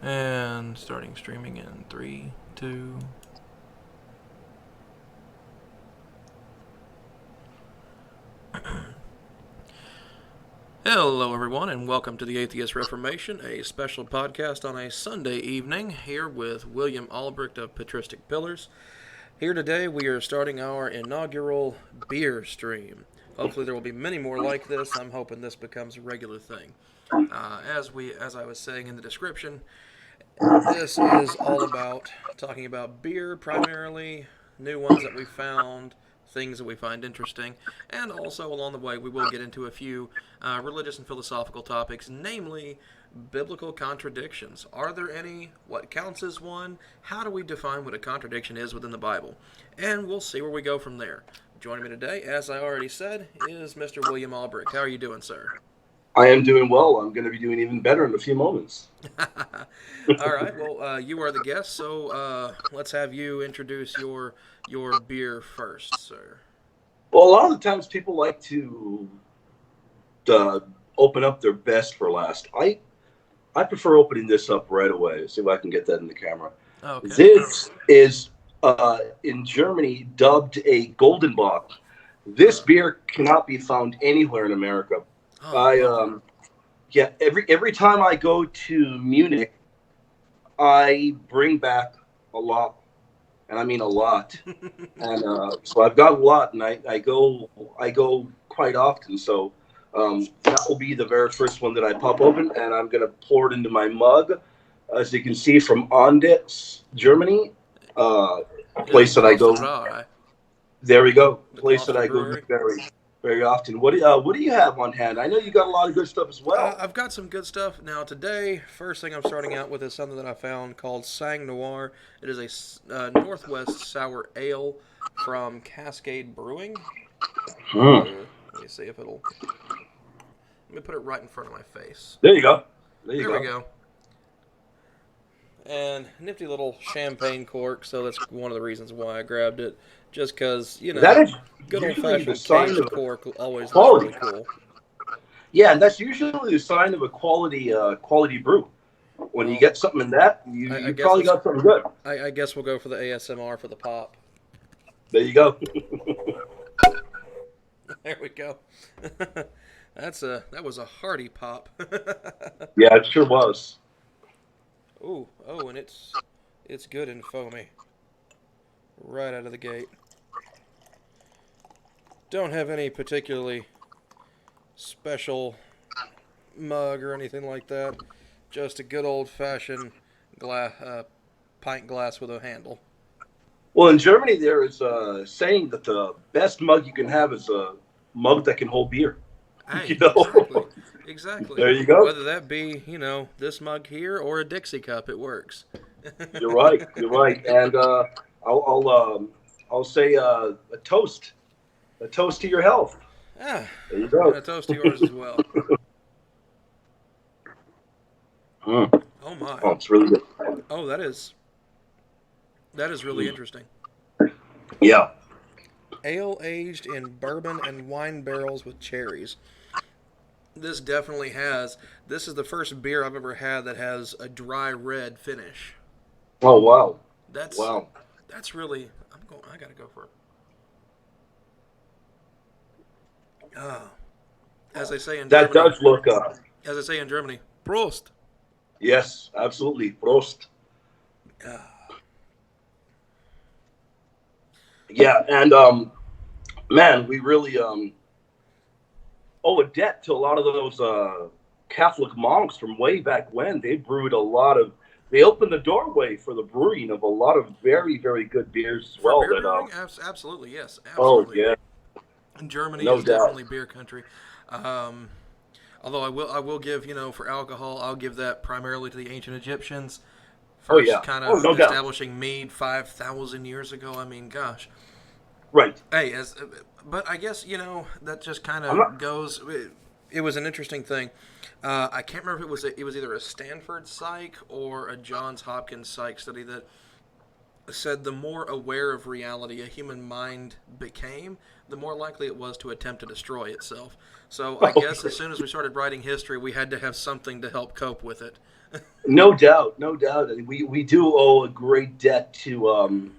And starting streaming in 3, 2. Hello, everyone, and welcome to the Atheist Reformation, a special podcast on a Sunday evening, here with William Albrecht of Patristic Pillars. Here today, we are starting our inaugural beer stream. Hopefully, there will be many more like this. I'm hoping this becomes a regular thing. As I was saying in the description, this is all about talking about beer primarily, new ones that we found, things that we find interesting, and also along the way we will get into a few religious and philosophical topics, namely biblical contradictions. Are there any? What counts as one? How do we define what a contradiction is within the Bible? And we'll see where we go from there. Joining me today, as I already said, is Mr. William Albrecht. How are you doing, sir? I am doing well. I'm going to be doing even better in a few moments. All right. Well, you are the guest, so let's have you introduce your beer first, sir. Well, a lot of the times people like to open up their best for last. I prefer opening this up right away. See if I can get that in the camera. Okay. This is in Germany dubbed a Golden Bock. This beer cannot be found anywhere in America. Every time I go to Munich, I bring back a lot, and I mean a lot. And so I've got a lot, and I go quite often. So that will be the very first one that I pop open, and I'm gonna pour it into my mug, as you can see, from Anditz, Germany, a place that I go. There we go, place that I go very often. What do you have on hand? I know you got a lot of good stuff as well. I've got some good stuff. Now today, first thing I'm starting out with is something that I found called Sang Noir. It is a Northwest Sour Ale from Cascade Brewing. Let me see if it'll... Let me put it right in front of my face. There you go. There we go. And nifty little champagne cork, so that's one of the reasons why I grabbed it. Just because, you know, that is good old-fashioned caged cork always quality. Looks really cool. Yeah, and that's usually the sign of a quality brew. When you get something in that, you probably got something good. I guess we'll go for the ASMR for the pop. There you go. There we go. That was a hearty pop. Yeah, it sure was. Oh, and it's good and foamy. Right out of the gate. Don't have any particularly special mug or anything like that. Just a good old-fashioned pint glass with a handle. Well, in Germany, there is a saying that the best mug you can have is a mug that can hold beer. Hey, you know? Exactly. There you go. Whether that be, this mug here or a Dixie cup, it works. You're right. And I'll say a toast. A toast to your health. Yeah. There you go. And a toast to yours as well. Oh my. Oh, it's really good. Oh, that is really interesting. Yeah. Ale aged in bourbon and wine barrels with cherries. This definitely has. This is the first beer I've ever had that has a dry red finish. Oh wow. That's really. I gotta go for it. As I say in Germany. That does look up. As I say in Germany, Prost. Yes, absolutely, Prost. Yeah, and man, we really owe a debt to a lot of those Catholic monks from way back when. They brewed they opened the doorway for the brewing of a lot of very, very good beers as well. Beer brewing? Absolutely, yes. Absolutely. Oh, yeah. Germany is definitely beer country. Although I will give, for alcohol, I'll give that primarily to the ancient Egyptians. First kind of establishing mead 5,000 years ago. I mean, gosh. Right. Hey, but I guess, that just kind of goes... It was an interesting thing. I can't remember if it was either a Stanford psych or a Johns Hopkins psych study that said the more aware of reality a human mind became, the more likely it was to attempt to destroy itself. So I guess as soon as we started writing history, we had to have something to help cope with it. No doubt, no doubt. And we do owe a great debt to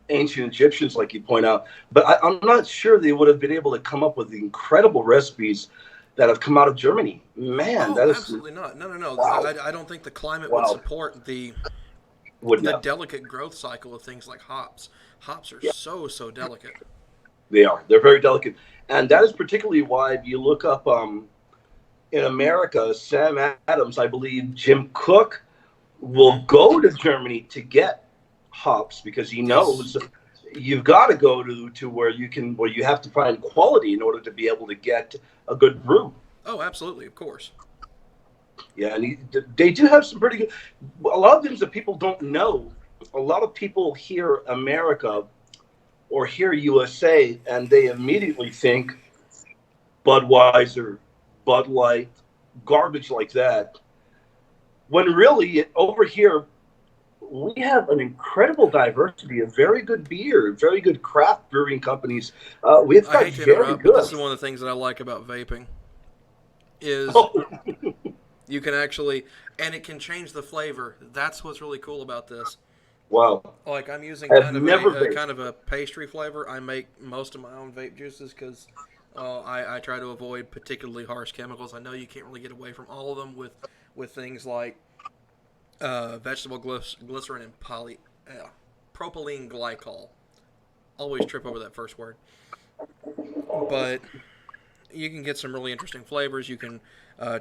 ancient Egyptians, like you point out. But I'm not sure they would have been able to come up with the incredible recipes that have come out of Germany. Man, Oh, that is absolutely not. No, no, no. wow, I don't think the climate would wow. support Wouldn't the have. delicate growth cycle of things like hops. Hops are Yeah, so delicate. they are. They're very delicate, and that is particularly why if you look up in America, Sam Adams, I believe Jim Cook will Hmm. go to Germany to get hops because he Yes. knows you've got to go to where you have to find quality in order to be able to get a good brew. Oh, absolutely, of course. Yeah, and they do have some pretty good. A lot of things that people don't know. A lot of people hear America or hear USA, and they immediately think Budweiser, Bud Light, garbage like that. When really over here we have an incredible diversity of very good beer, very good craft brewing companies. We've I got hate to very interrupt, but this good. is one of the things that I like about vaping is Oh, you can actually, and it can change the flavor. That's what's really cool about this. wow. Like I'm using I've never been. kind of a pastry flavor. I make most of my own vape juices because I try to avoid particularly harsh chemicals. I know you can't really get away from all of them with things like vegetable glycerin and propylene glycol. Always trip over that first word, but you can get some really interesting flavors. You can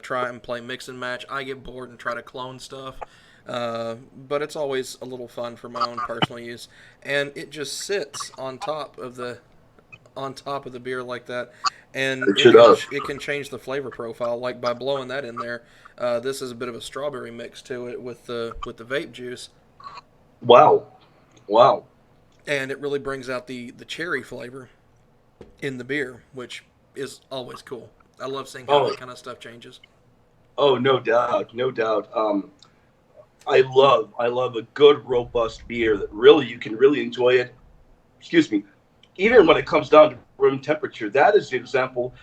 try and play mix and match. I get bored and try to clone stuff, but it's always a little fun for my own personal use. And it just sits on top of the beer like that, and It should have. it can change the flavor profile. Like by blowing that in there, this is a bit of a strawberry mix to it with the vape juice, Wow. Wow. and it really brings out the cherry flavor in the beer, which is always cool. I love seeing how Oh, that kind of stuff changes. oh, no doubt, no doubt. I love a good robust beer that really you can really enjoy it. Excuse me. Even when it comes down to room temperature, that is the example.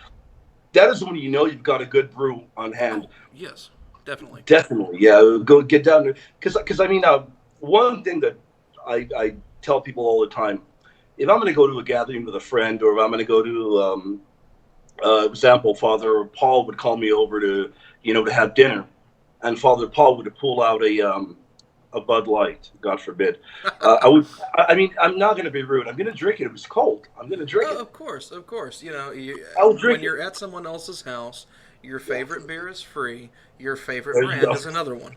That is when you know you've got a good brew on hand. Oh, yes, definitely. Definitely, yeah. Go get down there because I mean, one thing that I tell people all the time, if I'm going to go to a gathering with a friend, or if I'm going to go to, example, Father Paul would call me over to to have dinner, and Father Paul would pull out a Bud Light, God forbid. I would. I mean, I'm not going to be rude. I'm going to drink it. It was cold. I'm going to drink Oh, it. of course, of course. You know, I'll when drink it. you're at someone else's house, your Yeah. favorite beer is free. Your favorite There you brand go. is another one.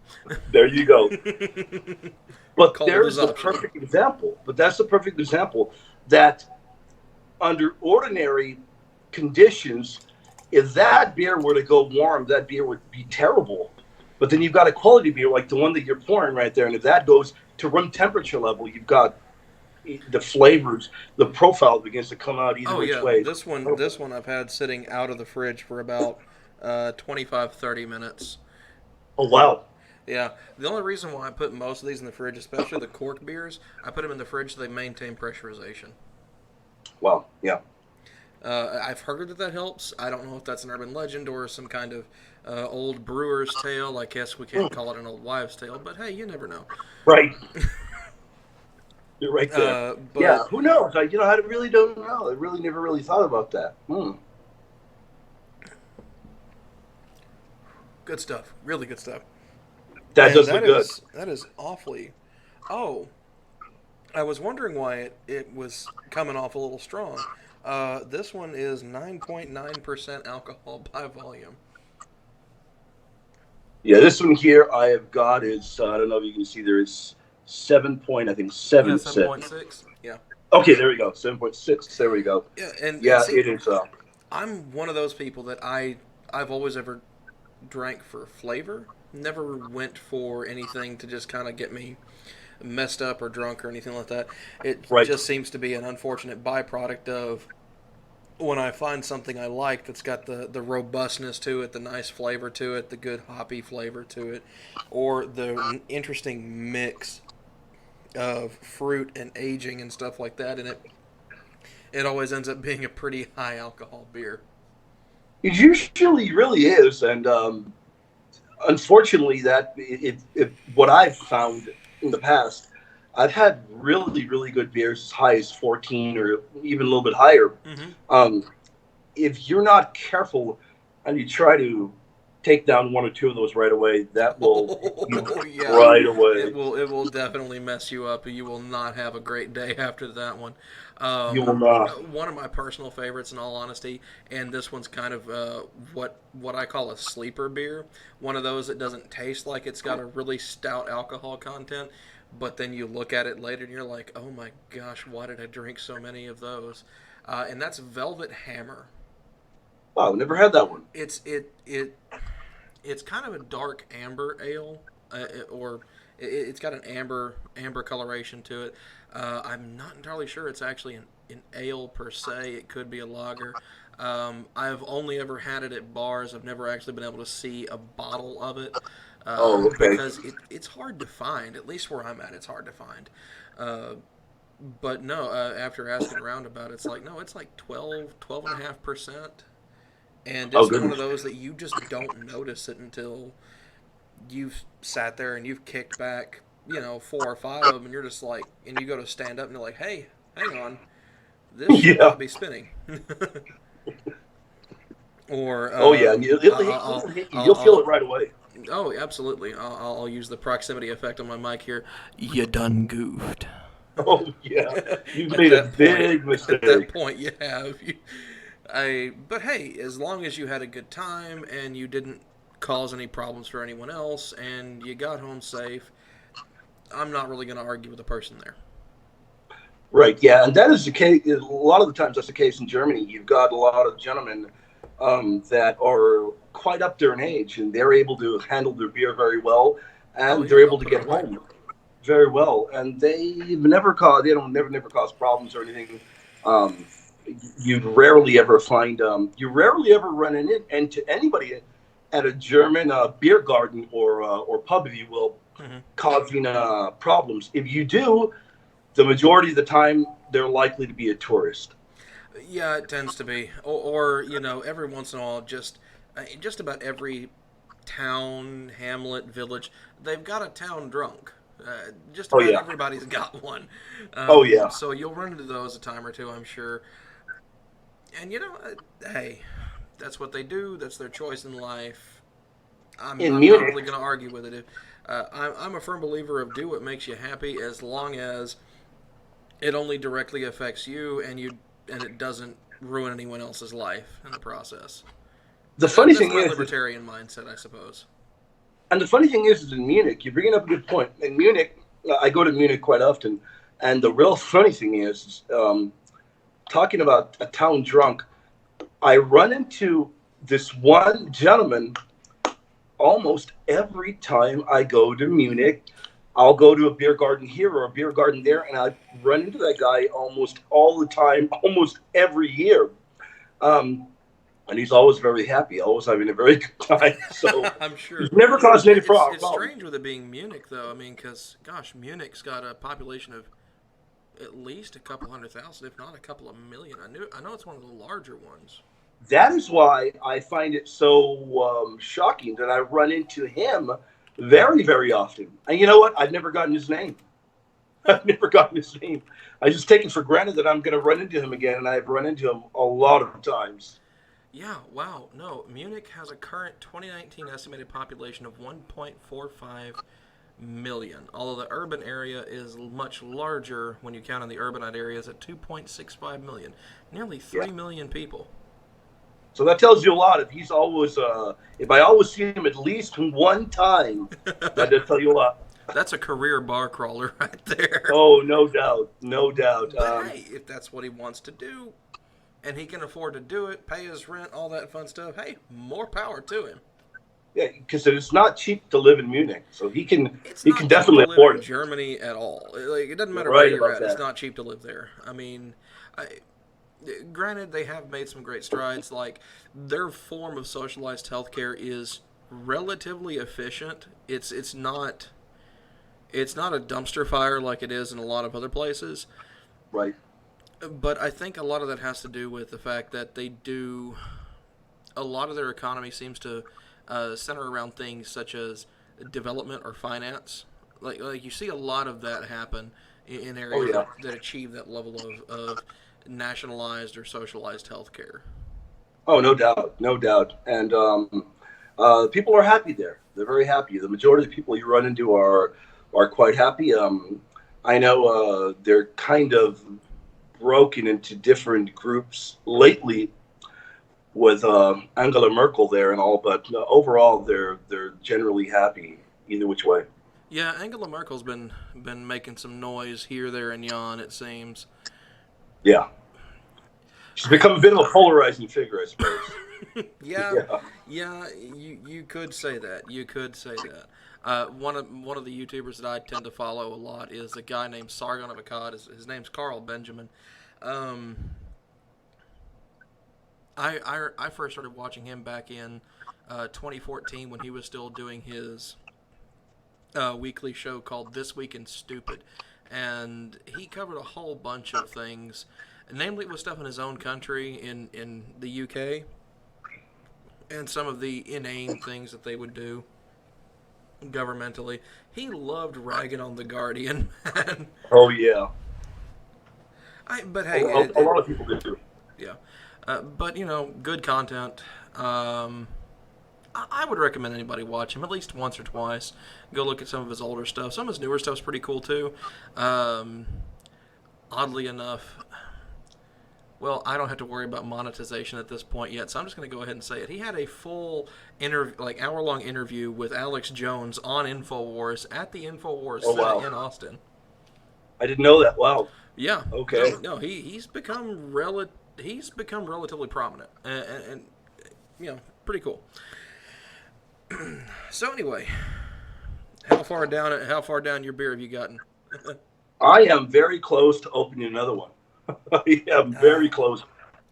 There you go. But Cold there is is the optional. perfect example. But that's the perfect example that under ordinary conditions, if that beer were to go warm, that beer would be terrible. But then you've got a quality beer like the one that you're pouring right there, and if that goes to room temperature level, you've got the flavors, the profile begins to come out either Oh which yeah, way. this one I've had sitting out of the fridge for about 25, 30 minutes. Oh wow, Yeah, the only reason why I put most of these in the fridge, especially the cork beers, I put them in the fridge so they maintain pressurization. wow, yeah. I've heard that helps. I don't know if that's an urban legend or some kind of old brewer's tale. I guess we can't Mm, call it an old wives' tale, but hey, you never know. right, you're right there. But Yeah, who knows? I really don't know. I really never really thought about that. good stuff, really good stuff. That And does look good. that is awfully. Oh, I was wondering why it was coming off a little strong. This one is 9.9% alcohol by volume. Yeah, this one here I have got is I don't know if you can see there is 7 I think Yeah, 7 cents. 7.6. Yeah. Okay, there we go. 7.6. There we go. Yeah, and Yeah, see, it is. I'm one of those people that I've always ever drank for flavor. Never went for anything to just kind of get me messed up or drunk or anything like that. It Right. just seems to be an unfortunate byproduct of when I find something I like that's got the robustness to it, the nice flavor to it, the good hoppy flavor to it, or the interesting mix of fruit and aging and stuff like that in it, it always ends up being a pretty high alcohol beer. It usually really is, and unfortunately, that if what I've found in the past, I've had really, really good beers as high as 14 or even a little bit higher. Mm-hmm. Um, if you're not careful and you try to take down one or two of those right away, that will hit you Oh yeah, right away. it will definitely mess you up. You will not have a great day after that one. You will not. One of my personal favorites, in all honesty, and this one's kind of what I call a sleeper beer. One of those that doesn't taste like it's got a really stout alcohol content, but then you look at it later and you're like, oh my gosh, why did I drink so many of those? And that's Velvet Hammer. Wow, never had that one. It's kind of a dark amber ale, or it's got an amber coloration to it. I'm not entirely sure it's actually an ale per se. It could be a lager. I've only ever had it at bars. I've never actually been able to see a bottle of it Oh, okay. because it's hard to find. At least where I'm at, it's hard to find. Uh, but no, after asking around about it, it's like, no, it's like 12.5%. And Oh, it's one of goodness. those that you just don't notice it until you've sat there and you've kicked back, 4 or 5 of them, and you're just like, and you go to stand up and you're like, hey, hang on, this should Yeah. not be spinning. Or Oh, yeah. And you'll feel it I'll right away. oh, absolutely. I'll use the proximity effect on my mic here. You done goofed. Oh, yeah. You've At made a that point, big at that mistake. point, you have. But hey, as long as you had a good time and you didn't cause any problems for anyone else and you got home safe, I'm not really going to argue with the person there. Right. Yeah. And that is the case. A lot of the times, that's the case in Germany. You've got a lot of gentlemen that are quite up there in age, and they're able to handle their beer very well, Oh and yeah, they're they'll able to put it get away. home very well, and they don't never cause problems or anything. Um, you rarely ever run into anybody at a German beer garden or pub, if you will, Hmm. causing problems. If you do, the majority of the time they're likely to be a tourist. Yeah, it tends to be, or every once in a while, just about every town, hamlet, village, they've got a town drunk. Just Oh about yeah, everybody's got one. oh yeah. So you'll run into those a time or two, I'm sure. And hey, that's what they do. That's their choice in life. I'm In I'm not Munich, really going to argue with it. I'm a firm believer of do what makes you happy, as long as it only directly affects you and it doesn't ruin anyone else's life in the process. the funny That's thing my is libertarian mindset, I suppose. and the funny thing is in Munich, you're bringing up a good point. In Munich, I go to Munich quite often, and the real funny thing is, talking about a town drunk, I run into this one gentleman almost every time I go to Munich. I'll go to a beer garden here or a beer garden there, and I run into that guy almost all the time, almost every year. Um, and he's always very happy, always having a very good time. So I'm he's sure. never caused any It's problems. strange with it being Munich, though. I mean, because gosh, Munich's got a population of at least a couple 100,000, if not a couple of million. I know it's one of the larger ones. That is why I find it so shocking that I run into him very, very often. And you know what? I've never gotten his name. Huh. I've never gotten his name. I just take it for granted that I'm going to run into him again, and I've run into him a lot of times. Yeah, wow. No, Munich has a current 2019 estimated population of 1.45 million, although the urban area is much larger when you count on the urbanized areas at 2.65 million. Nearly Yeah. 3 million people. So that tells you a lot. If I always see him at least one time, that does tell you a lot. That's a career bar crawler right there. Oh, no doubt, no doubt. But hey, if that's what he wants to do and he can afford to do it, pay his rent, all that fun stuff, hey, more power to him. Yeah, because it's not cheap to live in Munich, so It's he can not cheap to definitely live afford in it. Germany at all. Like, it doesn't You're matter where right you're about at. It's that. not cheap to live there. I mean, granted, they have made some great strides. Like, their form of socialized healthcare is relatively efficient. It's not a dumpster fire like it is in a lot of other places. Right. But I think a lot of that has to do with the fact that they do a lot of their economy seems to center around things such as development or finance. Like you see a lot of that happen in Oh areas yeah. that achieve that level of nationalized or socialized healthcare. Oh, no doubt, no doubt. And people are happy there. They're very happy. The majority of the people you run into are quite happy. I know they're kind of broken into different groups lately with Angela Merkel there and all, but overall they're generally happy either which way. Yeah, Angela Merkel's been making some noise here, there, and yon. It seems. Yeah, she's become a bit of a polarizing figure, I suppose. Yeah, Yeah. yeah, you could say that. You could say that. One of the YouTubers that I tend to follow a lot is a guy named Sargon of Akkad. His name's Carl Benjamin. Um, I first started watching him back in 2014 when he was still doing his weekly show called This Week in Stupid, and he covered a whole bunch of things. Namely, it was stuff in his own country in the UK, and some of the inane things that they would do governmentally. He loved ragging on the Guardian, man. Oh yeah. But hey, A lot of people do. yeah. But good content. I would recommend anybody watch him at least once or twice. Go look at some of his older stuff. Some of his newer stuff's pretty cool too. Oddly enough, well, I don't have to worry about monetization at this point yet, so I'm just going to go ahead and say it. He had a full hour-long interview with Alex Jones on InfoWars at the InfoWars Oh wow. in Austin. I didn't know that. Wow. Yeah. Okay. No, he's become relatively prominent, and pretty cool. So anyway, how far down your beer have you gotten? I am very close to opening another one. I am very close.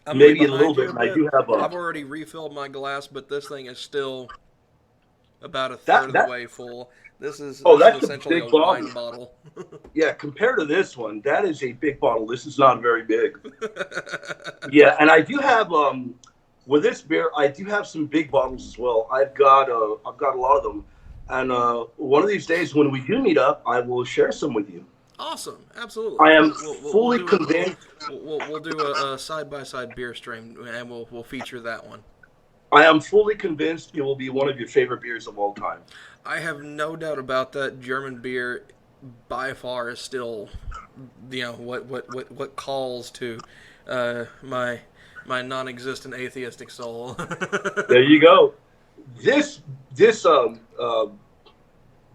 I'm Maybe way a little behind bit. you And I do have I've already refilled my glass, but this thing is still about a that third of that. the way full. This is That's a essentially big a wine bottle. bottle. Yeah, compared to this one, that is a big bottle. This is not very big. Yeah, and I do have with this beer, I do have some big bottles as well. I've got a lot of them, and one of these days when we do meet up, I will share some with you. Awesome, absolutely. I am We'll fully do convinced. we'll do a side by side beer stream, and we'll feature that one. I am fully convinced it will be one of your favorite beers of all time. I have no doubt about that. German beer, by far, is still, what calls to my non-existent atheistic soul. There you go. This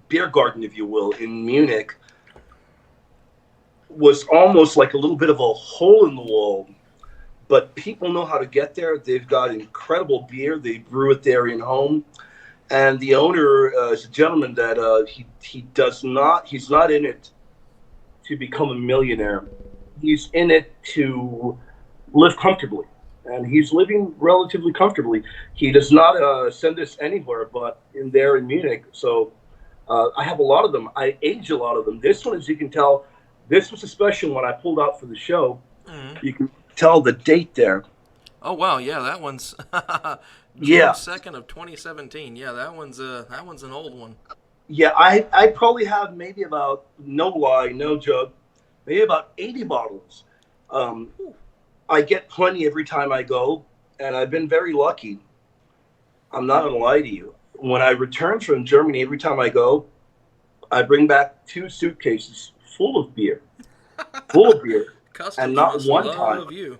beer garden, if you will, in Munich was almost like a little bit of a hole in the wall, but people know how to get there. They've got incredible beer. They brew it there in home, and the owner is a gentleman that he's not in it to become a millionaire. He's in it to live comfortably, and he's living relatively comfortably. He does not send this anywhere but in Munich. So I have a lot of them. I age a lot of them. This one, as you can tell, this was a special one I pulled out for the show. Mm-hmm. You can tell the date there. Oh wow, yeah, that one's Yeah. June 2nd of 2017. Yeah, that one's an old one. Yeah, I probably have maybe about, no lie, no joke, maybe about 80 bottles. I get plenty every time I go, and I've been very lucky. I'm not going to lie to you. When I return from Germany, every time I go, I bring back 2 suitcases full of beer. Full of beer. Customers And not must one love time, you.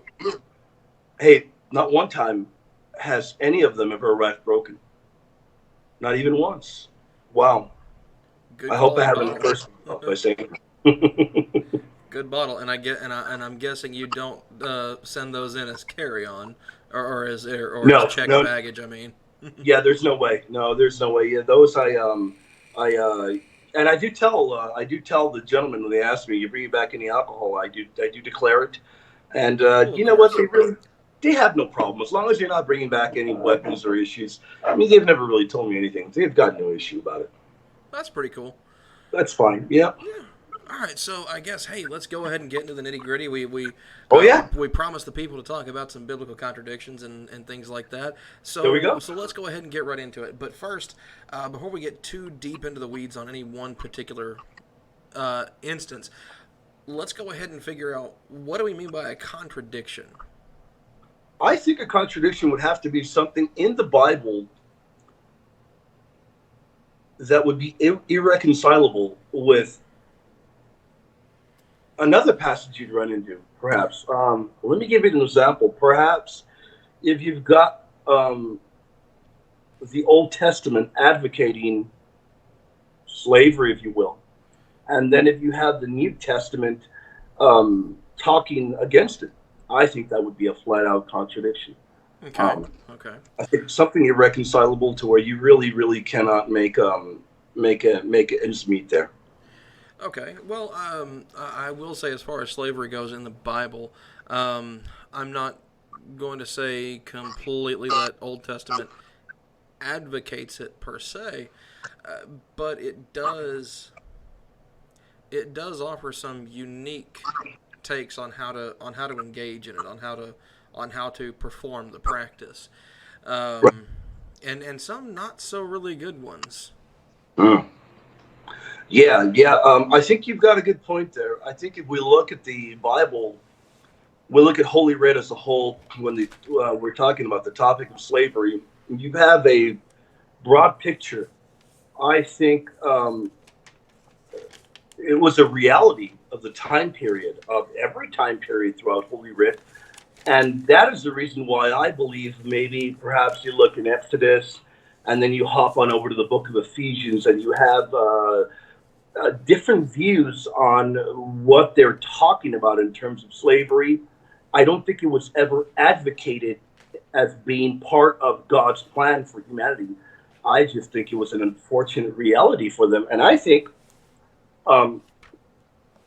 hey, not one time has any of them ever arrived broken. Not even once. Wow. Good I hope I quality haven't bottle. first by saying. Good bottle, and I'm guessing you don't send those in as carry-on or as No, checked no. baggage. I mean, Yeah, there's no way. No, there's no way. Yeah, those and I do tell the gentlemen when they ask me, you bring back any alcohol? I do declare it, and you know what? They have no problem as long as you're not bringing back any weapons or issues. I mean, they've never really told me anything. They've got no issue about it. that's pretty cool. That's fine. Yeah. Yeah. All right, so I guess, hey, let's go ahead and get into the nitty gritty. Oh yeah, We promised the people to talk about some biblical contradictions and things like that. there we go. So let's go ahead and get right into it. But first, before we get too deep into the weeds on any one particular instance, let's go ahead and figure out, what do we mean by a contradiction? I think a contradiction would have to be something in the Bible that would be irreconcilable with another passage you'd run into, perhaps. Let me give you an example. Perhaps if you've got the Old Testament advocating slavery, if you will, and then if you have the New Testament talking against it, I think that would be a flat-out contradiction. Okay. Okay. I think something irreconcilable to where you really, really cannot make ends meet there. Okay. Well, I will say, as far as slavery goes in the Bible, I'm not going to say completely that Old Testament advocates it per se, but it does offer some unique takes on how to engage in it, on how to perform the practice, and some not so really good ones. Mm. Yeah, yeah. I think you've got a good point there. I think if we look at the Bible, we look at Holy Writ as a whole. When we're talking about the topic of slavery, you have a broad picture. I think it was a reality of the time period, of every time period throughout Holy Writ. And that is the reason why I believe maybe perhaps you look in Exodus and then you hop on over to the book of Ephesians and you have different views on what they're talking about in terms of slavery. I don't think it was ever advocated as being part of God's plan for humanity. I just think it was an unfortunate reality for them. And I think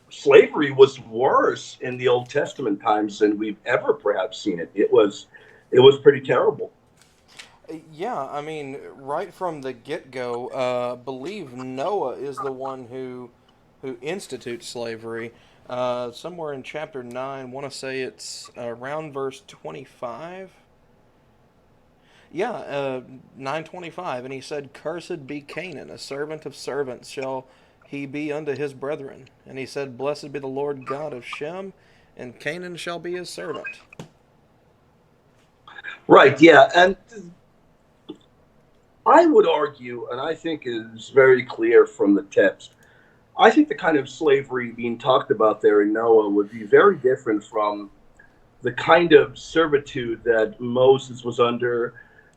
slavery was worse in the Old Testament times than we've ever perhaps seen it. It was pretty terrible. Yeah, I mean, right from the get-go, believe Noah is the one who institutes slavery. Somewhere in chapter 9, want to say it's around verse 25. Yeah, 9:25, and he said, "Cursed be Canaan, a servant of servants shall he be unto his brethren." And he said, "Blessed be the Lord God of Shem, and Canaan shall be his servant." Right, yeah. And I would argue, and I think it is very clear from the text, I think the kind of slavery being talked about there in Noah would be very different from the kind of servitude that Moses was under,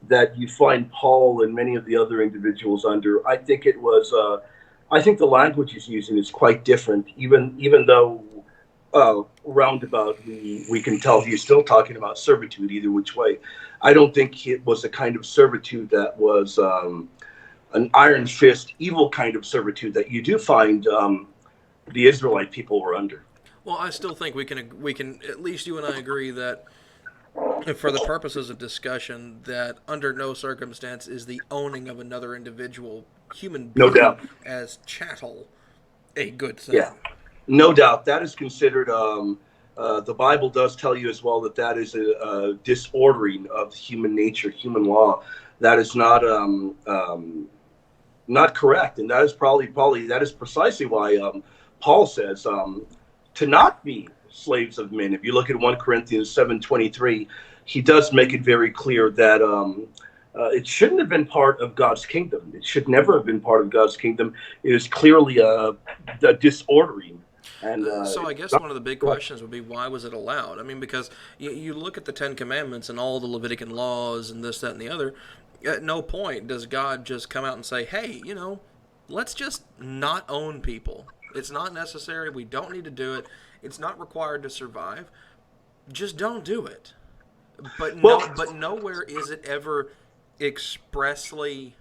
that you find Paul and many of the other individuals under. I think it was. I think the language he's using is quite different, even though roundabout we can tell he's still talking about servitude either which way. I don't think it was a kind of servitude that was an iron fist, evil kind of servitude that you do find the Israelite people were under. Well, I still think we can at least you and I agree that, for the purposes of discussion, that under no circumstance is the owning of another individual human No being doubt. as chattel a good thing. Yeah, no doubt. That is considered, the Bible does tell you as well that that is a disordering of human nature, human law. That is not correct. And that is probably that is precisely why Paul says to not be slaves of men. If you look at 1 Corinthians 7:23, he does make it very clear that it shouldn't have been part of God's kingdom. It should never have been part of God's kingdom. It is clearly a disordering. And so I guess one of the big questions would be, why was it allowed? I mean, because you look at the Ten Commandments and all the Levitican laws and this, that, and the other. At no point does God just come out and say, "Hey, let's just not own people. It's not necessary. We don't need to do it. It's not required to survive. Just don't do it." But nowhere is it ever expressly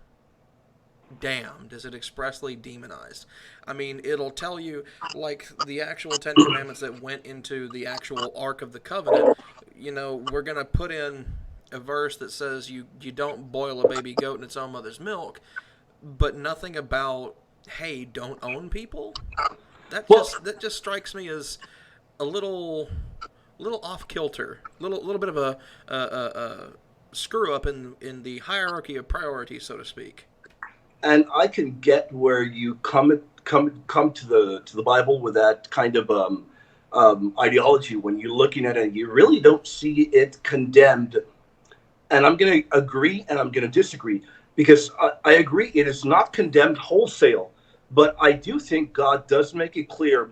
damned. Is it expressly demonized? I mean, it'll tell you, like the actual Ten Commandments that went into the actual Ark of the Covenant. We're gonna put in a verse that says you don't boil a baby goat in its own mother's milk, but nothing about, hey, don't own people. Well, That just strikes me as a little off kilter, little bit of a screw up in the hierarchy of priority, so to speak. and I can get where you come to the Bible with that kind of ideology. When you're looking at it, you really don't see it condemned. And I'm going to agree and I'm going to disagree, because I agree it is not condemned wholesale, but I do think God does make it clear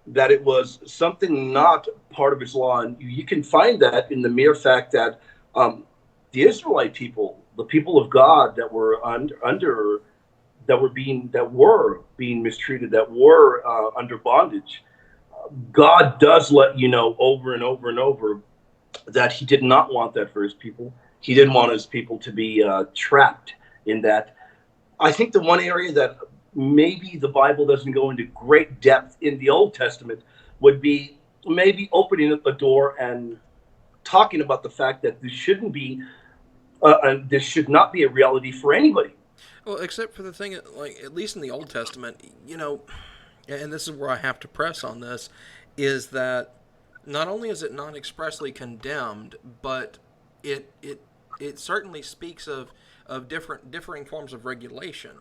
that it was something not part of his law. And you can find that in the mere fact that um, the Israelite people, the people of God that were under that were being mistreated, that were under bondage, God does let you know over and over and over that he did not want that for his people. He didn't want his people to be trapped in that. I think the one area that maybe the Bible doesn't go into great depth in the Old Testament would be maybe opening up the door and talking about the fact that this shouldn't be, and this should not be a reality for anybody. Well, except for the thing, like at least in the Old Testament, and this is where I have to press on this, is that not only is it not expressly condemned, but it certainly speaks of differing forms of regulation.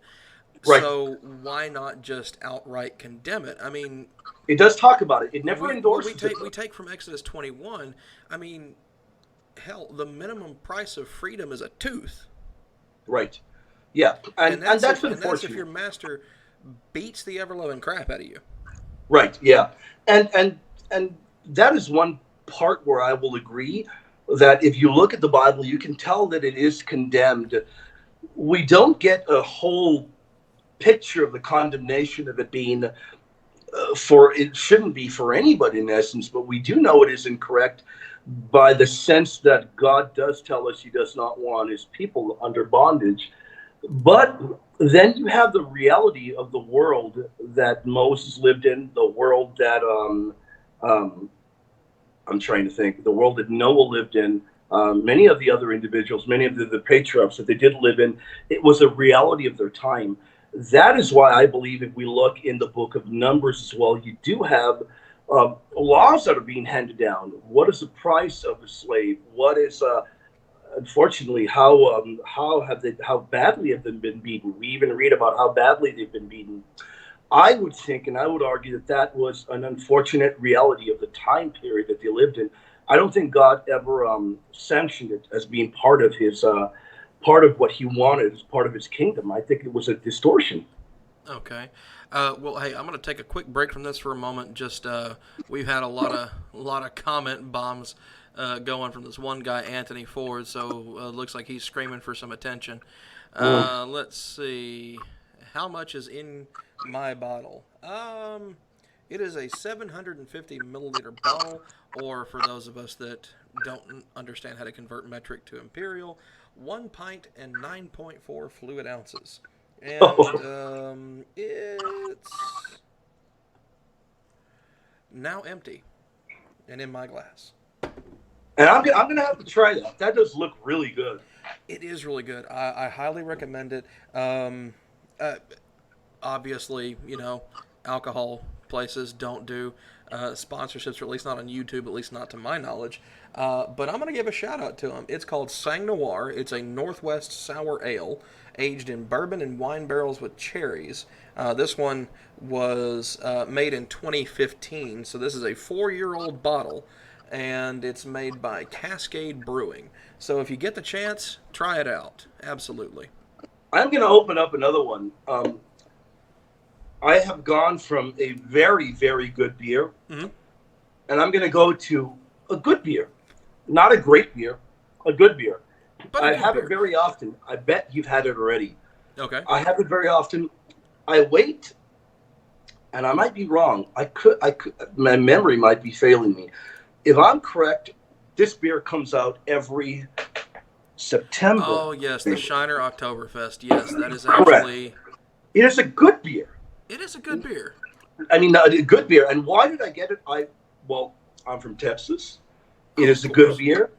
Right. So why not just outright condemn it? I mean, it does talk about it. It never endorses it. We take from Exodus 21. I mean, hell, the minimum price of freedom is a tooth. Right. Yeah, and that's unfortunate. And that's if your master beats the ever loving crap out of you. Right. Yeah, and that is one part where I will agree that if you look at the Bible, you can tell that it is condemned. We don't get a whole picture of the condemnation of it being it shouldn't be for anybody in essence, but we do know it is incorrect by the sense that God does tell us he does not want his people under bondage. But then you have the reality of the world that Moses lived in, the world that I'm trying to think, the world that Noah lived in, many of the other individuals, many of the patriarchs that they did live in. It was a reality of their time. That is why I believe if we look in the book of Numbers as well, you do have laws that are being handed down. What is the price of a slave? What is unfortunately how badly have they been beaten? We even read about how badly they've been beaten. I would think, and I would argue that that was an unfortunate reality of the time period that they lived in. I don't think God ever sanctioned it as being part of his part of what he wanted as part of his kingdom. I think it was a distortion. Okay. Well, hey, I'm going to take a quick break from this for a moment. Just we've had a lot of comment bombs going from this one guy, Anthony Ford. So looks like he's screaming for some attention. Let's see. How much is in my bottle? It is a 750 milliliter bottle, or for those of us that don't understand how to convert metric to imperial, 1 pint and 9.4 fluid ounces. And it's now empty and in my glass. And I'm going to have to try that. That does look really good. It is really good. I highly recommend it. Obviously, alcohol places don't do sponsorships, or at least not on YouTube, at least not to my knowledge. But I'm going to give a shout out to them. It's called Sang Noir. It's a Northwest sour ale aged in bourbon and wine barrels with cherries. This one was made in 2015, so this is a 4-year-old bottle, and it's made by Cascade Brewing. So if you get the chance, try it out. Absolutely. I'm going to open up another one. I have gone from a very, very good beer, and I'm going to go to a good beer. Not a great beer, a good beer. I have it very often. I bet you've had it already. Okay. I have it very often. I wait, and I might be wrong. I could. My memory might be failing me. If I'm correct, this beer comes out every September. Oh, yes, the Shiner Oktoberfest. Yes, that is correct. Actually... It is a good beer. It is a good beer. I mean, a good beer. And why did I get it? I'm from Texas. It is a good beer.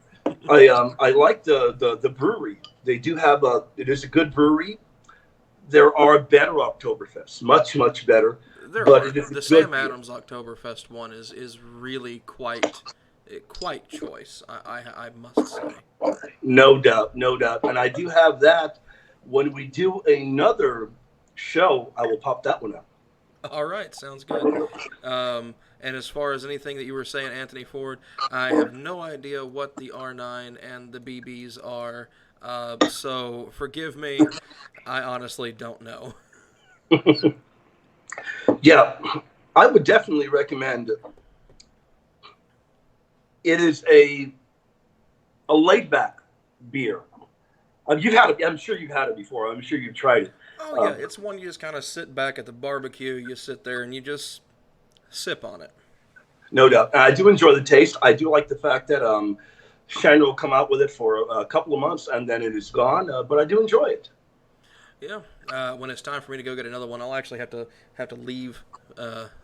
I like the brewery. They do have it is a good brewery. There are better Oktoberfests, much, much better. There but are. it is a The good Sam beer. Adams Oktoberfest one is really quite choice. I must say. No doubt, no doubt. And I do have that. When we do another show, I will pop that one up. All right, sounds good. And as far as anything that you were saying, Anthony Ford, I have no idea what the R9 and the BBs are. So forgive me. I honestly don't know. Yeah, I would definitely recommend. It is a laid back beer. You've had it. I'm sure you've had it before. I'm sure you've tried it. Oh yeah, it's one you just kind of sit back at the barbecue. You sit there and you just sip on it. No doubt. I do enjoy the taste. I do like the fact that Shiner will come out with it for a couple of months and then it is gone. But I do enjoy it. Yeah. When it's time for me to go get another one, I'll actually have to leave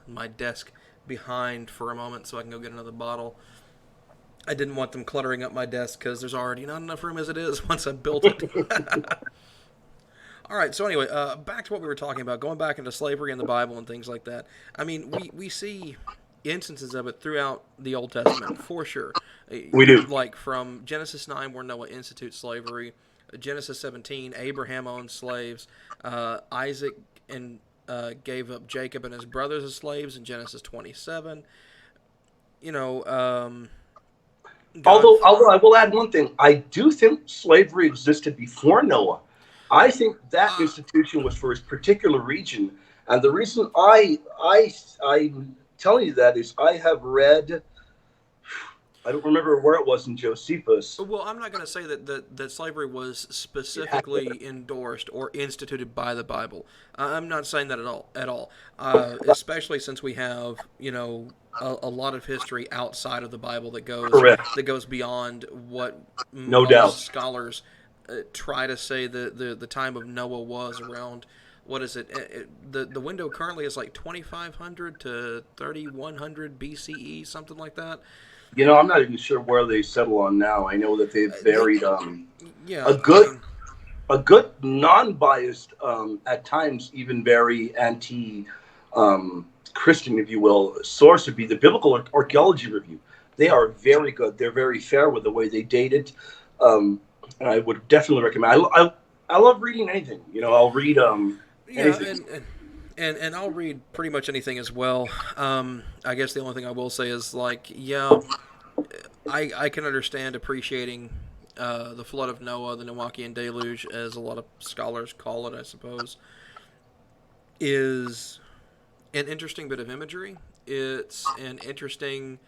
my desk behind for a moment so I can go get another bottle. I didn't want them cluttering up my desk because there's already not enough room as it is once I built it. All right, so anyway, back to what we were talking about, going back into slavery in the Bible and things like that. I mean, we see instances of it throughout the Old Testament, for sure. We do. Like from Genesis 9, where Noah institutes slavery, Genesis 17, Abraham owned slaves, Isaac and gave up Jacob and his brothers as slaves in Genesis 27. You know, Although I will add one thing, I do think slavery existed before Noah. I think that institution was for his particular region, and the reason I'm telling you that is I have read. I don't remember where it was in Josephus. Well, I'm not going to say that slavery was specifically endorsed or instituted by the Bible. I'm not saying that at all. Especially since we have, a lot of history outside of the Bible Correct. that goes beyond what No most doubt. scholars try to say the time of Noah was around. What is it? The window currently is like 2500 to 3100 BCE, something like that. I'm not even sure where they settle on now. I know that they've buried Yeah, a good a good non-biased, at times even very Christian, if you will, source would be the Biblical Archaeology Review. They are very good. They're very fair with the way they date it, and I would definitely recommend. I love reading anything. I'll read anything. And I'll read pretty much anything as well. I guess the only thing I will say is I can understand appreciating the flood of Noah, the Noachian deluge, as a lot of scholars call it, I suppose, is an interesting bit of imagery. It's an interesting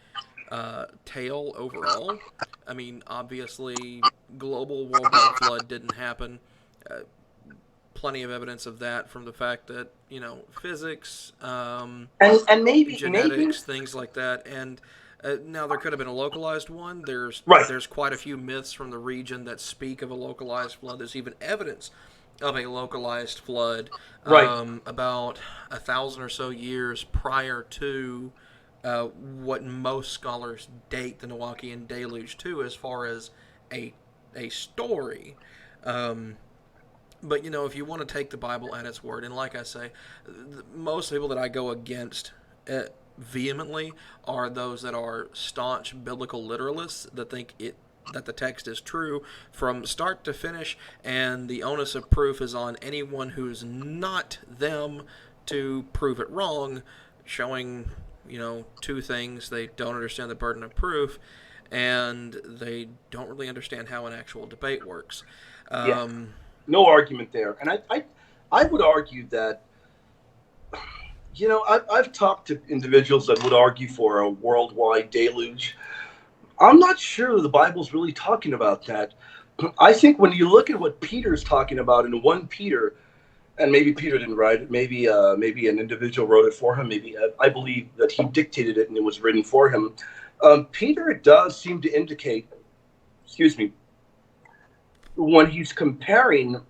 tale overall. I mean, obviously, global worldwide flood didn't happen. Plenty of evidence of that from the fact that physics, and maybe genetics, things like that, and now there could have been a localized one. There's quite a few myths from the region that speak of a localized flood. There's even evidence of a localized flood about 1,000 or so years prior to what most scholars date the Noachian deluge to, as far as a story. But, if you want to take the Bible at its word, and like I say, most people that I go against vehemently are those that are staunch biblical literalists that think that the text is true from start to finish, and the onus of proof is on anyone who's not them to prove it wrong, showing, two things: they don't understand the burden of proof, and they don't really understand how an actual debate works. No argument there. And I would argue that, I've talked to individuals that would argue for a worldwide deluge. I'm not sure the Bible's really talking about that. I think when you look at what Peter's talking about in 1 Peter, and maybe Peter didn't write it, maybe an individual wrote it for him, maybe I believe that he dictated it and it was written for him. Peter does seem to indicate, when he's comparing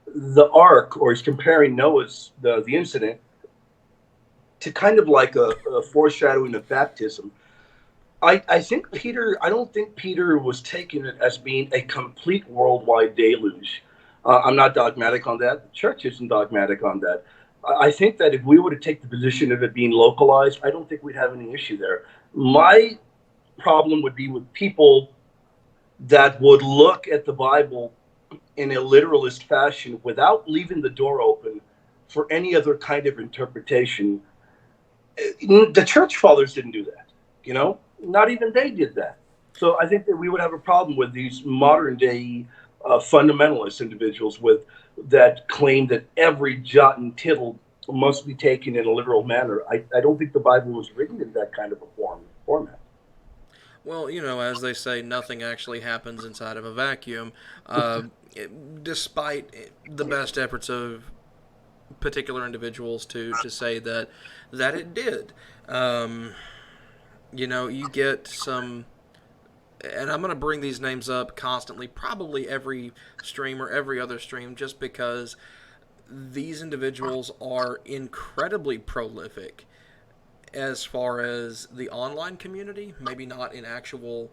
the ark, or he's comparing Noah's the incident to kind of like a foreshadowing of baptism. I don't think Peter was taking it as being a complete worldwide deluge. I'm not dogmatic on that. The church isn't dogmatic on that. I think that if we were to take the position of it being localized, I don't think we'd have any issue there. My problem would be with people that would look at the Bible in a literalist fashion without leaving the door open for any other kind of interpretation. The church fathers didn't do that, not even they did that. So I think that we would have a problem with these modern day fundamentalist individuals with that claim that every jot and tittle must be taken in a literal manner. I don't think the Bible was written in that kind of a format. Well, as they say, nothing actually happens inside of a vacuum, despite the best efforts of particular individuals to say that it did. You get some, and I'm going to bring these names up constantly, probably every stream or every other stream, just because these individuals are incredibly prolific as far as the online community, maybe not in actual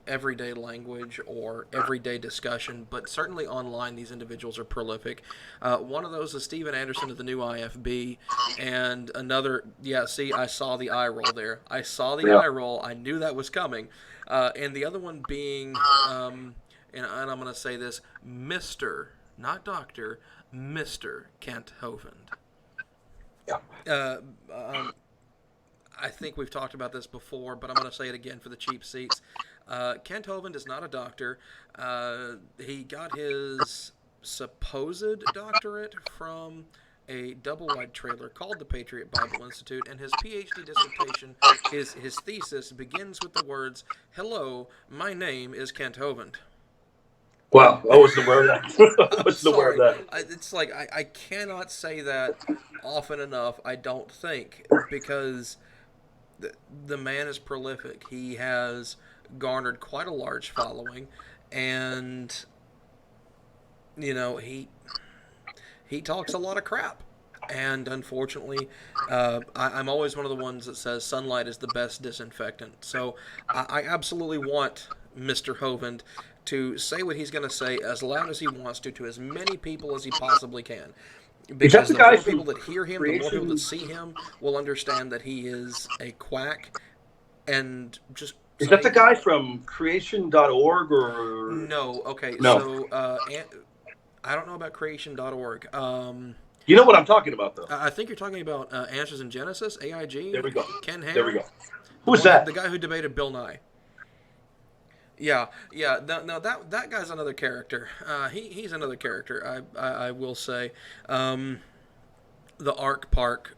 everyday language or everyday discussion, but certainly online these individuals are prolific. One of those is Steven Anderson of the New IFB, and another, see, I saw the eye roll there. I saw the Yeah. eye roll. I knew that was coming. And the other one being, and I'm going to say this, Mr., not Dr., Mr. Kent Hovind. Yeah. I think we've talked about this before, but I'm going to say it again for the cheap seats. Kent Hovind is not a doctor. He got his supposed doctorate from a double-wide trailer called the Patriot Bible Institute, and his PhD dissertation, his thesis, begins with the words, "Hello, my name is Kent Hovind." Wow, I wasn't aware of that. I wasn't aware of Sorry. that. It's like I cannot say that often enough, I don't think, because the man is prolific. He has garnered quite a large following, and he talks a lot of crap. And unfortunately, I'm always one of the ones that says sunlight is the best disinfectant. So I absolutely want Mr. Hovind to say what he's going to say as loud as he wants to as many people as he possibly can. Is that Because the the guy more from people that hear him, the more people that Creation? see him will understand that he is a quack, and just Is that say, the guy from creation.org or no, okay, no? so I don't know about creation.org. You know what I'm talking about, though. I think you're talking about Answers in Genesis, There AIG, we go. Ken There we Ham, go. Who's that? the guy who debated Bill Nye. Yeah. No, that guy's another character. He's another character. I will say, the Ark Park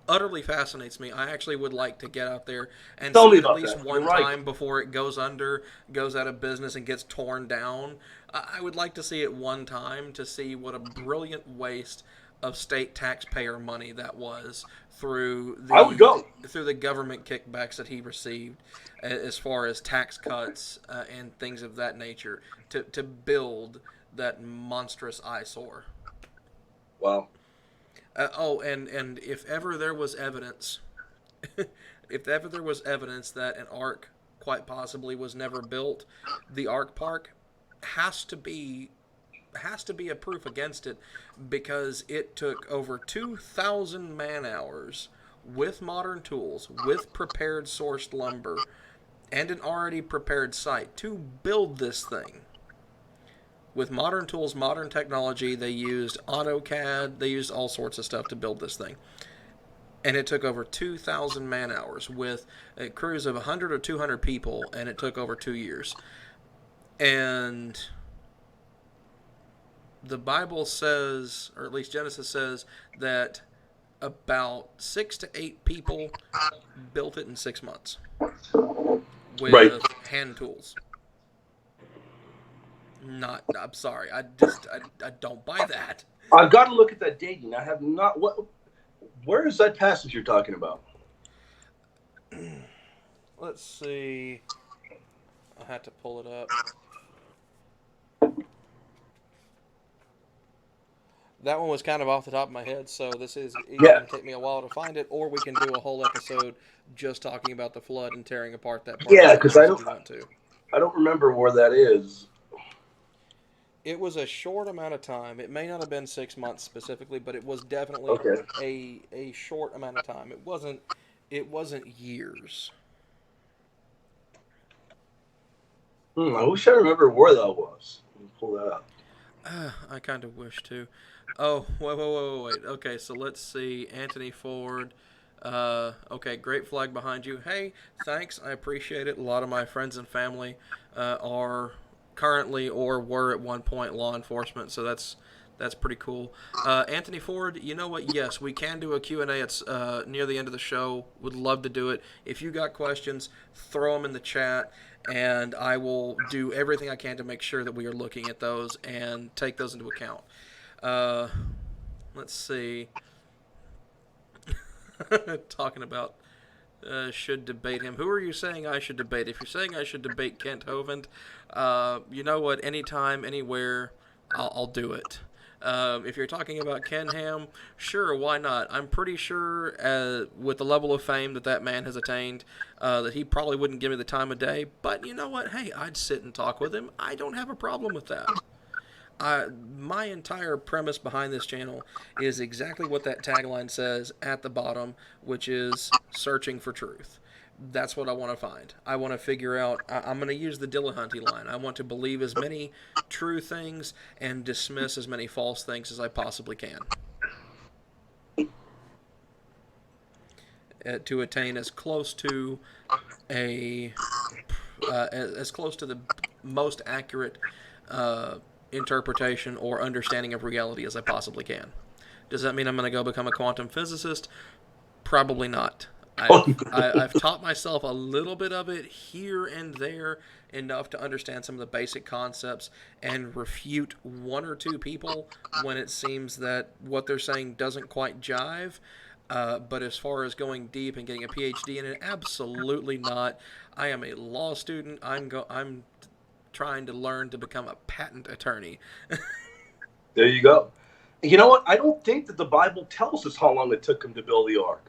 utterly fascinates me. I actually would like to get out there and Tell see me it at about least that. You're one right. time before it goes under, goes out of business, and gets torn down. I would like to see it one time to see what a brilliant waste of state taxpayer money that was I would go. through the government kickbacks that he received, as far as tax cuts and things of that nature, to build that monstrous eyesore. Wow. And if ever there was evidence, if ever there was evidence that an ark quite possibly was never built, the Ark Park has to be a proof against it, because it took over 2,000 man hours with modern tools, with prepared sourced lumber, and an already prepared site to build this thing. With modern tools, modern technology, they used AutoCAD, they used all sorts of stuff to build this thing. And it took over 2,000 man hours with a crews of 100 or 200 people, and it took over 2 years. And the Bible says, or at least Genesis says, that about 6 to 8 people built it in 6 months with Right. hand tools. I'm sorry. I don't buy that. I've got to look at that dating. I have not. Where is that passage you're talking about? Let's see. I had to pull it up. That one was kind of off the top of my head, so this is either going to take me a while to find it, or we can do a whole episode just talking about the flood and tearing apart that part. Yeah, because I if you want to. don't remember where that is. It was a short amount of time. It may not have been 6 months specifically, but it was definitely Okay. a short amount of time. It wasn't years. I wish I remember where that was. Let me pull that up. I kind of wish to. Oh, wait. Okay, so let's see. Anthony Ford. Okay, great flag behind you. Hey, thanks. I appreciate it. A lot of my friends and family are currently or were at one point law enforcement, so that's pretty cool. Anthony Ford, you know what? Yes, we can do a Q&A. It's near the end of the show. Would love to do it. If you got questions, throw them in the chat, and I will do everything I can to make sure that we are looking at those and take those into account. Uh, let's see. Talking about should debate him. Who are you saying I should debate? If you're saying I should debate Kent Hovind, you know what? Anytime, anywhere, I'll do it. If you're talking about Ken Ham, sure, why not? I'm pretty sure, with the level of fame that man has attained, that he probably wouldn't give me the time of day. But you know what? Hey, I'd sit and talk with him. I don't have a problem with that. My entire premise behind this channel is exactly what that tagline says at the bottom, which is searching for truth. That's what I want to find. I want to figure out. I'm going to use the Dillahunty line. I want to believe as many true things and dismiss as many false things as I possibly can. To attain as close to as close to the most accurate interpretation or understanding of reality as I possibly can. Does that mean I'm going to go become a quantum physicist? Probably not. I've taught myself a little bit of it here and there, enough to understand some of the basic concepts and refute one or two people when it seems that what they're saying doesn't quite jive. But as far as going deep and getting a PhD in it, absolutely not. I am a law student. I'm trying to learn to become a patent attorney. There you go. You know what? I don't think that the Bible tells us how long it took him to build the ark.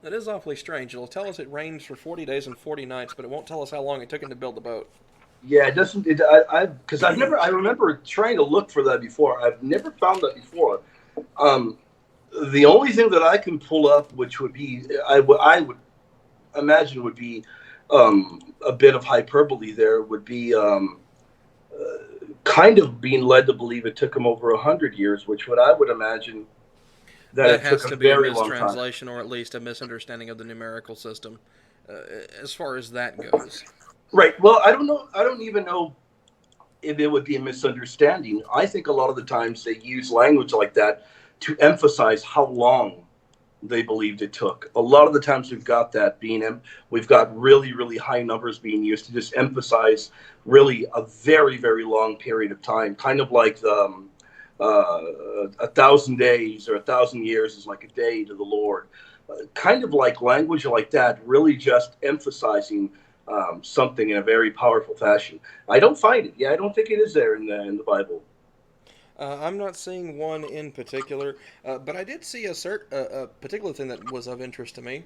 That is awfully strange. It'll tell us it rained for 40 days and 40 nights, but it won't tell us how long it took him to build the boat. Yeah, it doesn't. Because I've never. I remember trying to look for that before. I've never found that before. The only thing that I can pull up, which would be, I would imagine would be a bit of hyperbole. There would be kind of being led to believe it took him over 100 years, which I would imagine that it has took to a be a very long time. mistranslation or at least a misunderstanding of the numerical system, as far as that goes. Right. Well, I don't know. I don't even know if it would be a misunderstanding. I think a lot of the times they use language like that to emphasize how long they believed it took. A lot of the times we've got really, really high numbers being used to just emphasize really a very, very long period of time, kind of like the 1,000 days or 1,000 years is like a day to the Lord. Kind of like language like that, really just emphasizing something in a very powerful fashion. I don't find it. Yeah, I don't think it is there in the Bible. I'm not seeing one in particular, but I did see a particular thing that was of interest to me.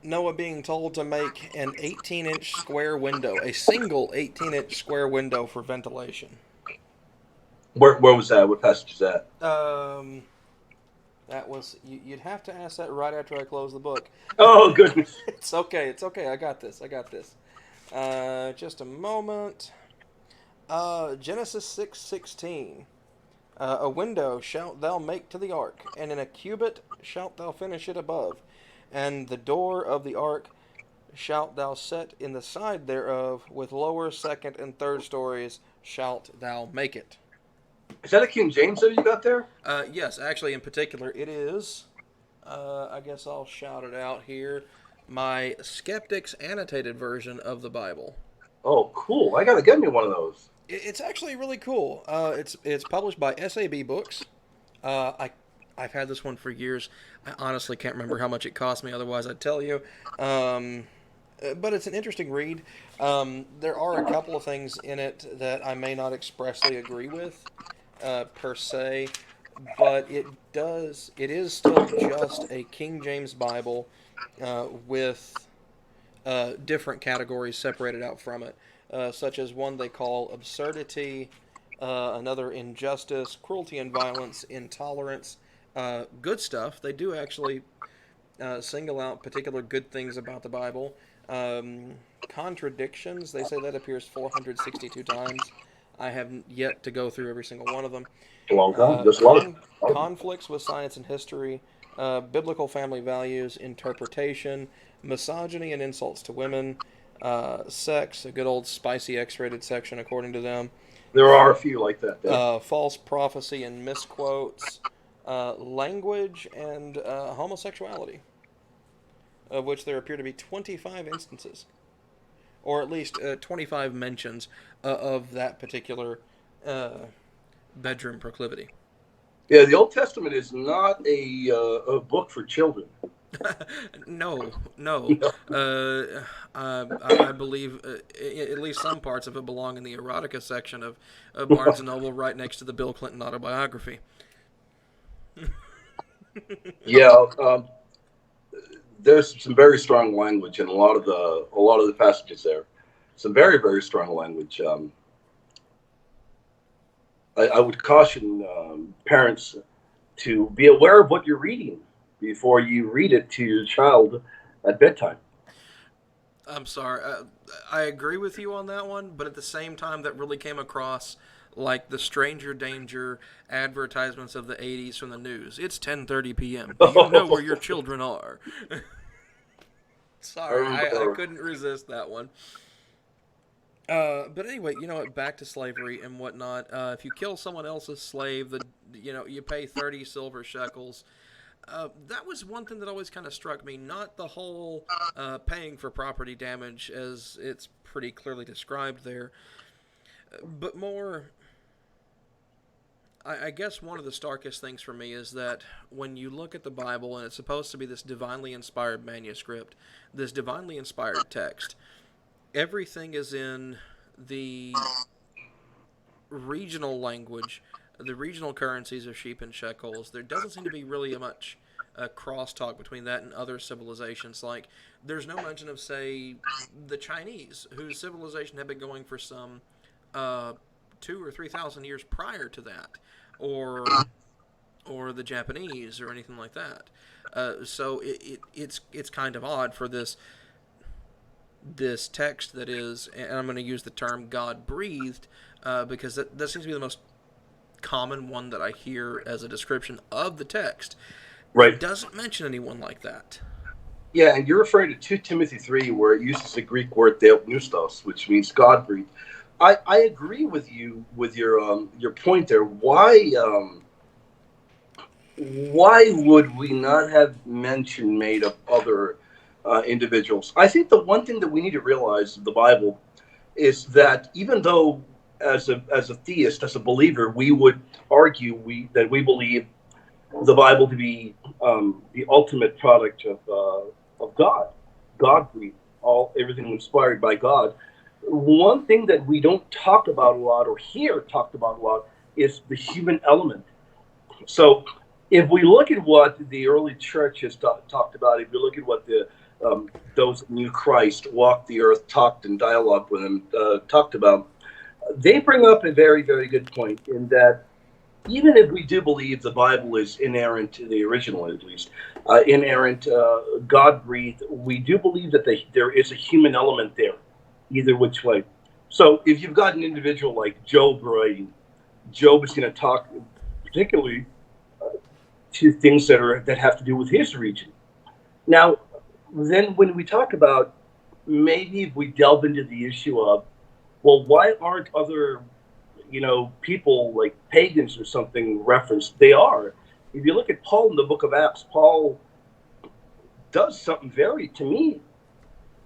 Noah being told to make an 18-inch square window, a single 18-inch square window for ventilation. Where was that? What passage is that? That was you'd have to ask that right after I close the book. Oh goodness! It's okay. I got this. Just a moment. Genesis 6:16. A window shalt thou make to the ark, and in a cubit shalt thou finish it above, and the door of the ark shalt thou set in the side thereof, with lower, second, and third stories shalt thou make it. Is that a King James that you got there? Yes, actually, in particular, it is. I guess I'll shout it out here. My Skeptic's Annotated Version of the Bible. Oh, cool! I gotta get me one of those. It's actually really cool. It's published by SAB Books. I've had this one for years. I honestly can't remember how much it cost me. Otherwise, I'd tell you. But it's an interesting read. There are a couple of things in it that I may not expressly agree with, per se, but it is still just a King James Bible with different categories separated out from it, such as one they call absurdity, another injustice, cruelty and violence, intolerance. Good stuff. They do actually single out particular good things about the Bible. Contradictions, they say that appears 462 times. I haven't yet to go through every single one of them. A long time. Just a lot. Conflicts with science and history, biblical family values, interpretation, misogyny and insults to women, sex, a good old spicy X-rated section according to them, There are a few like that. false prophecy and misquotes, language, and homosexuality, of which there appear to be 25 instances, or at least 25 mentions of that particular bedroom proclivity. Yeah, the Old Testament is not a book for children. No. I believe at least some parts of it belong in the erotica section of Barnes & Noble, right next to the Bill Clinton autobiography. Yeah, there's some very strong language in a lot of the passages there. Some very, very strong language. I would caution parents to be aware of what you're reading before you read it to your child at bedtime. I'm sorry. I agree with you on that one, but at the same time, that really came across like the stranger danger advertisements of the 80s from the news. It's 10:30 p.m. Do you know where your children are? Sorry, I couldn't resist that one. But anyway, you know what? Back to slavery and whatnot. If you kill someone else's slave, you pay 30 silver shekels. That was one thing that always kind of struck me. Not the whole paying for property damage, as it's pretty clearly described there, but more. I guess one of the starkest things for me is that when you look at the Bible, and it's supposed to be this divinely inspired manuscript, this divinely inspired text, everything is in the regional language, the regional currencies of sheep and shekels. There doesn't seem to be really much crosstalk between that and other civilizations. Like, there's no mention of, say, the Chinese, whose civilization had been going for some 2,000 or 3,000 years prior to that, or the Japanese, or anything like that. So it's kind of odd for this text that is, and I'm going to use the term God breathed, because that seems to be the most common one that I hear as a description of the text. Right. It doesn't mention anyone like that. Yeah, and you're referring to 2 Timothy 3, where it uses the Greek word theopneustos, which means God breathed. I agree with you with your point there. Why would we not have mention made of other individuals? I think the one thing that we need to realize of the Bible is that even though as a theist, as a believer, we would argue that we believe the Bible to be the ultimate product of God. God breathed, everything inspired by God. One thing that we don't talk about a lot or hear talked about a lot is the human element. So if we look at what the early church has talked about, if you look at what those who knew Christ, walked the earth, talked in dialogue with him, talked about, they bring up a very, very good point in that even if we do believe the Bible is inerrant, the original at least, inerrant, God-breathed, we do believe that there is a human element there, either which way. So if you've got an individual like Job writing, Job is going to talk particularly to things that have to do with his region. Now, then when we talk about, maybe if we delve into the issue of, well, why aren't other people like pagans or something referenced? They are. If you look at Paul in the book of Acts, Paul does something very, to me,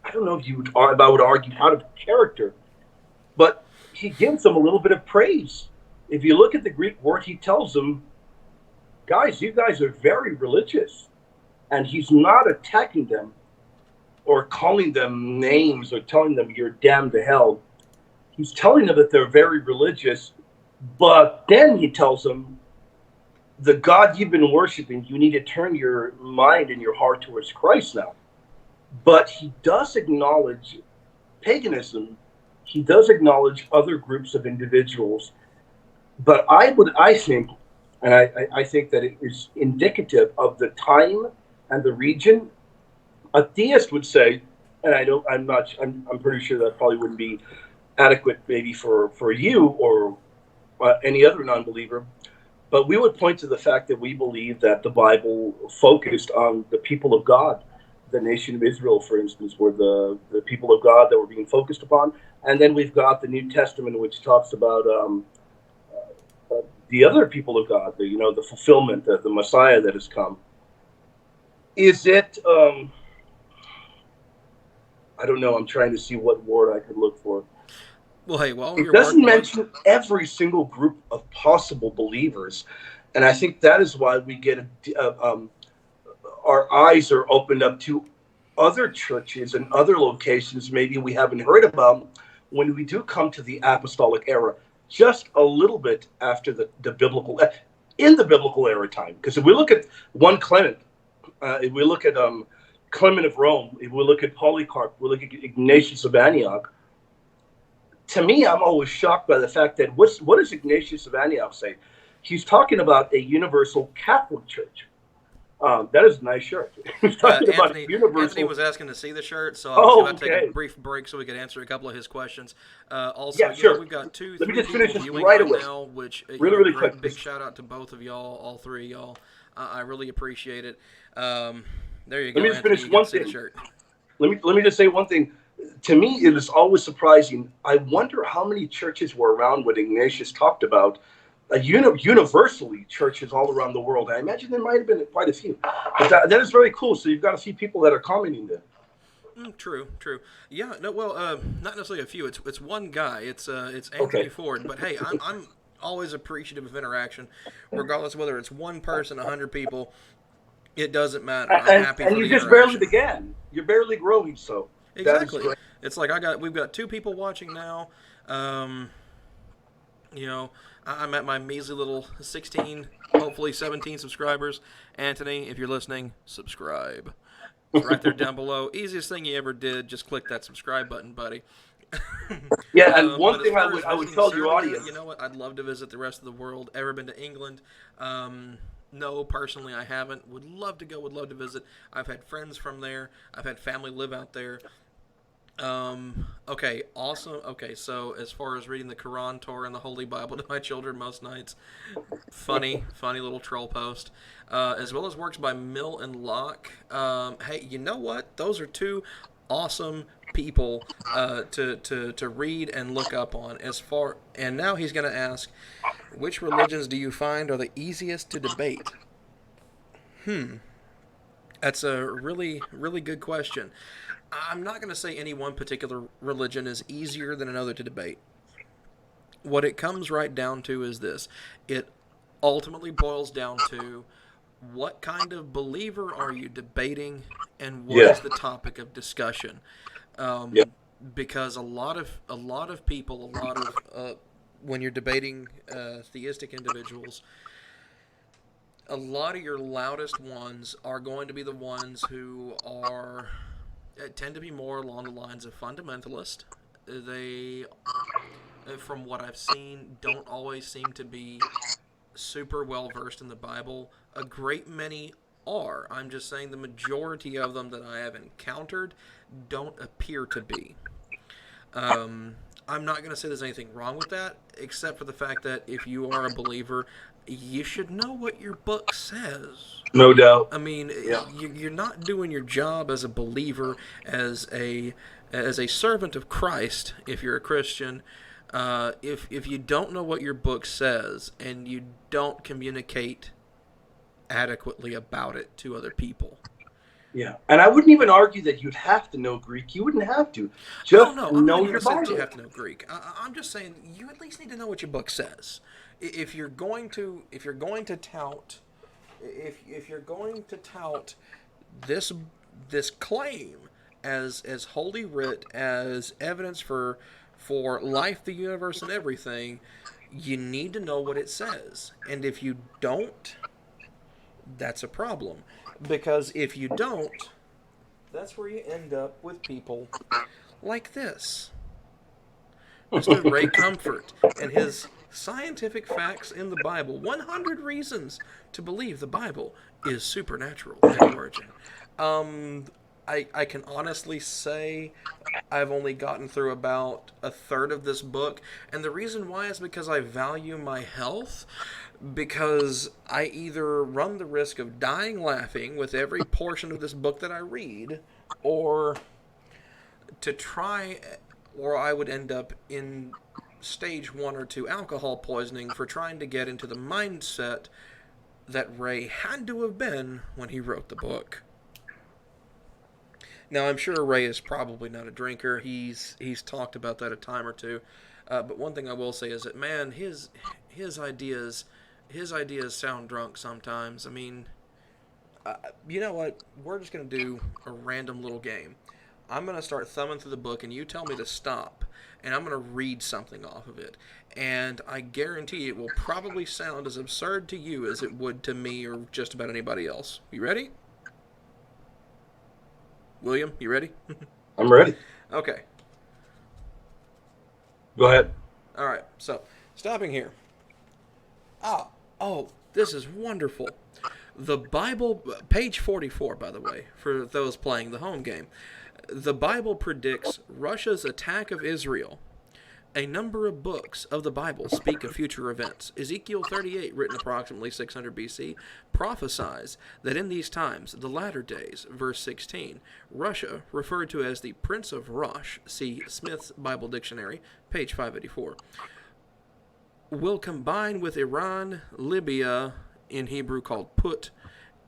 I don't know if I would argue out of character, but he gives them a little bit of praise. If you look at the Greek word, he tells them, guys, you guys are very religious. And he's not attacking them or calling them names or telling them you're damned to hell. He's telling them that they're very religious, but then he tells them, the God you've been worshiping, you need to turn your mind and your heart towards Christ now. but he does acknowledge paganism. He does acknowledge other groups of individuals. But I think, and I think that it is indicative of the time and the region. A theist would say, and I'm pretty sure that probably wouldn't be adequate maybe for you or any other non-believer, but we would point to the fact that we believe that the Bible focused on the people of God. The nation of Israel, for instance, were the people of God that were being focused upon. And then we've got the New Testament, which talks about the other people of God, the fulfillment, the Messiah that has come. Is it, I don't know, I'm trying to see what word I could look for. Well, hey, while It you're doesn't working, mention every single group of possible believers. And I think that is why we get our eyes are opened up to other churches and other locations maybe we haven't heard about when we do come to the apostolic era, just a little bit after the biblical, in the biblical era time. Because if we look at one Clement, if we look at Clement of Rome, if we look at Polycarp, we look at Ignatius of Antioch, to me, I'm always shocked by the fact that what does Ignatius of Antioch say? He's talking about a universal Catholic church. That is a nice shirt. He's talking about universal. Anthony was asking to see the shirt, so I was going to take a brief break so we could answer a couple of his questions. Also, yeah, sure. We've got three people viewing right now, which really quick. Big shout out to both of y'all, all three of y'all. I really appreciate it. There you go. Let me just finish one thing. Shirt. Let me just say one thing. To me, it is always surprising. I wonder how many churches were around when Ignatius talked about universally churches all around the world. I imagine there might have been quite a few. But that is very cool. So you've got a few people that are commenting there. True. Yeah, no, well, not necessarily a few. It's one guy. It's Anthony Ford. But hey, I'm always appreciative of interaction, regardless of whether it's one person, 100 people. It doesn't matter. I'm happy for the interaction. And you just barely began. You're barely growing, so exactly. It's like we've got 2 people watching now. I'm at my measly little 16, hopefully 17 subscribers. Anthony, if you're listening, subscribe. It's right there down below. Easiest thing you ever did, just click that subscribe button, buddy. Yeah, and one thing I would tell your audience. You know what? I'd love to visit the rest of the world. Ever been to England? No, personally I haven't. Would love to go, would love to visit. I've had friends from there. I've had family live out there. Okay, awesome. Okay, so as far as reading the Quran, Torah, and the Holy Bible to my children most nights, funny little troll post, as well as works by Mill and Locke. Hey, you know what? Those are 2 awesome people to read and look up on. And now he's going to ask, which religions do you find are the easiest to debate? That's a really, really good question. I'm not going to say any one particular religion is easier than another to debate. What it comes right down to is this. It ultimately boils down to what kind of believer are you debating and what is the topic of discussion. Because a lot of people, when you're debating theistic individuals, a lot of your loudest ones are going to be the ones who tend to be more along the lines of fundamentalist. They, from what I've seen, don't always seem to be super well versed in the Bible. A great many are. I'm just saying the majority of them that I have encountered don't appear to be. I'm not going to say there's anything wrong with that, except for the fact that if you are a believer, you should know what your book says. No doubt. I mean, you're not doing your job as a believer, as a servant of Christ, if you're a Christian, if you don't know what your book says and you don't communicate adequately about it to other people. Yeah, and I wouldn't even argue that you'd have to know Greek. You wouldn't have to. Just know your Bible. You have to know Greek. I'm just saying you at least need to know what your book says. If you're going to tout this claim as Holy Writ, as evidence for life, the universe, and everything, you need to know what it says. And if you don't, that's a problem. Because if you don't, that's where you end up with people like this. Mr. Ray Comfort and his scientific facts in the Bible. 100 reasons to believe the Bible is supernatural in origin. Um, I can honestly say I've only gotten through about a third of this book, and the reason why is because I value my health, because I either run the risk of dying laughing with every portion of this book that I read, or to try, or I would end up in stage 1 or 2 alcohol poisoning for trying to get into the mindset that Ray had to have been when he wrote the book. Now, I'm sure Ray is probably not a drinker. He's talked about that a time or two. But one thing I will say is that, man, his ideas sound drunk sometimes. I mean, you know what? We're just going to do a random little game. I'm going to start thumbing through the book, and you tell me to stop, and I'm going to read something off of it. And I guarantee it will probably sound as absurd to you as it would to me or just about anybody else. You ready? William, you ready? I'm ready. Okay. Go ahead. All right. So, stopping here. Oh, this is wonderful. The Bible, page 44, by the way, for those playing the home game. The Bible predicts Russia's attack of Israel. A number of books of the Bible speak of future events. Ezekiel 38, written approximately 600 BC, prophesies that in these times, the latter days, verse 16, Russia, referred to as the Prince of Rush, see Smith's Bible Dictionary, page 584, will combine with Iran, Libya, in Hebrew called Put,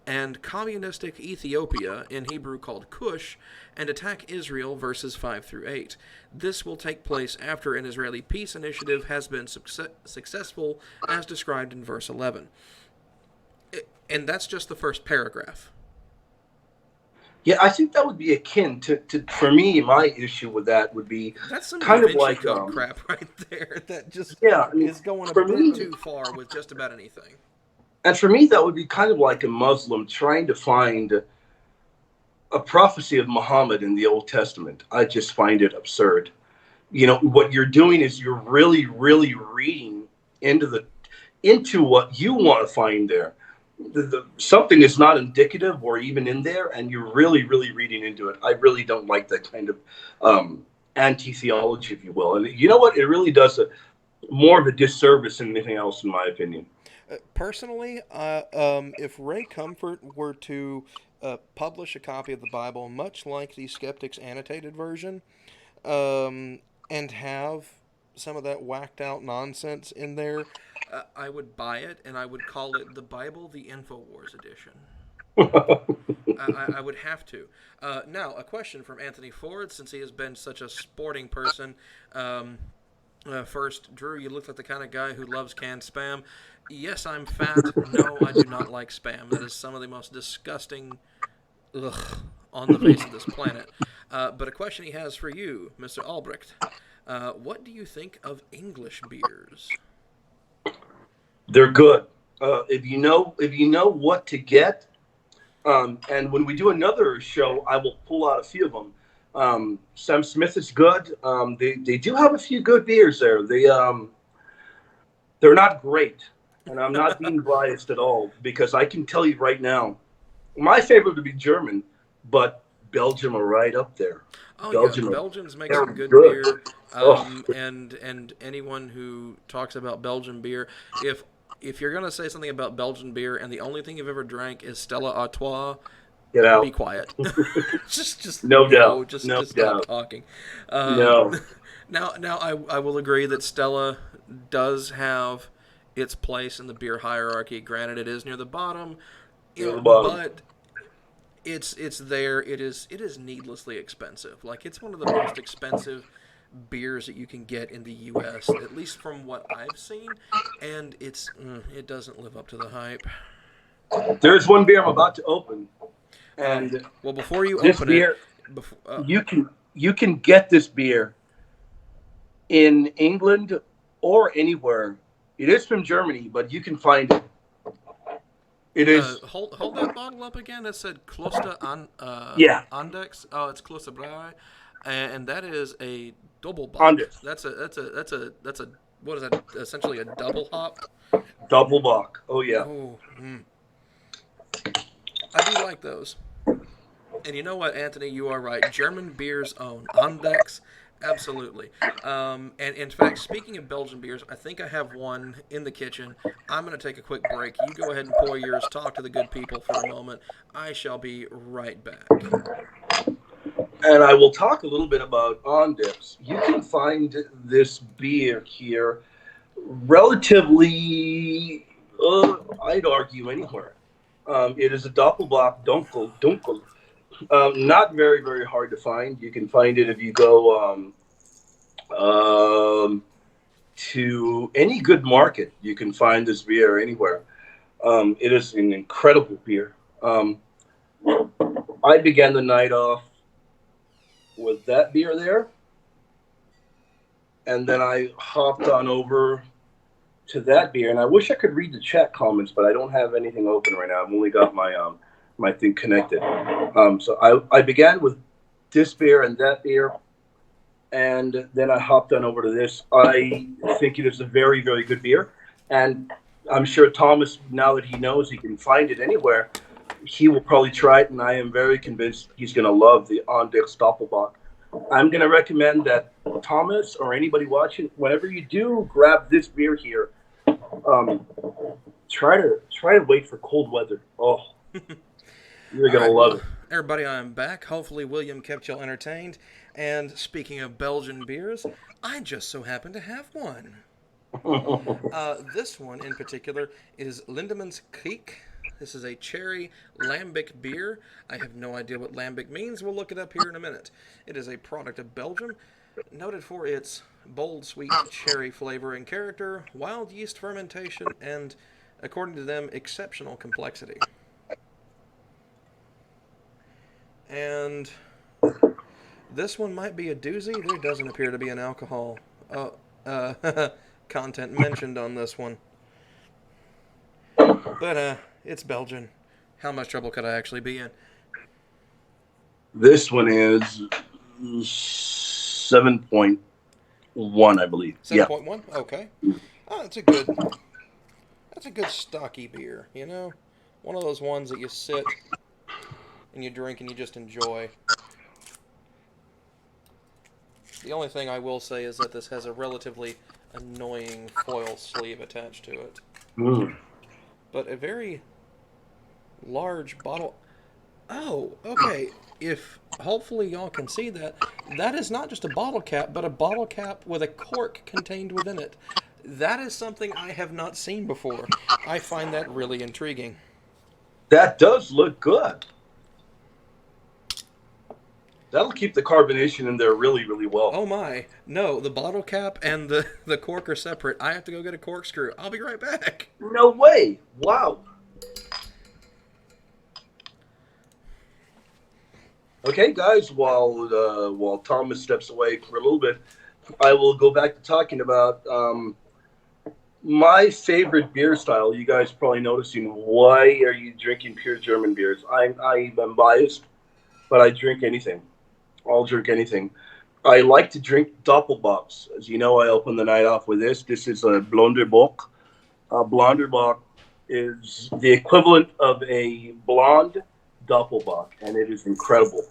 and communistic Ethiopia, in Hebrew called Cush, and attack Israel, verses 5 through 8. This will take place after an Israeli peace initiative has been successful, as described in verse 11. And that's just the first paragraph. Yeah, I think that would be akin to for me, my issue with that would be that's some kind Da of Vinci like Code crap right there that just yeah, I mean, is going a for bit me, too far with just about anything. and for me, that would be kind of like a Muslim trying to find a prophecy of Muhammad in the Old Testament. I just find it absurd. You know, what you're doing is you're really, really reading into what you want to find there. Something is not indicative or even in there, and you're really, really reading into it. I really don't like that kind of anti-theology, if you will. And you know what? It really does more of a disservice than anything else, in my opinion. Personally, if Ray Comfort were to publish a copy of the Bible, much like the Skeptic's Annotated version, and have some of that whacked out nonsense in there, I would buy it, and I would call it the Bible, the InfoWars edition. I would have to. Now, a question from Anthony Ford, since he has been such a sporting person. First, Drew, you look like the kind of guy who loves canned spam. Yes, I'm fat. No, I do not like spam. That is some of the most disgusting on the face of this planet. But a question he has for you, Mr. Albrecht. What do you think of English beers? They're good. If you know what to get, and when we do another show, I will pull out a few of them. Sam Smith is good. They do have a few good beers there. They're not great, and I'm not being biased at all, because I can tell you right now, my favorite would be German, but Belgium are right up there. Oh yeah, Belgians make some good beer. And anyone who talks about Belgian beer, if you're gonna say something about Belgian beer and the only thing you've ever drank is Stella Artois, get out. Be quiet. just no doubt. Just doubt. stop talking. No. Now I will agree that Stella does have its place in the beer hierarchy. Granted, it is near the bottom, but it's there. It is needlessly expensive. Like, it's one of the most expensive beers that you can get in the U.S., at least from what I've seen, and it doesn't live up to the hype. There's one beer I'm about to open, and well, before you this open beer, you can get this beer in England or anywhere. It is from Germany, but you can find it. It is. Hold that bottle up again. It said Kloster Yeah, Andex. Oh, it's Kloster Brai, and that is a double bock. Anders. That's a what is that? Essentially a double hop. Double Bach. Oh, yeah. Oh, I do like those. And you know what, Anthony? You are right. German beers own Andex. Absolutely. And in fact, speaking of Belgian beers, I think I have one in the kitchen. I'm going to take a quick break. You go ahead and pour yours. Talk to the good people for a moment. I shall be right back. And I will talk a little bit about Anders. You can find this beer here relatively, I'd argue, anywhere. It is a Doppelbock Dunkel. Not very, very hard to find. You can find it if you go to any good market. You can find this beer anywhere. It is an incredible beer. I began the night off with that beer there, and then I hopped on over to that beer. And I wish I could read the chat comments, but I don't have anything open right now. I've only got my thing connected. So I began with this beer and that beer, and then I hopped on over to this. I think it is a very, very good beer, and I'm sure Thomas, now that he knows he can find it anywhere, he will probably try it, and I am very convinced he's going to love the Andex Doppelbock. I'm going to recommend that Thomas or anybody watching, whenever you do grab this beer here, um, try to wait for cold weather. Oh, you're All going to right, love well, it. everybody, I am back. Hopefully, William kept you entertained. And speaking of Belgian beers, I just so happen to have one. This one in particular is Lindemans Kriek. This is a cherry lambic beer. I have no idea what lambic means. We'll look it up here in a minute. It is a product of Belgium, noted for its bold, sweet cherry flavor and character, wild yeast fermentation, and, according to them, exceptional complexity. And this one might be a doozy. There doesn't appear to be an alcohol content mentioned on this one. But it's Belgian. How much trouble could I actually be in? This one is 7.1, I believe. Yeah. 7.1? Okay. Oh, that's a good stocky beer, you know? One of those ones that you sit and you drink and you just enjoy. The only thing I will say is that this has a relatively annoying foil sleeve attached to it. Mm. But a very large bottle. Oh, okay. If hopefully y'all can see that, that is not just a bottle cap, but a bottle cap with a cork contained within it. That is something I have not seen before. I find that really intriguing. That does look good. That'll keep the carbonation in there really, really well. Oh my. No, the bottle cap and the cork are separate. I have to go get a corkscrew. I'll be right back. No way. Wow. Okay, guys, while Thomas steps away for a little bit, I will go back to talking about my favorite beer style. You guys probably noticing, why are you drinking pure German beers? I'm biased, but I drink anything. I'll drink anything. I like to drink Doppelbocks. As you know, I open the night off with this. This is a Blonderbock. A Blonderbock is the equivalent of a blonde Doppelbock, and it is incredible.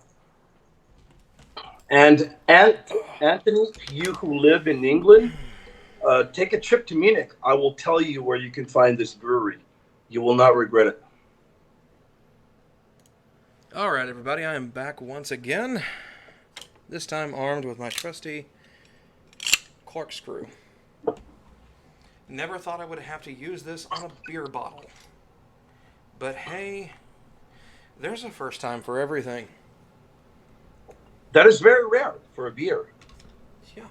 And Anthony, you who live in England, take a trip to Munich. I will tell you where you can find this brewery. You will not regret it. All right, everybody, I am back once again. This time armed with my trusty corkscrew. Never thought I would have to use this on a beer bottle. But hey, there's a first time for everything. That is very rare for a beer. Yeah.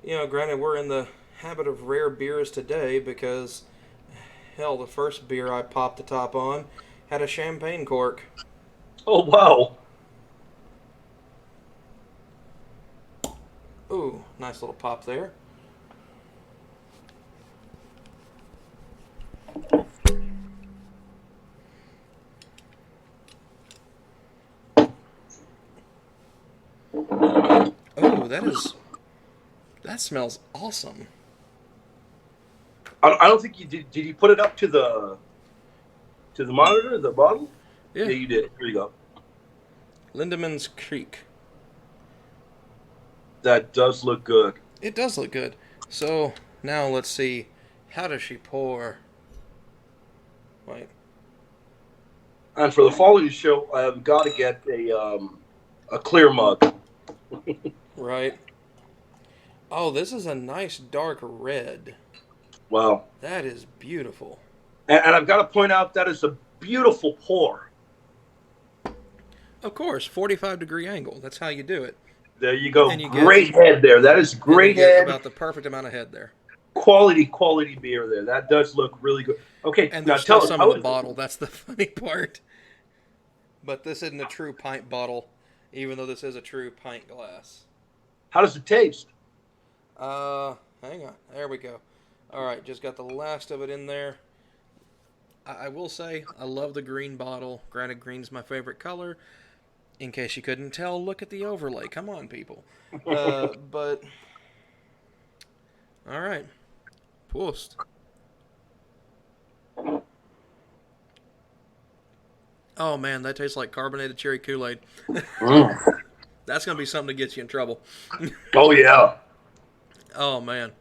You know, granted, we're in the habit of rare beers today because, hell, the first beer I popped the top on had a champagne cork. Oh, wow. Ooh, nice little pop there. that smells awesome. I don't think you did. Did you put it up to the monitor, the bottle? Yeah, Yeah, you did. Here you go. Lindemans Creek. That does look good. It does look good. So now let's see. How does she pour? Wait. And for the following show, I've got to get a clear mug. Right. Oh, this is a nice dark red. Wow. That is beautiful. And I've got to point out that is a beautiful pour. Of course, 45-degree angle. That's how you do it. There you go. And you Great head there. That is great head. About the perfect amount of head there. Quality beer there. That does look really good. Okay, and now there's tell still us, some in the bottle. That's the funny part. But this isn't a true pint bottle, even though this is a true pint glass. How does it taste? Hang on. There we go. All right, just got the last of it in there. I will say, I love the green bottle. Granted, green's my favorite color. In case you couldn't tell, look at the overlay. Come on, people. But, all right. Prost. Oh, man, that tastes like carbonated cherry Kool-Aid. That's going to be something to get you in trouble. Oh, yeah. Oh, man.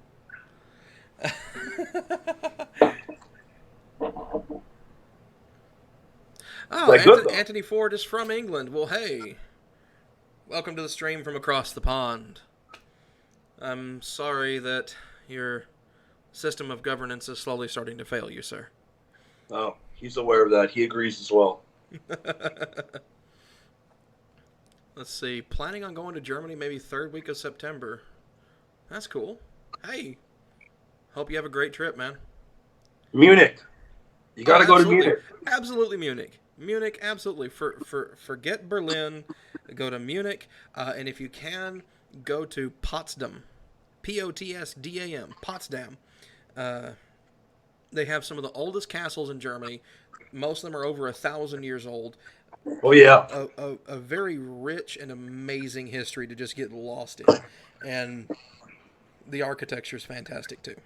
Oh, Anthony Ford is from England. Well, hey. Welcome to the stream from across the pond. I'm sorry that your system of governance is slowly starting to fail you, sir. Oh, he's aware of that. He agrees as well. Let's see. Planning on going to Germany maybe third week of September. That's cool. Hey. Hope you have a great trip, man. Munich. You got to go to Munich. Absolutely Munich. Munich, absolutely. Forget Berlin. Go to Munich. And if you can, go to Potsdam. Potsdam. Potsdam. They have some of the oldest castles in Germany. Most of them are over 1,000 years old. Oh, yeah. A very rich and amazing history to just get lost in. And the architecture is fantastic, too.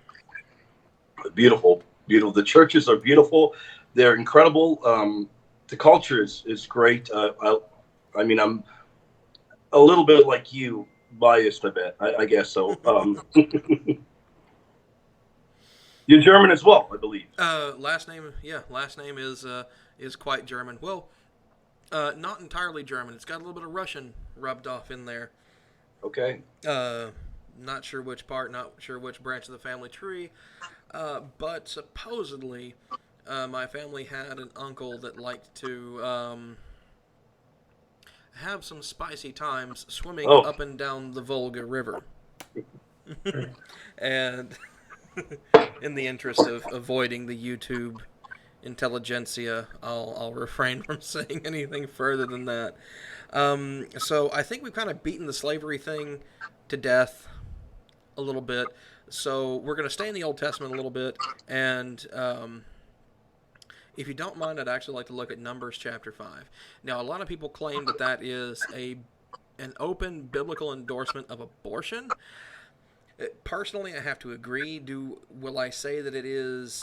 Beautiful. Beautiful. The churches are beautiful. They're incredible. The culture is great. I mean, I'm a little bit like you, biased a bit, I guess so. You're German as well, I believe. Last name is quite German. Well, not entirely German. It's got a little bit of Russian rubbed off in there. Okay. Not sure which part, not sure which branch of the family tree, but supposedly my family had an uncle that liked to have some spicy times swimming up and down the Volga River. And in the interest of avoiding the YouTube intelligentsia, I'll refrain from saying anything further than that. So I think we've kind of beaten the slavery thing to death a little bit. So we're going to stay in the Old Testament a little bit. And if you don't mind, I'd actually like to look at Numbers chapter 5. Now, a lot of people claim that that is an open biblical endorsement of abortion. Personally, I have to agree. Will I say that it is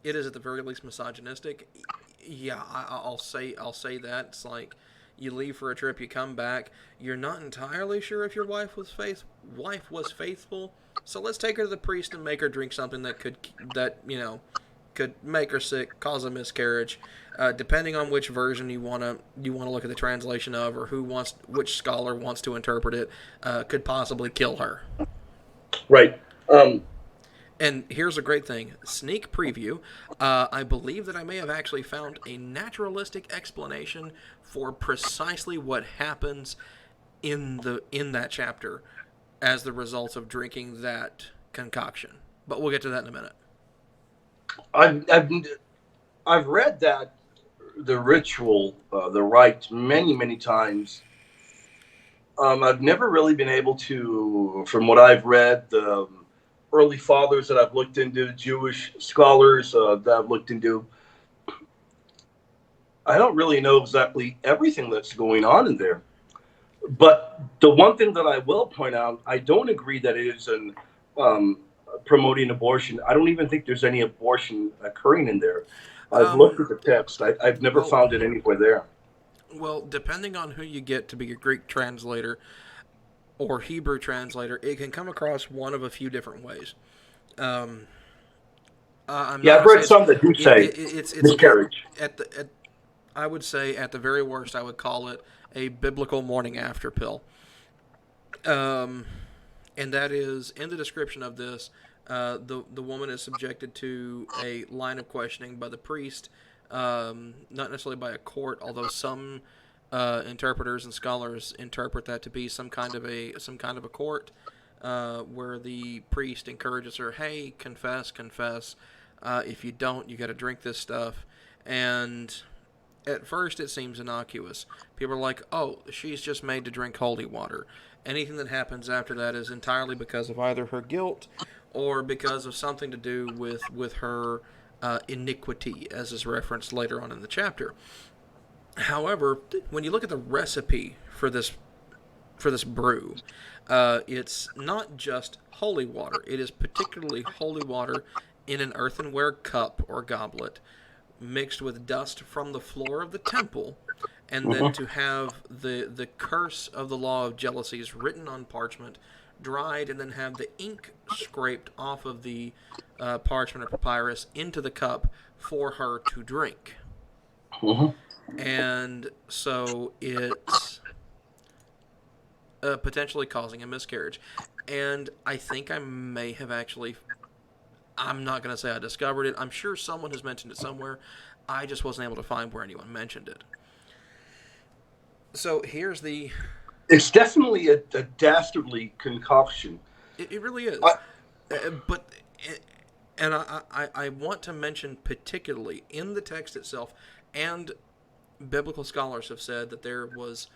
at the very least misogynistic? Yeah, I'll say that. It's like you leave for a trip, you come back, you're not entirely sure if your wife was faithful. So let's take her to the priest and make her drink something that could make her sick, cause a miscarriage. Depending on which version you want to look at the translation of, or which scholar wants to interpret it, could possibly kill her. Right. And here's a great thing. Sneak preview. I believe that I may have actually found a naturalistic explanation for precisely what happens in that chapter as the result of drinking that concoction. But we'll get to that in a minute. I've read that the ritual, the rite, many times. I've never really been able to, from what I've read, the early fathers that I've looked into, Jewish scholars that I've looked into, I don't really know exactly everything that's going on in there. But the one thing that I will point out, I don't agree that it is an um, promoting abortion. I don't even think there's any abortion occurring in there. I've Um, looked at the text. I've never well, found it anywhere there. well, depending on who you get to be a Greek translator or Hebrew translator, it can come across one of a few different ways. Um, I'm Yeah, not I've gonna say read some that do say it's miscarriage. at I would say at the very worst I would call it a biblical morning after pill. Um, and that is in the description of this. The woman is subjected to a line of questioning by the priest, not necessarily by a court, although some interpreters and scholars interpret that to be some kind of a court, where the priest encourages her, "Hey, confess, confess. If you don't, you got to drink this stuff." And at first, it seems innocuous. People are like, "Oh, she's just made to drink holy water." Anything that happens after that is entirely because of either her guilt or because of something to do with her iniquity, as is referenced later on in the chapter. However, when you look at the recipe for this brew, it's not just holy water. It is particularly holy water in an earthenware cup or goblet, mixed with dust from the floor of the temple, and then Hmm. to have the curse of the law of jealousies written on parchment, dried, and then have the ink scraped off of the parchment or papyrus into the cup for her to drink. Hmm. And so it's potentially causing a miscarriage. And I think I may have actually. I'm not going to say I discovered it. I'm sure someone has mentioned it somewhere. I just wasn't able to find where anyone mentioned it. So here's the. It's definitely a dastardly concoction. It really is. I, But. And I want to mention particularly in the text itself, and biblical scholars have said that there was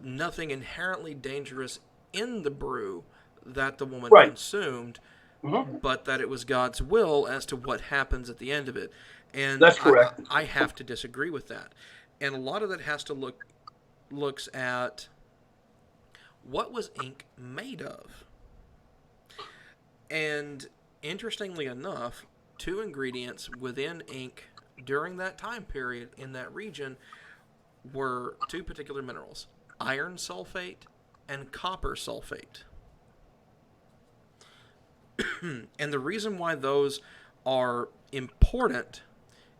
nothing inherently dangerous in the brew that the woman right. consumed, Hmm. but that it was God's will as to what happens at the end of it. And That's correct. I have to disagree with that. And a lot of that has to looks at what was ink made of. And interestingly enough, two ingredients within ink during that time period in that region were two particular minerals: iron sulfate and copper sulfate. And the reason why those are important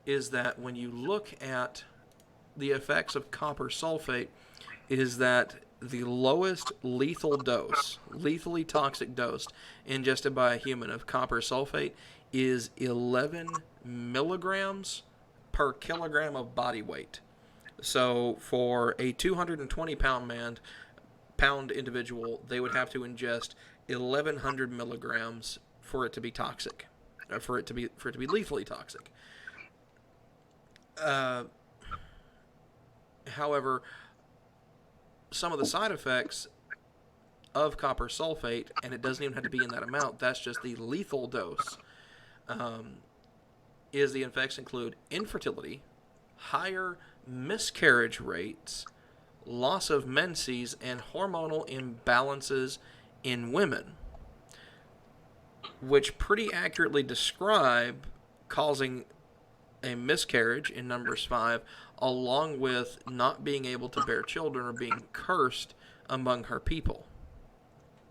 is that when you look at the effects of copper sulfate, is that the lowest lethal dose, lethally toxic dose ingested by a human of copper sulfate is 11 milligrams per kilogram of body weight. So for a 220 pound individual, they would have to ingest 1100 milligrams for it to be toxic, for it to be lethally toxic. Uh, However, some of the side effects of copper sulfate, and it doesn't even have to be in that amount, that's just the lethal dose, um, is the effects include infertility, higher miscarriage rates, loss of menses, and hormonal imbalances in women, which pretty accurately describe causing a miscarriage in Numbers 5, along with not being able to bear children or being cursed among her people.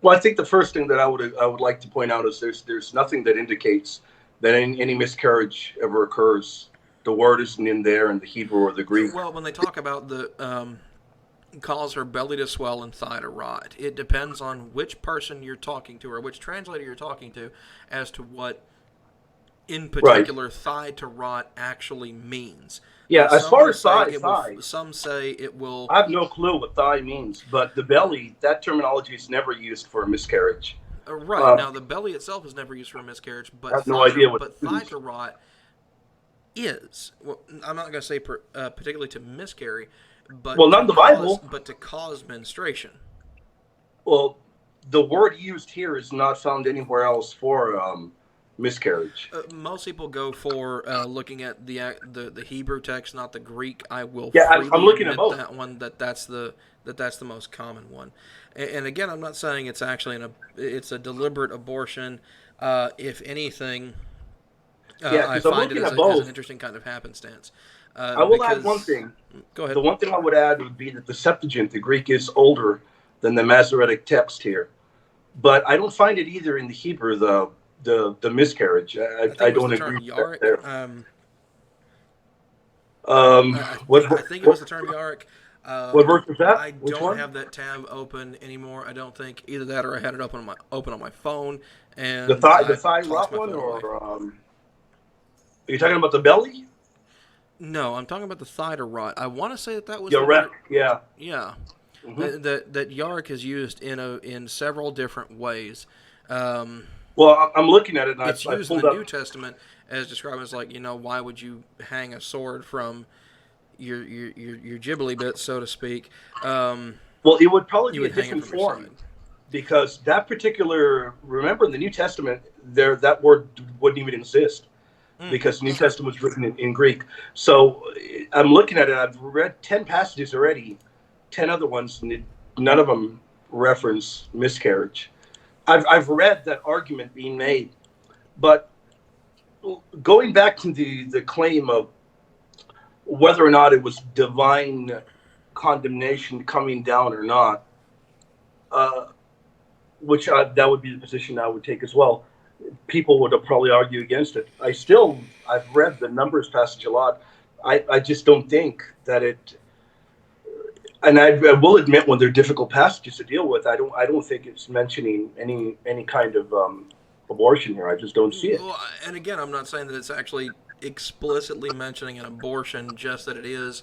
Well, I think the first thing that I would like to point out is there's nothing that indicates that any miscarriage ever occurs. The word isn't in there in the Hebrew or the Greek. Well, when they talk about the cause her belly to swell and thigh to rot, it depends on which person you're talking to or which translator you're talking to as to what in Right. particular thigh to rot actually means. Yeah. As Some far will as say thigh, it will. thigh, Some say it will. I have no clue what thigh means, but the belly, that terminology is never used for a miscarriage. Right Um, now, the belly itself is never used for a miscarriage, I have no idea what but it thigh means. to rot is. Well, I'm not going to say particularly to miscarry, Well, not in the Bible. but to cause menstruation. Well, the word used here is not found anywhere else for miscarriage. Most people go for looking at the Hebrew text, not the Greek. I will Yeah, I'm freely looking at admit both. that one that's the most common one. And again, I'm not saying it's actually it's a deliberate abortion. If anything, Yeah, I because I'm find it looking as, at as an both. interesting kind of happenstance. I will add one Because, thing. go ahead. The one thing I would add would be that the Septuagint, the Greek, is older than the Masoretic text here. But I don't find it either in the Hebrew, the miscarriage. I I think it was don't the agree term with that Yarick. there. Um, what, I think it was the term Yarick. what verse was that? I Which don't one? have that tab open anymore. I don't think either that or I had it open on my phone, The and thigh, the I thigh tossed rot my one, phone away. or are you talking about the belly? No, I'm talking about the thigh to rot. I want to say that was the Yarek, word. yeah. Yeah, Hmm. that Yarick is used in several different ways. Um, Well, I'm looking at it, and it's I used in the pulled New up. Testament as described as like, why would you hang a sword from your ghibli bit, so to speak? Well, it would probably You be a would hang it different from your form side. because that particular. Remember, in the New Testament, there that word wouldn't even exist Mm, because the New okay. Testament was written in Greek. So I'm looking at it. I've read 10 passages already. 10 other ones, none of them reference miscarriage. I've read that argument being made, but going back to the claim of whether or not it was divine condemnation coming down or not, uh, which that would be the position I would take as well. People would probably argue against it. I've read the Numbers passage a lot. I just don't think that it, and I will admit when they're difficult passages to deal with, I don't think it's mentioning any kind of abortion here. I just don't see it. Well, and again, I'm not saying that it's actually explicitly mentioning an abortion, just that it is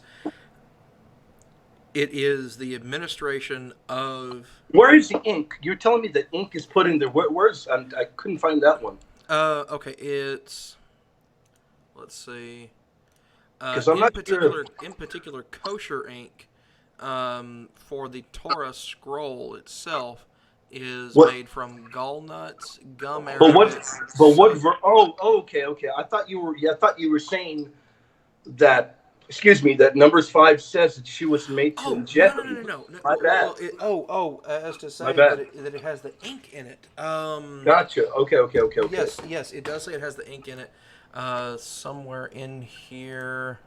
the administration of. Where is the ink? You're telling me the ink is put in there. Where's I couldn't find that one Okay, it's, let's see. because I'm not sure. In particular, kosher ink for the Torah scroll itself is What? made from gall nuts, gum But what? arabic, But what? soap. Okay, okay. I thought you were. Yeah, I thought you were saying that. Excuse me. That Numbers 5 says that she was made to Oh, no, no, ingest. no, no, no, no. My bad. As to My say that bad. it has the ink in it. Gotcha. Okay, okay, okay, okay. Yes, it does say it has the ink in it. Somewhere in here.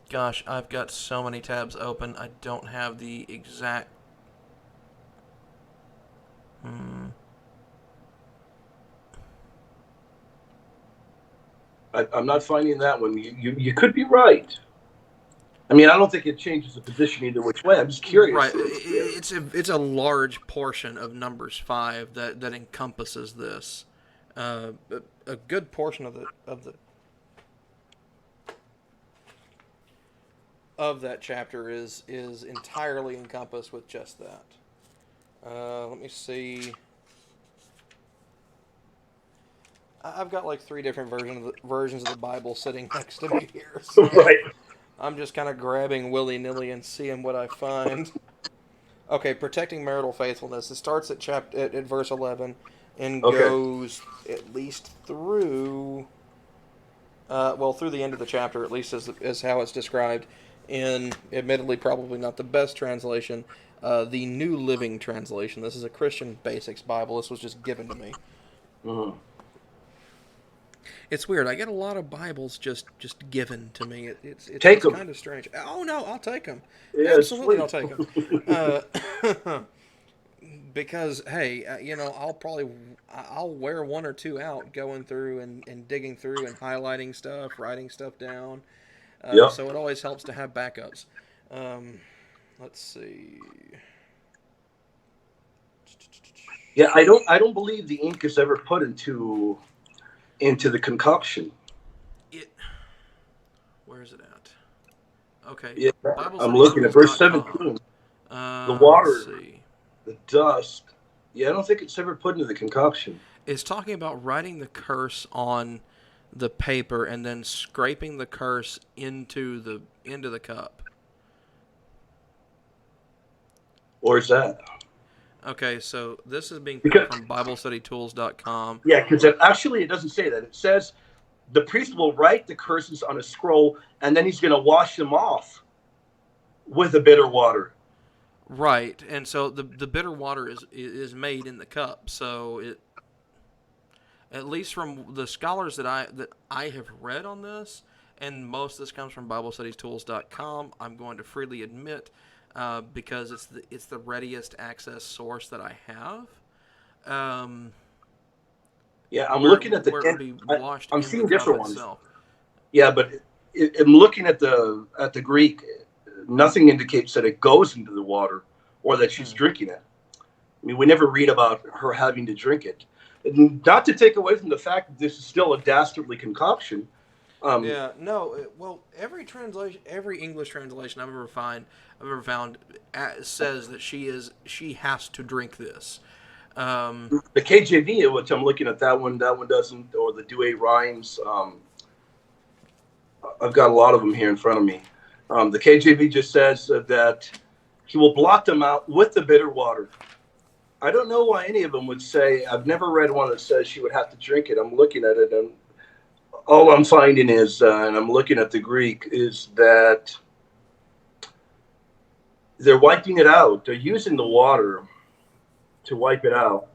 Gosh, I've got so many tabs open. I don't have the exact. Hmm. I'm not finding that one. You could be right. I mean, I don't think it changes the position either which way. I'm just Right, curious. it's a large portion of Numbers 5 that encompasses this. A good portion of that chapter is entirely encompassed with just that. Let me see. I've got like three different versions of the Bible sitting next to me here, so Right. I'm just kind of grabbing willy nilly and seeing what I find. Okay, protecting marital faithfulness. It starts at verse 11 and Okay. goes at least through through the end of the chapter, at least as how it's described in, admittedly, probably not the best translation, the New Living Translation. This is a Christian Basics Bible. This was just given to me. Mm-hmm. It's weird. I get a lot of Bibles just given to me. Take It's them. kind of strange. Oh no, I'll take them. Yeah, it's Absolutely, free. I'll take them. Uh, because hey, I'll wear one or two out going through and digging through and highlighting stuff, writing stuff down. Yep. So it always helps to have backups. Um, let's see. Yeah, I don't believe the ink is ever put into the concoction. It. Where is it at? Okay, Yeah, Bibles I'm and looking at Bibles verse dot com. 17. The Let's water, see. the dust. Yeah, I don't think it's ever put into the concoction. It's talking about writing the curse on the paper and then scraping the curse into the cup. Or is that? Okay, so this is being pulled Because from BibleStudyTools.com. yeah, because it doesn't say that. It says the priest will write the curses on a scroll, and then he's going to wash them off with the bitter water. Right, and so the bitter water is made in the cup. So it, at least from the scholars that I have read on this, and most of this comes from BibleStudyTools.com. I'm going to freely admit, because it's the readiest access source that I have. Um, Yeah, I'm where looking at where it would be washed I'm in the seeing cup different ones. itself. Yeah, but I'm looking at the Greek. Nothing indicates that it goes into the water or that she's drinking it. I mean, we never read about her having to drink it. And not to take away from the fact that this is still a dastardly concoction. Yeah, no. Well, every English translation I've ever found says that she has to drink this. Um, The KJV, which I'm looking at, that one doesn't, or the Douay Rhymes. I've got a lot of them here in front of me. The KJV just says that he will blot them out with the bitter water. I don't know why any of them would say. I've never read one that says she would have to drink it. I'm looking at it, and all I'm finding is, and I'm looking at the Greek, is that they're wiping it out. They're using the water to wipe it out.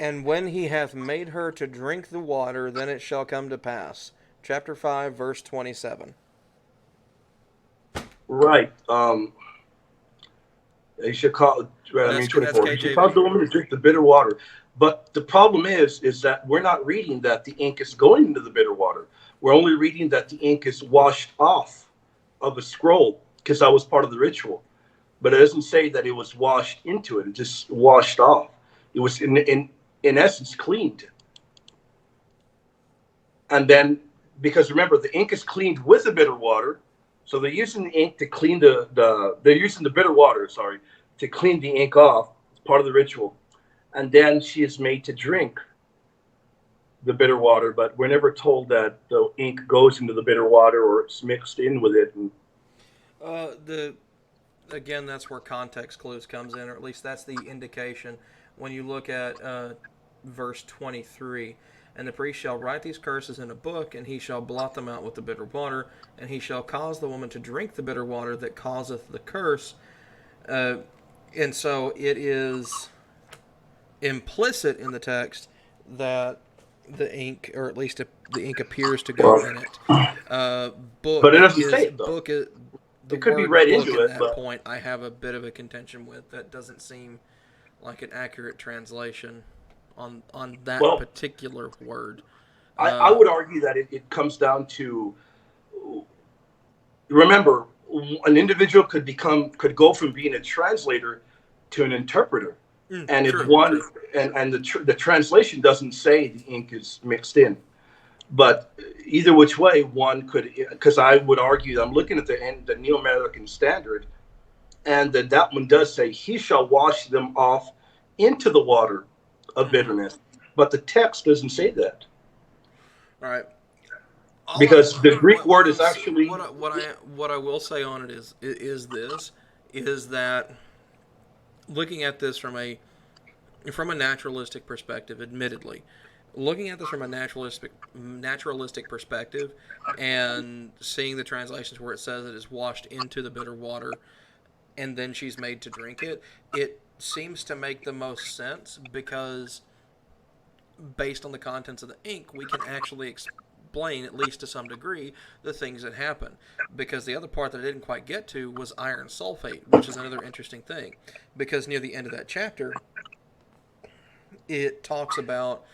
and when he hath made her to drink the water, then it shall come to pass. Chapter 5, verse 27. Right. They should call. I mean, That's 24. He should cause KJV. the woman to drink the bitter water. But the problem is that we're not reading that the ink is going into the bitter water. We're only reading that the ink is washed off of a scroll because that was part of the ritual. But it doesn't say that it was washed into it. It just washed off. It was in essence cleaned. And then, because remember, the ink is cleaned with the bitter water. So they're using the ink to clean they're using the bitter water, sorry, to clean the ink off. It's part of the ritual. And then she is made to drink the bitter water, but we're never told that the ink goes into the bitter water or it's mixed in with it. And The Again, that's where context clues comes in, or at least that's the indication when you look at verse 23. And the priest shall write these curses in a book, and he shall blot them out with the bitter water, and he shall cause the woman to drink the bitter water that causeth the curse. And so it is implicit in the text that the ink, or at least the ink appears to go in it. but it doesn't say it though. Book is the It could be word read book into at it, that but point. I have a bit of a contention with that. Doesn't seem like an accurate translation on that well, particular word. I would argue that it comes down to, remember, an individual could go from being a translator to an interpreter. And if one and the translation doesn't say the ink is mixed in, but either which way, one could, because I would argue, I'm looking at the New American Standard, and that one does say he shall wash them off into the water of bitterness, but the text doesn't say that. All right. Because the Greek word is actually what I will say on it is that looking at this from a naturalistic perspective, admittedly, looking at this from a naturalistic perspective, and seeing the translations where it says it is washed into the bitter water, and then she's made to drink it, it seems to make the most sense because based on the contents of the ink, we can actually explain, at least to some degree, the things that happen. Because the other part that I didn't quite get to was iron sulfate, which is another interesting thing. Because near the end of that chapter, it talks about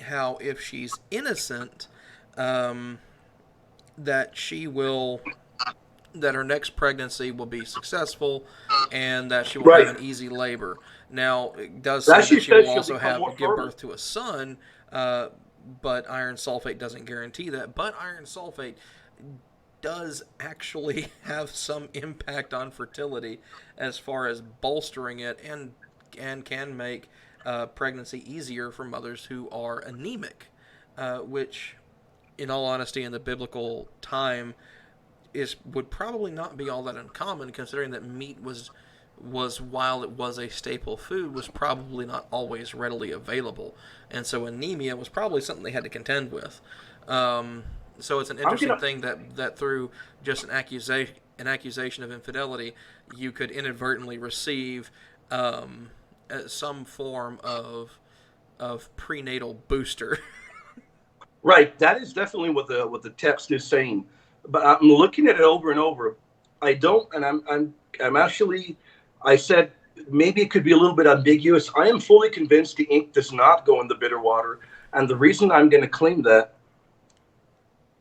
how if she's innocent, that that her next pregnancy will be successful, and that she will have an easy labor. Now, it does say that she will also give birth to a son, but iron sulfate doesn't guarantee that. But iron sulfate does actually have some impact on fertility as far as bolstering it, and can make pregnancy easier for mothers who are anemic, which, in all honesty, in the biblical time, would probably not be all that uncommon, considering that meat was was, while it was a staple food, was probably not always readily available, and so anemia was probably something they had to contend with. So it's an I'm interesting gonna thing that through just an accusation of infidelity, you could inadvertently receive some form of prenatal booster. right. That is definitely what the text is saying. But I'm looking at it over and over. I don't, and I'm actually. I said maybe it could be a little bit ambiguous. I am fully convinced the ink does not go in the bitter water, and the reason I'm going to claim that,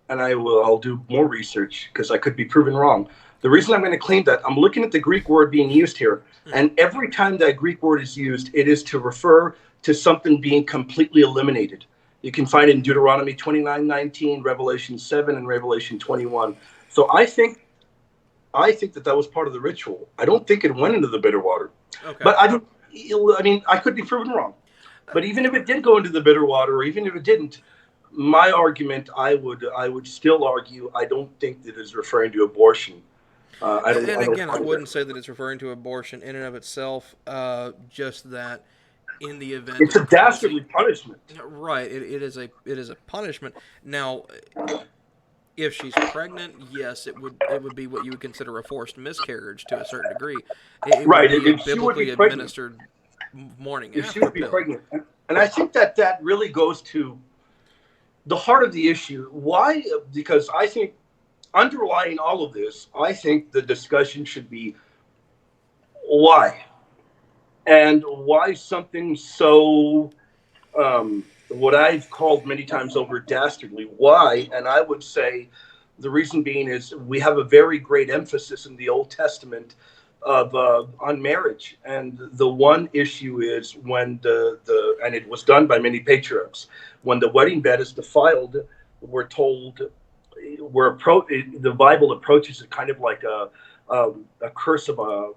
and I'll do more research because I could be proven wrong. The reason I'm going to claim that, I'm looking at the Greek word being used here, and every time that Greek word is used, it is to refer to something being completely eliminated. You can find it in Deuteronomy 29:19, Revelation 7, and Revelation 21. So I think that was part of the ritual. I don't think it went into the bitter water, Okay. but I don't. I mean, I could be proven wrong. But even if it did go into the bitter water, or even if it didn't, my argument, I would still argue, I don't think that is referring to abortion. I don't. And I don't again, I find that. wouldn't say that it's referring to abortion in and of itself. Just that in the event It's a of dastardly pregnancy, punishment. right? It is a punishment. Now, if she's pregnant, yes, it would be what you would consider a forced miscarriage to a certain degree. It would Right. be a If she would be biblically pregnant, administered morning if she after would be pill. pregnant, and I think that that really goes to the heart of the issue. Why? Because I think underlying all of this, I think the discussion should be why, and why something so what I've called many times over dastardly. Why? And I would say the reason being is we have a very great emphasis in the Old Testament of on marriage, and the one issue is when the and it was done by many patriarchs, when the wedding bed is defiled, we're told the Bible approaches it kind of like a curse of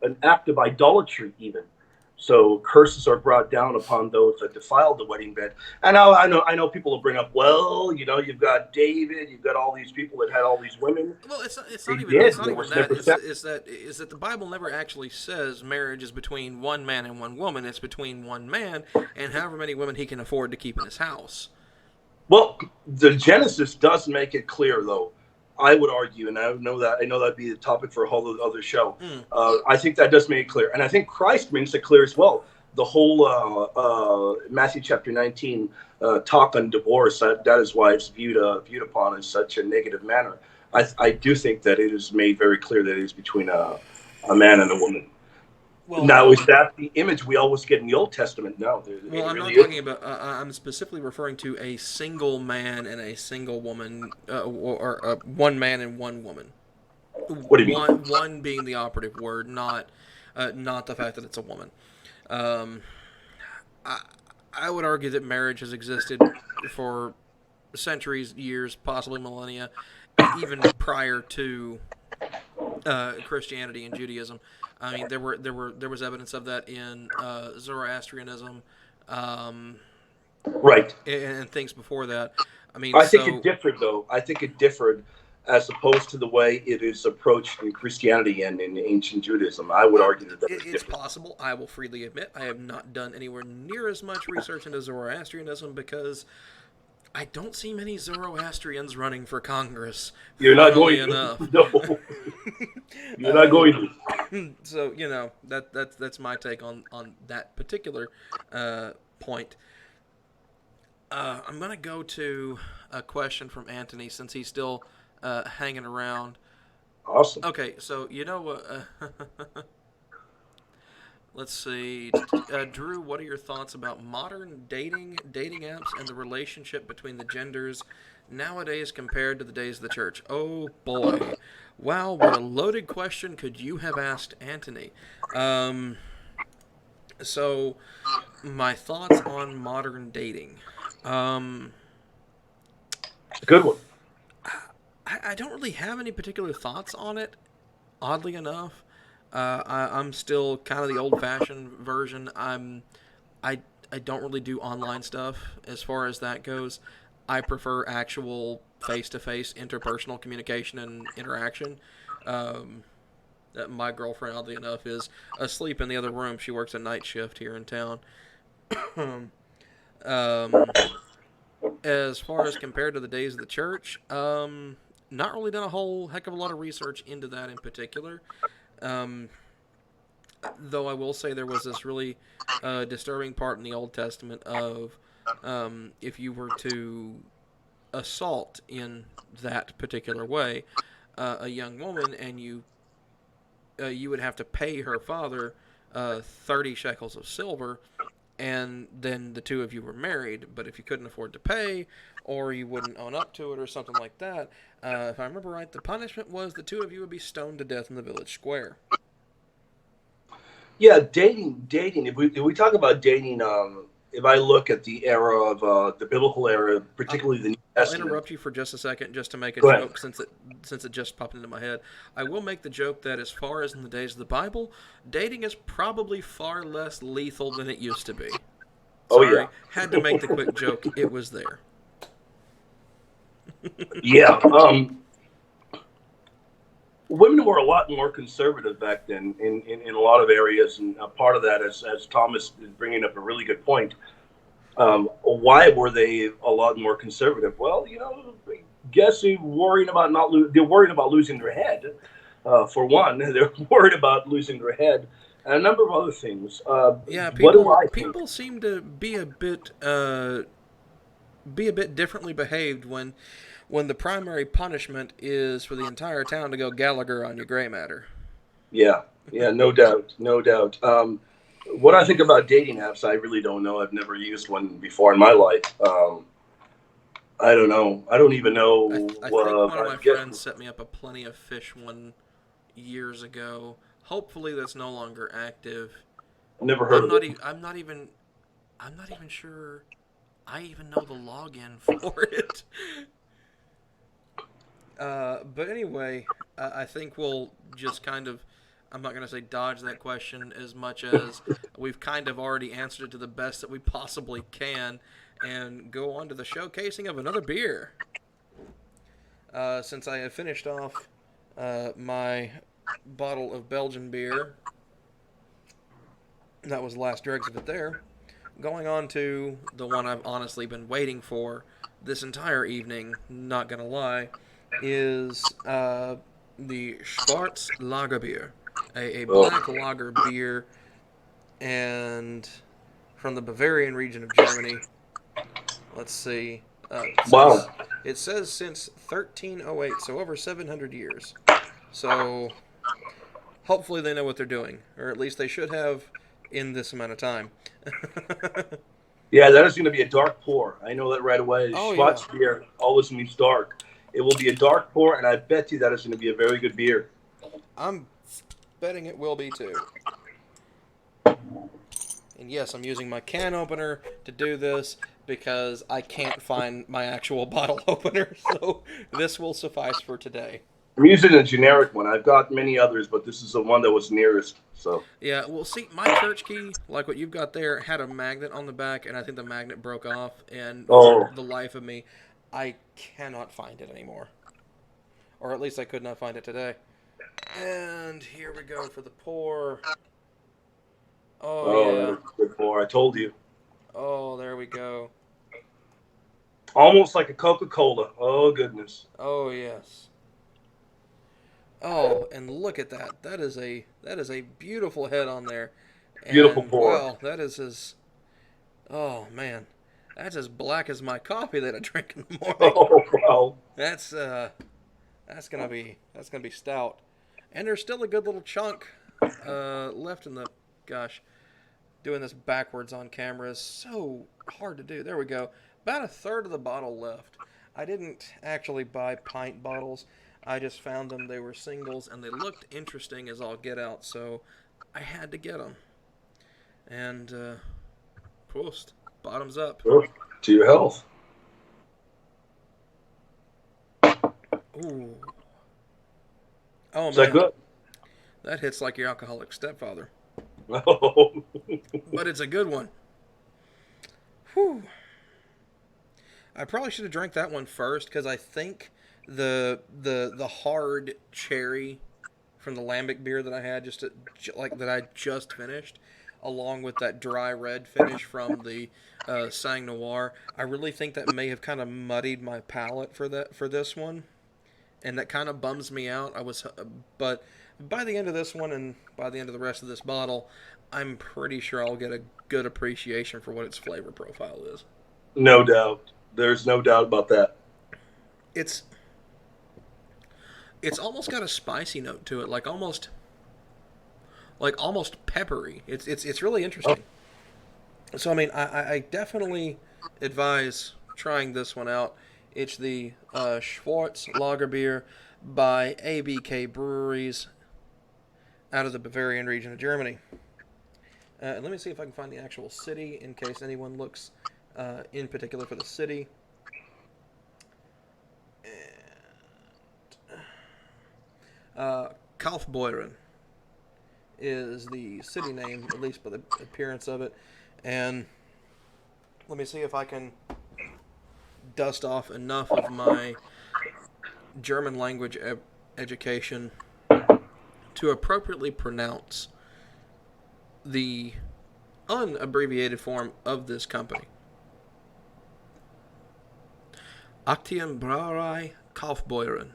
an act of idolatry, even. So curses are brought down upon those that defile the wedding bed. And I know people will bring up, well, you've got David, you've got all these people that had all these women. Well, it's They not even did. it's not There even was that. never It's sex. is that the Bible never actually says marriage is between one man and one woman. It's between one man and however many women he can afford to keep in his house. Well, the Genesis does make it clear, though. I would argue, and I know that'd be the topic for a whole other show. Mm. I think that does make it clear, and I think Christ makes it clear as well. The whole Matthew chapter 19 talk on divorce, that is why it's viewed upon in such a negative manner. I do think that it is made very clear that it is between a man and a woman. Well, Now, is that the image we always get in the Old Testament? No, it I'm not really talking is. about. I'm specifically referring to a single man and a single woman, or one man and one woman. What do you mean? One being the operative word, not the fact that it's a woman. Um, I I would argue that marriage has existed for centuries, years, possibly millennia, even prior to Christianity and Judaism. I mean, there was evidence of that in Zoroastrianism, um, Right. and things before that. I mean, I think it so differed, though. I think it differed as opposed to the way it is approached in Christianity and in ancient Judaism. I would well, argue that that is it's different. possible. I will freely admit I have not done anywhere near as much research into Zoroastrianism because I don't see many Zoroastrians running for Congress. You're not Funnily going to. enough, No, you're not uh, going to. so that's my take on that particular point. I'm gonna go to a question from Anthony since he's still hanging around. Awesome. Okay, so let's see, Drew. What are your thoughts about modern dating apps, and the relationship between the genders nowadays compared to the days of the church? Oh boy, wow! What a loaded question could you have asked Anthony? Um, so my thoughts on modern dating. Um, It's a good one. I don't really have any particular thoughts on it. Oddly enough, I'm still kind of the old-fashioned version. I don't really do online stuff as far as that goes. I prefer actual face-to-face interpersonal communication and interaction. Um, that my girlfriend, oddly enough, is asleep in the other room. She works a night shift here in town. um, as far as compared to the days of the church, not really done a whole heck of a lot of research into that in particular. Um, though I will say there was this really disturbing part in the Old Testament of if you were to assault in that particular way a young woman, and you would have to pay her father 30 shekels of silver, and then the two of you were married. But if you couldn't afford to pay, or you wouldn't own up to it, or something like that, if I remember right, the punishment was the two of you would be stoned to death in the village square. Yeah, dating. If we talk about dating, if I look at the era of the biblical era, I, particularly the New I'll Testament. interrupt you for just a second, just to make a Go ahead. joke, since it just popped into my head. I will make the joke that as far as in the days of the Bible, dating is probably far less lethal than it used to be. Oh yeah, Sorry, had to make the quick joke. It was there. yeah. Women were a lot more conservative back then in a lot of areas, and a part of that, as Thomas is bringing up a really good point. Why were they a lot more conservative? Well, guess they're worried about losing their head. For one, they're worried about losing their head, and a number of other things. Yeah, What do people I think? people seem to be a bit differently behaved when the primary punishment is for the entire town to go Gallagher on your gray matter. Yeah, yeah, no doubt, no doubt. What I think about dating apps, I really don't know. I've never used one before in my life. I don't know. I don't even know. I think one of I my guess friends set me up a Plenty of Fish one years ago. Hopefully that's no longer active. I've never heard I'm of not. it. I'm not even sure. I even know the login for it. But anyway, I think we'll just kind of. I'm not going to say dodge that question as much as we've kind of already answered it to the best that we possibly can, and go on to the showcasing of another beer. Since I have finished off my bottle of Belgian beer, that was the last dregs of it there. Going on to the one I've honestly been waiting for this entire evening, not gonna lie, is the Schwarz Lagerbier, a Oh, black lager beer, and from the Bavarian region of Germany. Let's see. It wow. says it says since 1308, so over 700 years. So hopefully they know what they're doing, or at least they should have in this amount of time. Yeah, that is going to be a dark pour. I know that right away. Oh yeah, Schwarz beer always means dark. It will be a dark pour, and I bet you that is going to be a very good beer. I'm betting it will be too. And yes, I'm using my can opener to do this because I can't find my actual bottle opener, so this will suffice for today. I'm using a generic one. I've got many others, but this is the one that was nearest. So, Yeah, well, see, my church key, like what you've got there, had a magnet on the back, and I think the magnet broke off, and for oh, the life of me, I cannot find it anymore. Or at least I could not find it today. And here we go for the pour. Oh, that yeah. is a good pour. I told you. Oh, there we go. Almost like a Coca-Cola. Oh, goodness. Oh, yes. Oh, and look at that. That is a beautiful head on there. Beautiful And pour. wow, that is as oh man. That's as black as my coffee that I drink in the morning. Oh, wow. That's that's gonna be stout. And there's still a good little chunk left in the gosh. Doing this backwards on camera is so hard to do. There we go. About a third of the bottle left. I didn't actually buy pint bottles. I just found them. They were singles, and they looked interesting as all get out, so I had to get them. And, post. Bottoms up. Oh, to your health. Ooh. Oh, Is that man. good? That hits like your alcoholic stepfather. Oh. But it's a good one. Whew. I probably should have drank that one first, because I think the hard cherry from the lambic beer that I had that I just finished, along with that dry red finish from the Sang Noir. I really think that may have kind of muddied my palate for this one, and that kind of bums me out. But by the end of this one and by the end of the rest of this bottle, I'm pretty sure I'll get a good appreciation for what its flavor profile is. No doubt. There's no doubt about that. It's almost got a spicy note to it, almost peppery. It's really interesting. So I mean, I definitely advise trying this one out. It's the Schwarz Lager beer by ABK Breweries out of the Bavarian region of Germany. Let me see if I can find the actual city in case anyone looks in particular for the city. Kaufbeuren is the city name, at least by the appearance of it. And let me see if I can dust off enough of my German language education to appropriately pronounce the unabbreviated form of this company. Aktienbrauerei Kaufbeuren.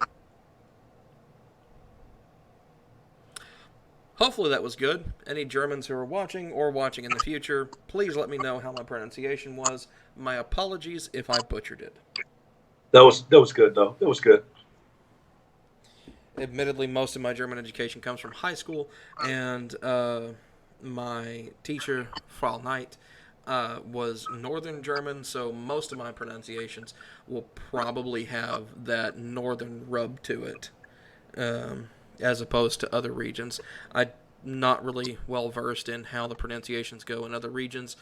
Hopefully that was good. Any Germans who are watching or watching in the future, please let me know how my pronunciation was. My apologies if I butchered it. That was good, though. That was good. Admittedly, most of my German education comes from high school, and my teacher, Frau Knight, was Northern German, so most of my pronunciations will probably have that Northern rub to it. As opposed to other regions. I'm not really well versed in how the pronunciations go in other regions.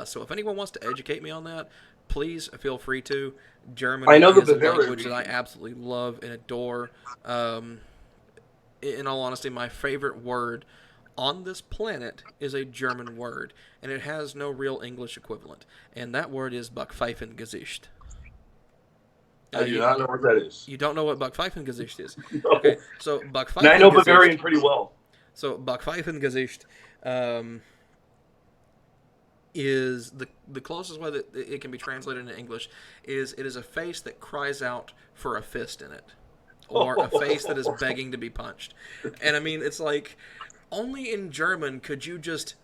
So if anyone wants to educate me on that, please feel free to. German is a language that I absolutely love and adore. In all honesty, my favorite word on this planet is a German word, and it has no real English equivalent. And that word is Backpfeifengesicht. I do not know what that is. You don't know what Backpfeifengesicht is? No. Okay, so Backpfeifengesicht... And I know Bavarian pretty well. So Backpfeifengesicht is the closest way that it can be translated into English is it is a face that cries out for a fist in it. Or a face that is begging to be punched. And I mean, it's like, only in German could you just...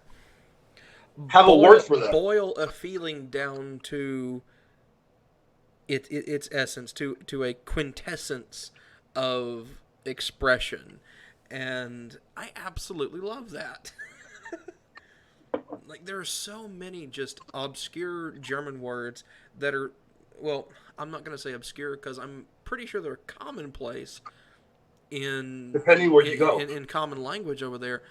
have a word for that. Boil a feeling down to... its essence, to a quintessence of expression, and I absolutely love that. Like, there are so many just obscure German words that are, well, I'm not going to say obscure because I'm pretty sure they're commonplace depending where you go in common language over there,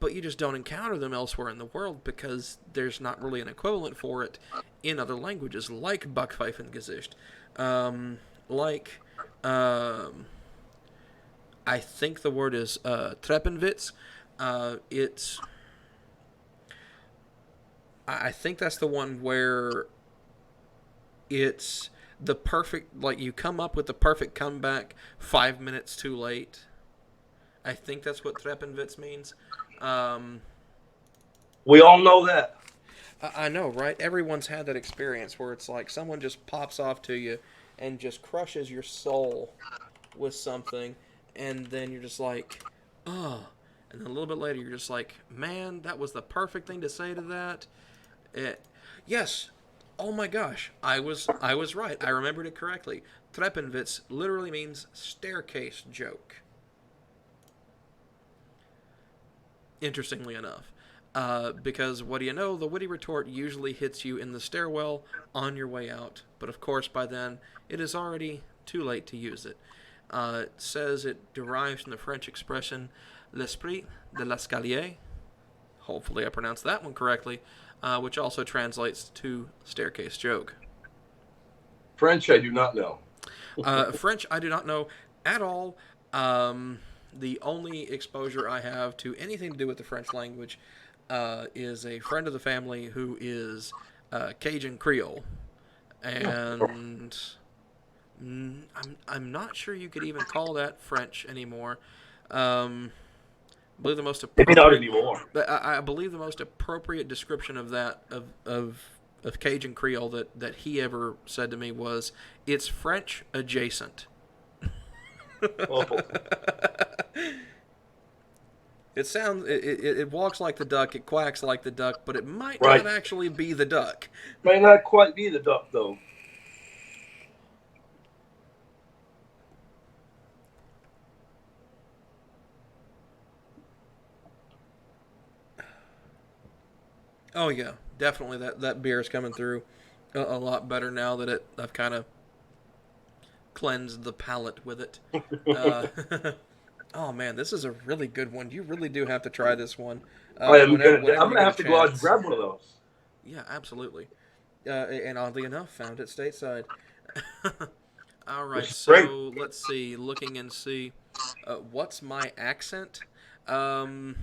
but you just don't encounter them elsewhere in the world because there's not really an equivalent for it in other languages, like Backpfeifengesicht, I think the word is Treppenwitz. I think that's the one where it's the perfect, like, you come up with the perfect comeback 5 minutes too late. I think that's what Treppenwitz means. We all know that. I know, right? Everyone's had that experience where it's like someone just pops off to you and just crushes your soul with something, and then you're just like, oh. And then a little bit later, you're just like, man, that was the perfect thing to say to that. Yes. Oh my gosh, I was right. I remembered it correctly. Treppenwitz literally means staircase joke. Interestingly enough. Because what do you know, the witty retort usually hits you in the stairwell on your way out. But of course, by then, it is already too late to use it. It says it derives from the French expression l'esprit de l'escalier. Hopefully I pronounced that one correctly. Which also translates to staircase joke. French, I do not know. French, I do not know at all. The only exposure I have to anything to do with the French language is a friend of the family who is Cajun Creole. And I'm not sure you could even call that French anymore. I believe the most Maybe not appropriate. anymore. I believe the most appropriate description of that of Cajun Creole that he ever said to me was, "It's French adjacent." Oh. It walks like the duck, it quacks like the duck, but it might Right. not actually be the duck. Might not quite be the duck, though. Oh yeah, definitely that beer is coming through a lot better now that I've kind of cleansed the palate with it. Uh, oh man, this is a really good one. You really do have to try this one. I'm Whenever you gonna get a have to go out and chance. grab one of those. Yeah, absolutely. And oddly enough, found it stateside. All Which right, is great. so let's see. Looking and see. What's my accent? Um,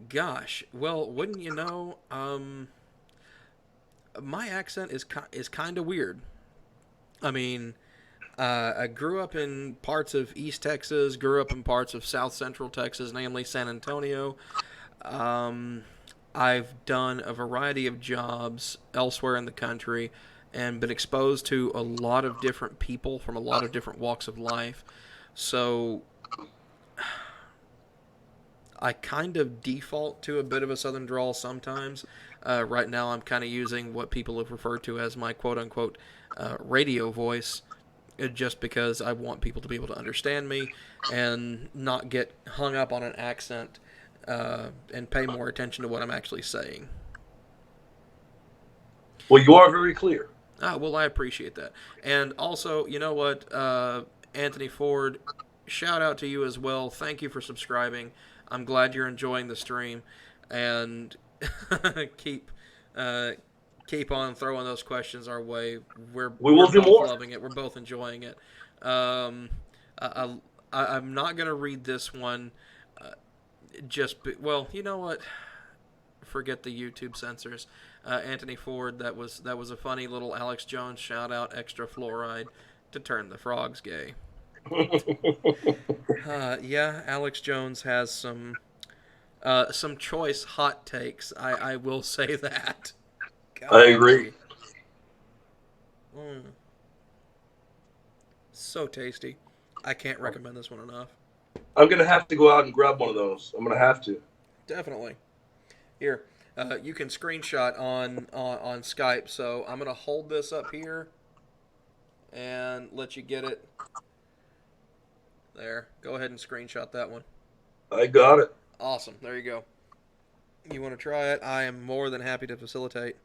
Gosh, well, wouldn't you know? My accent is kind of weird. I mean, I grew up in parts of East Texas, grew up in parts of South Central Texas, namely San Antonio. Um, I've done a variety of jobs elsewhere in the country and been exposed to a lot of different people from a lot of different walks of life. So I kind of default to a bit of a southern drawl sometimes. Right now, I'm kind of using what people have referred to as my quote unquote radio voice, just because I want people to be able to understand me and not get hung up on an accent and pay more attention to what I'm actually saying. Well, you are very clear. Well, I appreciate that. And also, you know what, Anthony Ford, shout out to you as well. Thank you for subscribing. I'm glad you're enjoying the stream, and keep uh, keep on throwing those questions our way. We will We're do both more. loving it. We're both enjoying it. Um, I'm not gonna read this one. Uh, well, you know what? Forget the YouTube censors. Anthony Ford, that was a funny little Alex Jones shout out. Extra fluoride to turn the frogs gay. Yeah, Alex Jones has some choice hot takes. I will say that. I agree. Golly. Mm, so tasty. I can't recommend this one enough. I'm gonna have to go out and grab one of those. I'm gonna have to. Definitely. Here, you can screenshot on Skype. So I'm gonna hold this up here and let you get it. There. Go ahead and screenshot that one. I got it. Awesome. There you go. You want to try it? I am more than happy to facilitate.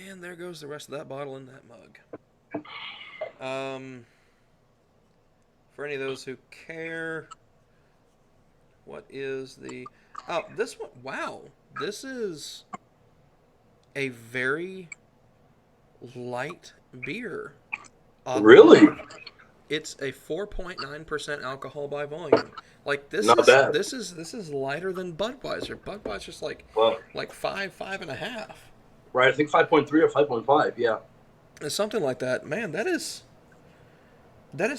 And there goes the rest of that bottle in that mug. For any of those who care, what is the... Oh, this one... Wow. This is a very light beer. Really? It's a 4.9% alcohol by volume. Like Not bad. this is lighter than Budweiser. Budweiser's Well, like 5.5. right. I think 5.3 or 5.5. Yeah. It's something like that. Man, that is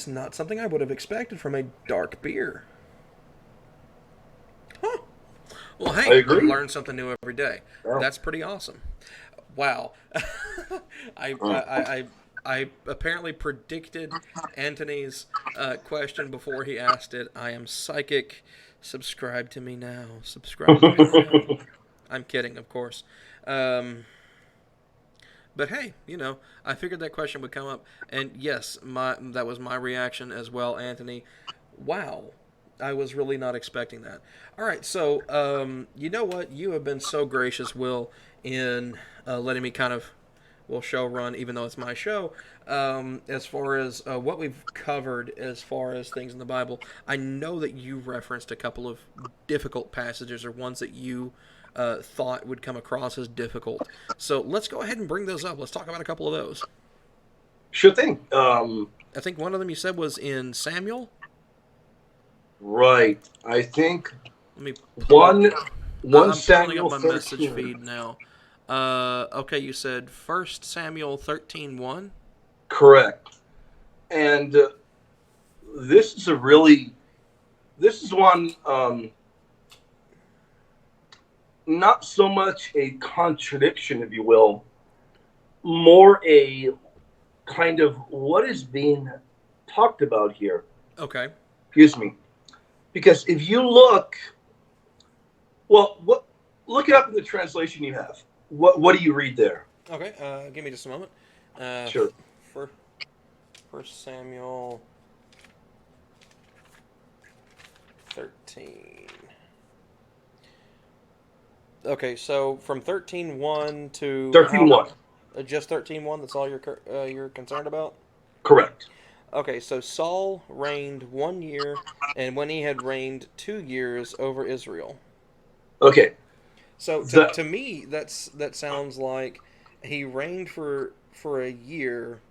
not something I would have expected from a dark beer. Huh. Well, I hey, agree. learn something new every day. Yeah. That's pretty awesome. Wow. I apparently predicted Anthony's question before he asked it. I am psychic. Subscribe to me now. Subscribe to me now. I'm kidding, of course. But hey, I figured that question would come up. And yes, that was my reaction as well, Anthony. Wow. I was really not expecting that. All right, so you know what? You have been so gracious, Will, in letting me kind of, show run, even though it's my show. As far as what we've covered as far as things in the Bible, I know that you referenced a couple of difficult passages or ones that you thought would come across as difficult. So let's go ahead and bring those up. Let's talk about a couple of those. Sure thing. I think one of them you said was in Samuel. Right. I think Let me one I'm pulling Samuel up my 13. message feed now. Okay, you said 1 Samuel 13:1. Correct. And this is a really, this is one, not so much a contradiction, if you will, more a kind of what is being talked about here. Okay. Excuse me. Because if you look, well, what look it up in the translation you have. What do you read there? Okay. Give me just a moment. Uh, Sure. for First Samuel 13. Okay, so from 13:1 to Thirteen how? one. Just 13:1. That's all you're concerned about. Correct. Okay, so Saul reigned 1 year, and when he had reigned 2 years over Israel. Okay. So The to me, that sounds like he reigned for a year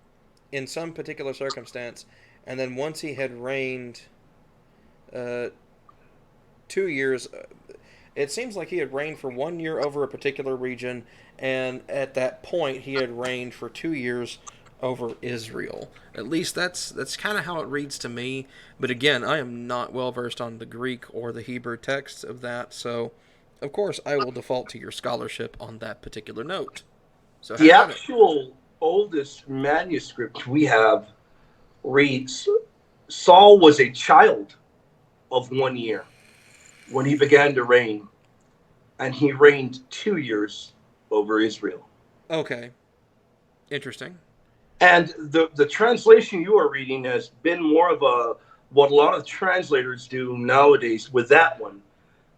in some particular circumstance, and then once he had reigned uh, 2 years, it seems like he had reigned for 1 year over a particular region, and at that point he had reigned for 2 years over Israel. At least that's kind of how it reads to me. But again, I am not well versed on the Greek or the Hebrew texts of that, so of course I will default to your scholarship on that particular note. So the have at it. actual oldest manuscript we have reads Saul was a child of 1 year when he began to reign, and he reigned 2 years over Israel. Okay, interesting. And the translation you are reading has been more of a what a lot of translators do nowadays with that one.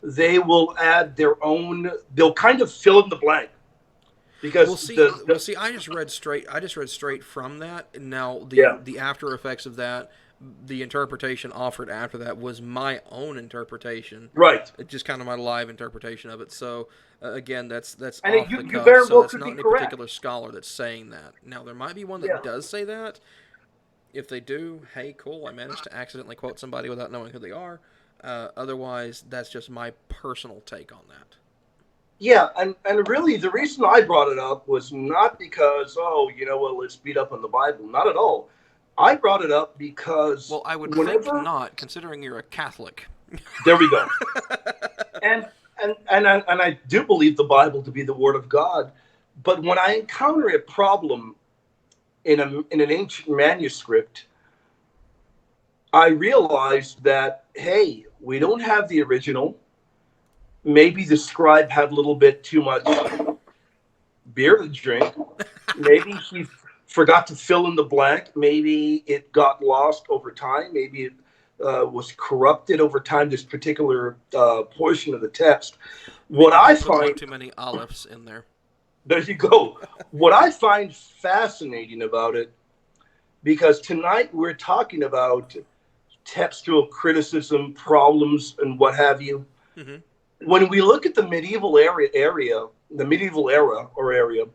They will add their own. They'll kind of fill in the blank Well, because see, well, see. I just read straight. I just read straight from that. Now, the yeah, the after effects of that, the interpretation offered after that was my own interpretation. right. It's just kind of my live interpretation of it. So again, that's And off the you cuff. very So well that's could not be any correct. particular scholar that's saying that. Now, there might be one that Yeah. does say that. If they do, hey, cool. I managed to accidentally quote somebody without knowing who they are. Otherwise, that's just my personal take on that. Yeah, and really the reason I brought it up was not because, oh, you know what, let's beat up on the Bible. Not at all. I brought it up because Well, I would think whenever not, considering you're a Catholic. there we go. And and I do believe the Bible to be the word of God, but when I encounter a problem in an ancient manuscript, I realized that hey, we don't have the original. Maybe the scribe had a little bit too much beer to drink. Maybe he forgot to fill in the blank. Maybe it got lost over time. Maybe it was corrupted over time. This particular portion of the text. What Maybe he I put one find too many olives in there. there you go. What I find fascinating about it, because tonight we're talking about textual criticism, problems, and what have you. Hmm. When we look at the medieval the medieval era or area,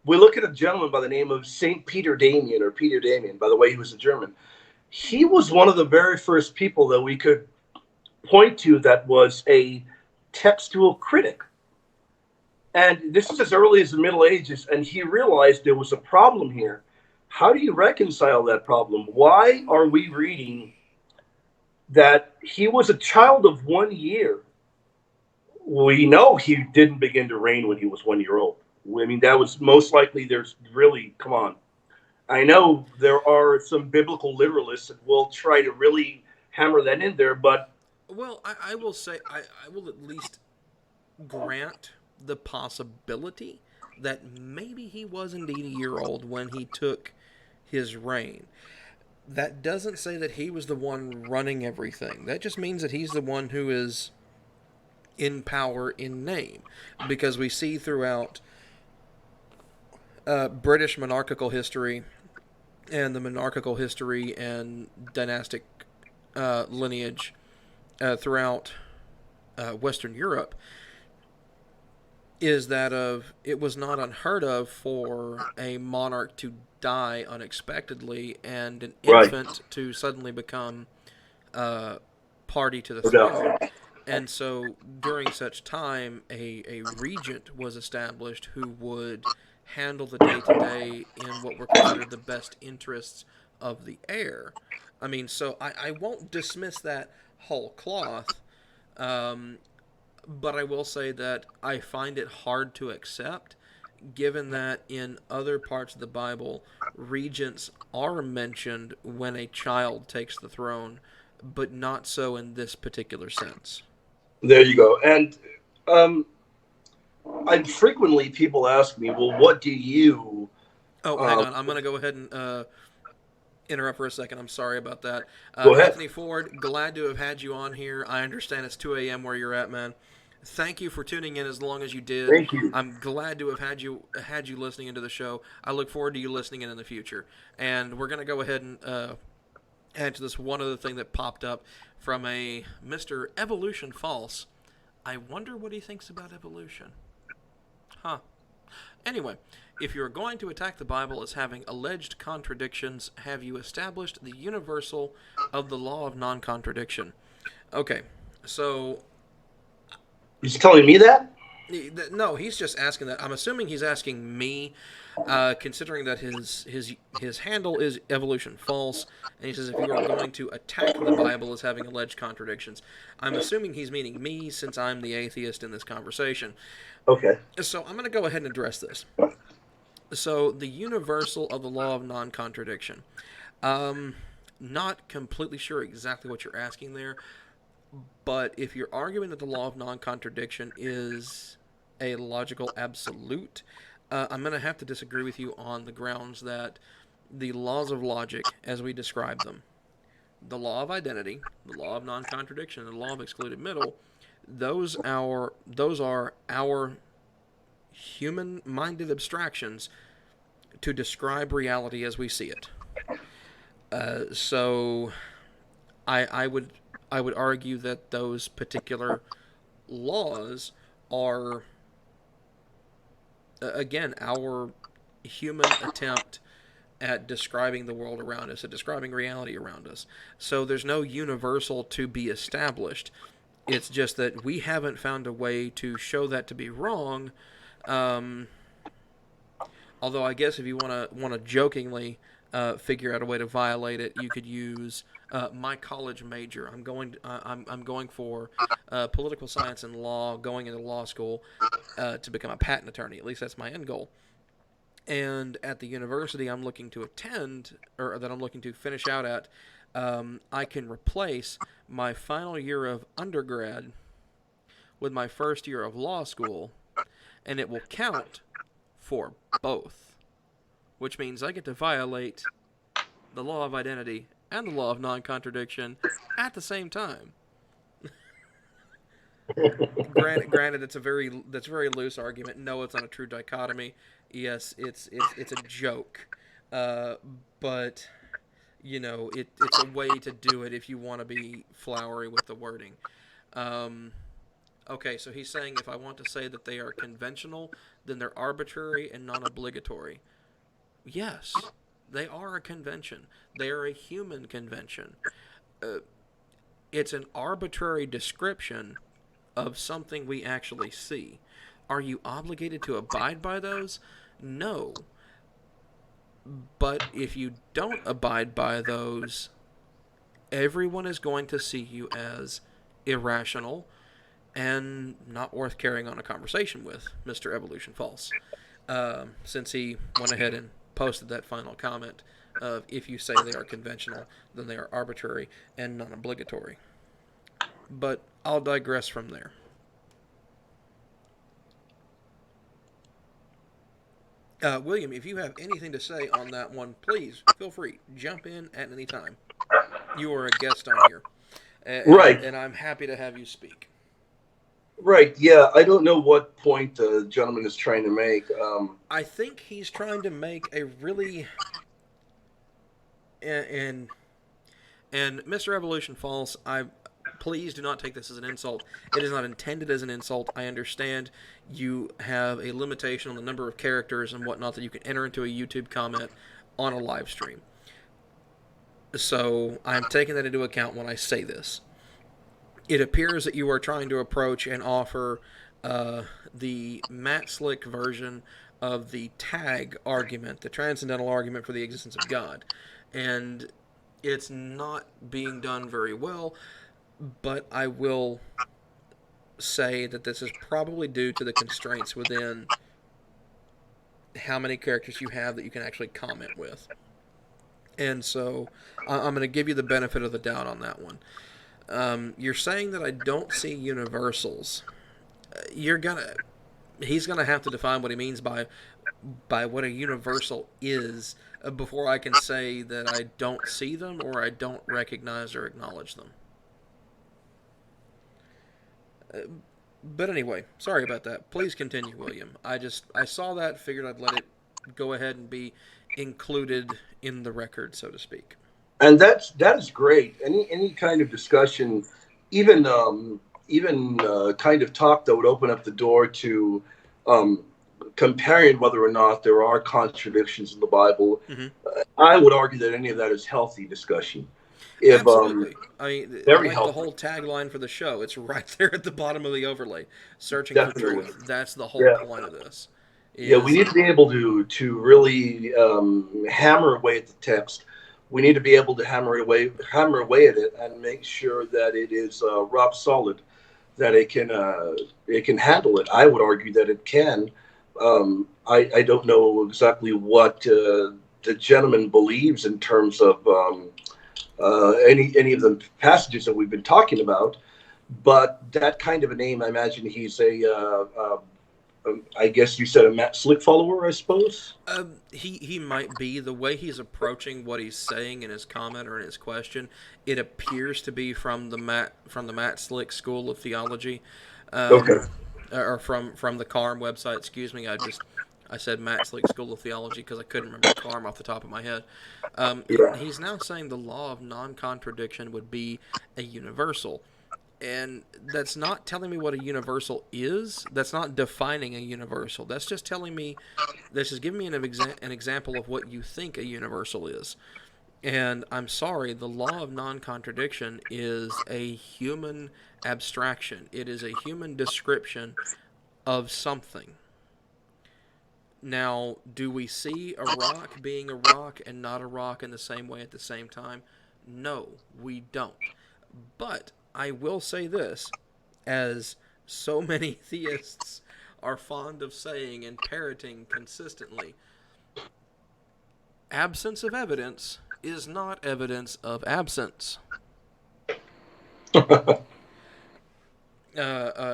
we look at a gentleman by the name of Saint Peter Damian or Peter Damian. By the way, he was a German. He was one of the very first people that we could point to that was a textual critic. And this is as early as the Middle Ages, and he realized there was a problem here. How do you reconcile that problem? Why are we reading that he was a child of 1 year? We know he didn't begin to reign when he was 1 year old. I mean, that was most likely, there's really, come on. I know there are some biblical literalists that will try to really hammer that in there, but Well, I will say, I will at least grant the possibility that maybe he was indeed a year old when he took his reign. That doesn't say that he was the one running everything. That just means that he's the one who is in power in name. Because we see throughout British monarchical history and the monarchical history and dynastic lineage throughout Western Europe is that of it was not unheard of for a monarch to die unexpectedly and an right, infant to suddenly become party to the no doubt. throne. And so during such time, a regent was established who would handle the day to day in what were considered the best interests of the air. I mean, so I won't dismiss that whole cloth, but I will say that I find it hard to accept, given that in other parts of the Bible, regents are mentioned when a child takes the throne, but not so in this particular sense. There you go. And um, I frequently people ask me, well, what do you? Oh, hang Um, on. I'm going to go ahead and interrupt for a second. I'm sorry about that. Go ahead. Anthony Ford, glad to have had you on here. I understand it's 2 a.m. where you're at, man. Thank you for tuning in as long as you did. Thank you. I'm glad to have had you listening into the show. I look forward to you listening in the future. And we're going to go ahead and add to this one other thing that popped up from a Mr. Evolution False. I wonder what he thinks about evolution. Huh. Anyway, if you are going to attack the Bible as having alleged contradictions, have you established the universal of the law of non-contradiction? Okay, so He's telling me that? no, he's just asking that. I'm assuming he's asking me, considering that his handle is Evolution False, and he says if you are going to attack the Bible as having alleged contradictions, I'm assuming he's meaning me since I'm the atheist in this conversation. Okay. So I'm going to go ahead and address this. So the universal of the law of non-contradiction. Not completely sure exactly what you're asking there, but if you're arguing that the law of non-contradiction is a logical absolute, I'm going to have to disagree with you on the grounds that the laws of logic, as we describe them, the law of identity, the law of non-contradiction, and the law of excluded middle, those are our human-minded abstractions to describe reality as we see it. So I would argue that those particular laws are, again, our human attempt at describing the world around us, at describing reality around us. So there's no universal to be established. It's just that we haven't found a way to show that to be wrong. Although I guess if you want to jokingly figure out a way to violate it, you could use my college major. I'm going for political science and law, going into law school to become a patent attorney. At least that's my end goal. And at the university I'm looking to attend, or that I'm looking to finish out at, I can replace my final year of undergrad with my first year of law school, and it will count for both, which means I get to violate the law of identity and the law of non-contradiction at the same time. Granted, that's a very loose argument. No, it's not a true dichotomy. Yes, it's a joke, but you know it's a way to do it if you want to be flowery with the wording. Okay, so he's saying if I want to say that they are conventional, then they're arbitrary and non-obligatory. Yes, they are a convention. They are a human convention. It's an arbitrary description of something we actually see. Are you obligated to abide by those? No. But if you don't abide by those, everyone is going to see you as irrational and not worth carrying on a conversation with, Mr. Evolution False. Since he went ahead and posted that final comment of if you say they are conventional, then they are arbitrary and non-obligatory. But I'll digress from there. William, if you have anything to say on that one, please feel free. Jump in at any time. You are a guest on here. Right. And I'm happy to have you speak. Right. Yeah. I don't know what point the gentleman is trying to make. I think he's trying to make a really... And Mr. Evolution False, please do not take this as an insult. It is not intended as an insult. I understand you have a limitation on the number of characters and whatnot that you can enter into a YouTube comment on a live stream. So I'm taking that into account when I say this. It appears that you are trying to approach and offer the Matt Slick version of the tag argument, the transcendental argument for the existence of God. And it's not being done very well, but I will say that this is probably due to the constraints within how many characters you have that you can actually comment with. And so I'm going to give you the benefit of the doubt on that one. You're saying that I don't see universals. You're gonna. He's gonna have to define what he means by what a universal is before I can say that I don't see them or I don't recognize or acknowledge them. But anyway, sorry about that. Please continue, William. I saw that, figured I'd let it go ahead and be included in the record, so to speak. And that is great. Any kind of discussion, even kind of talk that would open up the door to um, comparing whether or not there are contradictions in the Bible. Mm-hmm. I would argue that any of that is healthy discussion. If Absolutely. I mean, Very like the healthy, whole tagline for the show, it's right there at the bottom of the overlay. Searching for definitely. truth. That's the whole Yeah, point of this. yeah. We Is need to be able to really hammer away at the text. We need to be able to hammer away at it, and make sure that it is rock solid, that it can handle it. I would argue that it can. I don't know exactly what the gentleman believes in terms of any of the passages that we've been talking about, but that kind of a name, I imagine he's I guess you said a Matt Slick follower, I suppose. he might be the way he's approaching what he's saying in his comment or in his question. It appears to be from the Matt Slick School of Theology, Okay. um, or from the CARM website. Excuse me. I said Matt Slick School of Theology because I couldn't remember CARM off the top of my head. Yeah. He's now saying the law of non-contradiction would be a universal. And that's not telling me what a universal is. That's not defining a universal. That's just telling me, this is giving me an example of what you think a universal is. And I'm sorry, the law of non contradiction is a human abstraction, it is a human description of something. Now, do we see a rock being a rock and not a rock in the same way at the same time? No, we don't. But I will say this, as so many theists are fond of saying and parroting consistently, absence of evidence is not evidence of absence.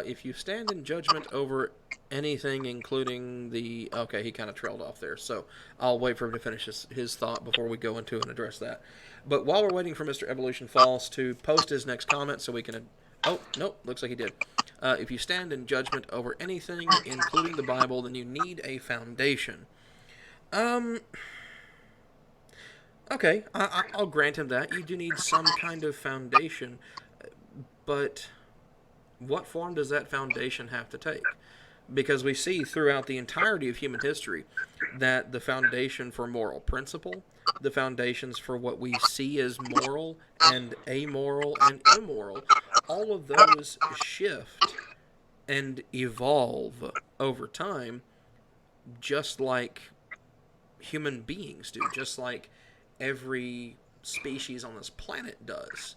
If you stand in judgment over anything, including the... Okay, he kind of trailed off there, so I'll wait for him to finish his thought before we go into and address that. But while we're waiting for Mr. Evolution Falls to post his next comment so we can... Oh, nope, looks like he did. If you stand in judgment over anything, including the Bible, then you need a foundation. Okay, I'll grant him that. You do need some kind of foundation, but what form does that foundation have to take? Because we see throughout the entirety of human history that the foundation for moral principle, the foundations for what we see as moral and amoral and immoral, all of those shift and evolve over time, just like human beings do, just like every species on this planet does.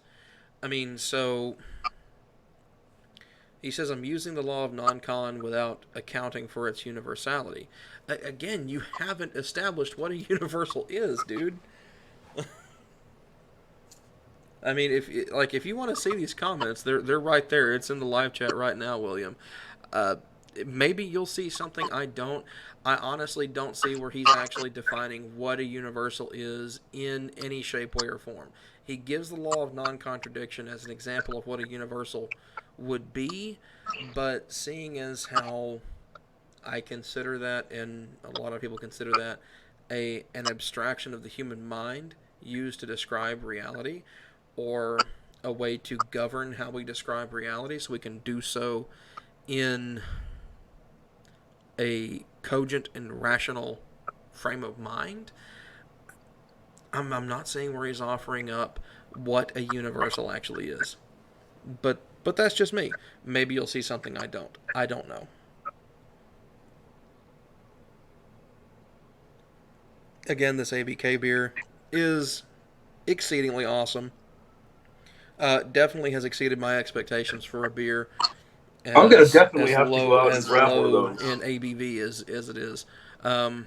I mean, so he says, I'm using the law of non-con without accounting for its universality. Again, you haven't established what a universal is, dude. I mean, if you want to see these comments, they're right there. It's in the live chat right now, William. Uh, Maybe you'll see something I don't. I honestly don't see where he's actually defining what a universal is in any shape, way, or form. He gives the law of non-contradiction as an example of what a universal would be, but seeing as how I consider that, and a lot of people consider that, an abstraction of the human mind used to describe reality, or a way to govern how we describe reality so we can do so in a cogent and rational frame of mind. I'm not saying where he's offering up what a universal actually is, but that's just me. Maybe you'll see something I don't. I don't know. Again, this ABK beer is exceedingly awesome. Definitely has exceeded my expectations for a beer I'm gonna definitely have to go out and as grab one of low those. in ABV as it is. Um,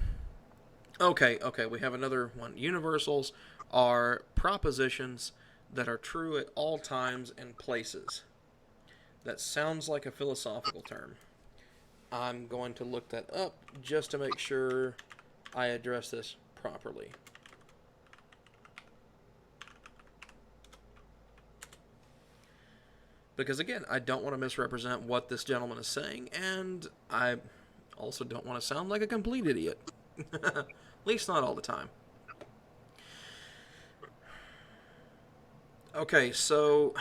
okay, we have another one. Universals are propositions that are true at all times and places. That sounds like a philosophical term. I'm going to look that up just to make sure I address this properly. Because again, I don't want to misrepresent what this gentleman is saying, and I also don't want to sound like a complete idiot. At least not all the time. Okay, so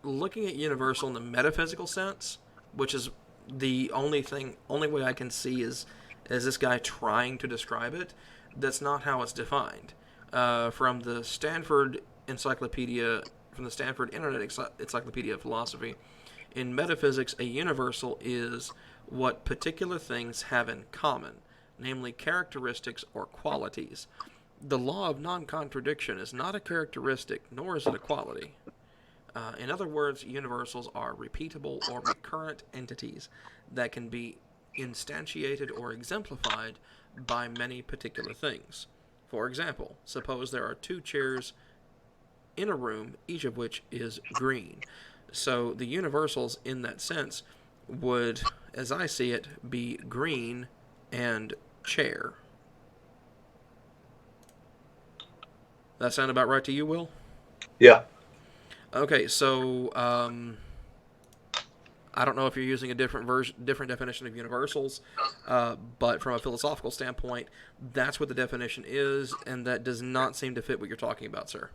looking at universal in the metaphysical sense, which is the only way I can see is this guy trying to describe it. That's not how it's defined. From the Stanford Encyclopedia, from the Stanford Internet Encyclopedia of Philosophy, in metaphysics, a universal is what particular things have in common, namely characteristics or qualities. The law of non-contradiction is not a characteristic, nor is it a quality. In other words, universals are repeatable or recurrent entities that can be instantiated or exemplified by many particular things. For example, suppose there are two chairs in a room, each of which is green. So the universals, in that sense, would, as I see it, be green and chair. That sound about right to you, Will? Yeah. Okay, so I don't know if you're using a different definition of universals, but from a philosophical standpoint, that's what the definition is, and that does not seem to fit what you're talking about, sir.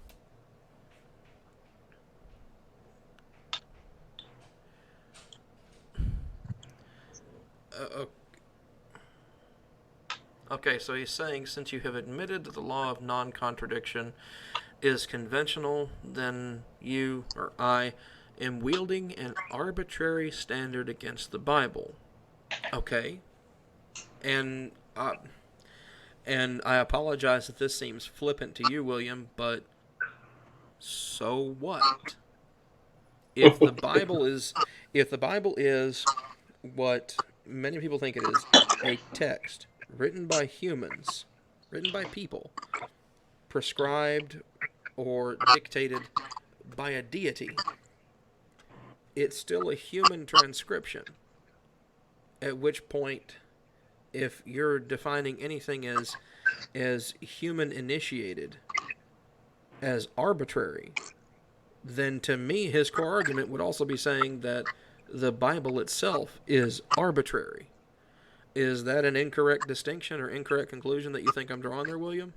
Uh, okay, so he's saying since you have admitted that the law of non-contradiction is conventional, then you or I am wielding an arbitrary standard against the Bible. Okay, and uh, and I apologize if this seems flippant to you, William, but so what? If the Bible is if the Bible is what many people think it is, a text written by humans, written by people, prescribed or dictated by a deity, it's still a human transcription. At which point, if you're defining anything as human initiated, as arbitrary, then to me his core argument would also be saying that the Bible itself is arbitrary. Is that an incorrect distinction or incorrect conclusion that you think I'm drawing there, William?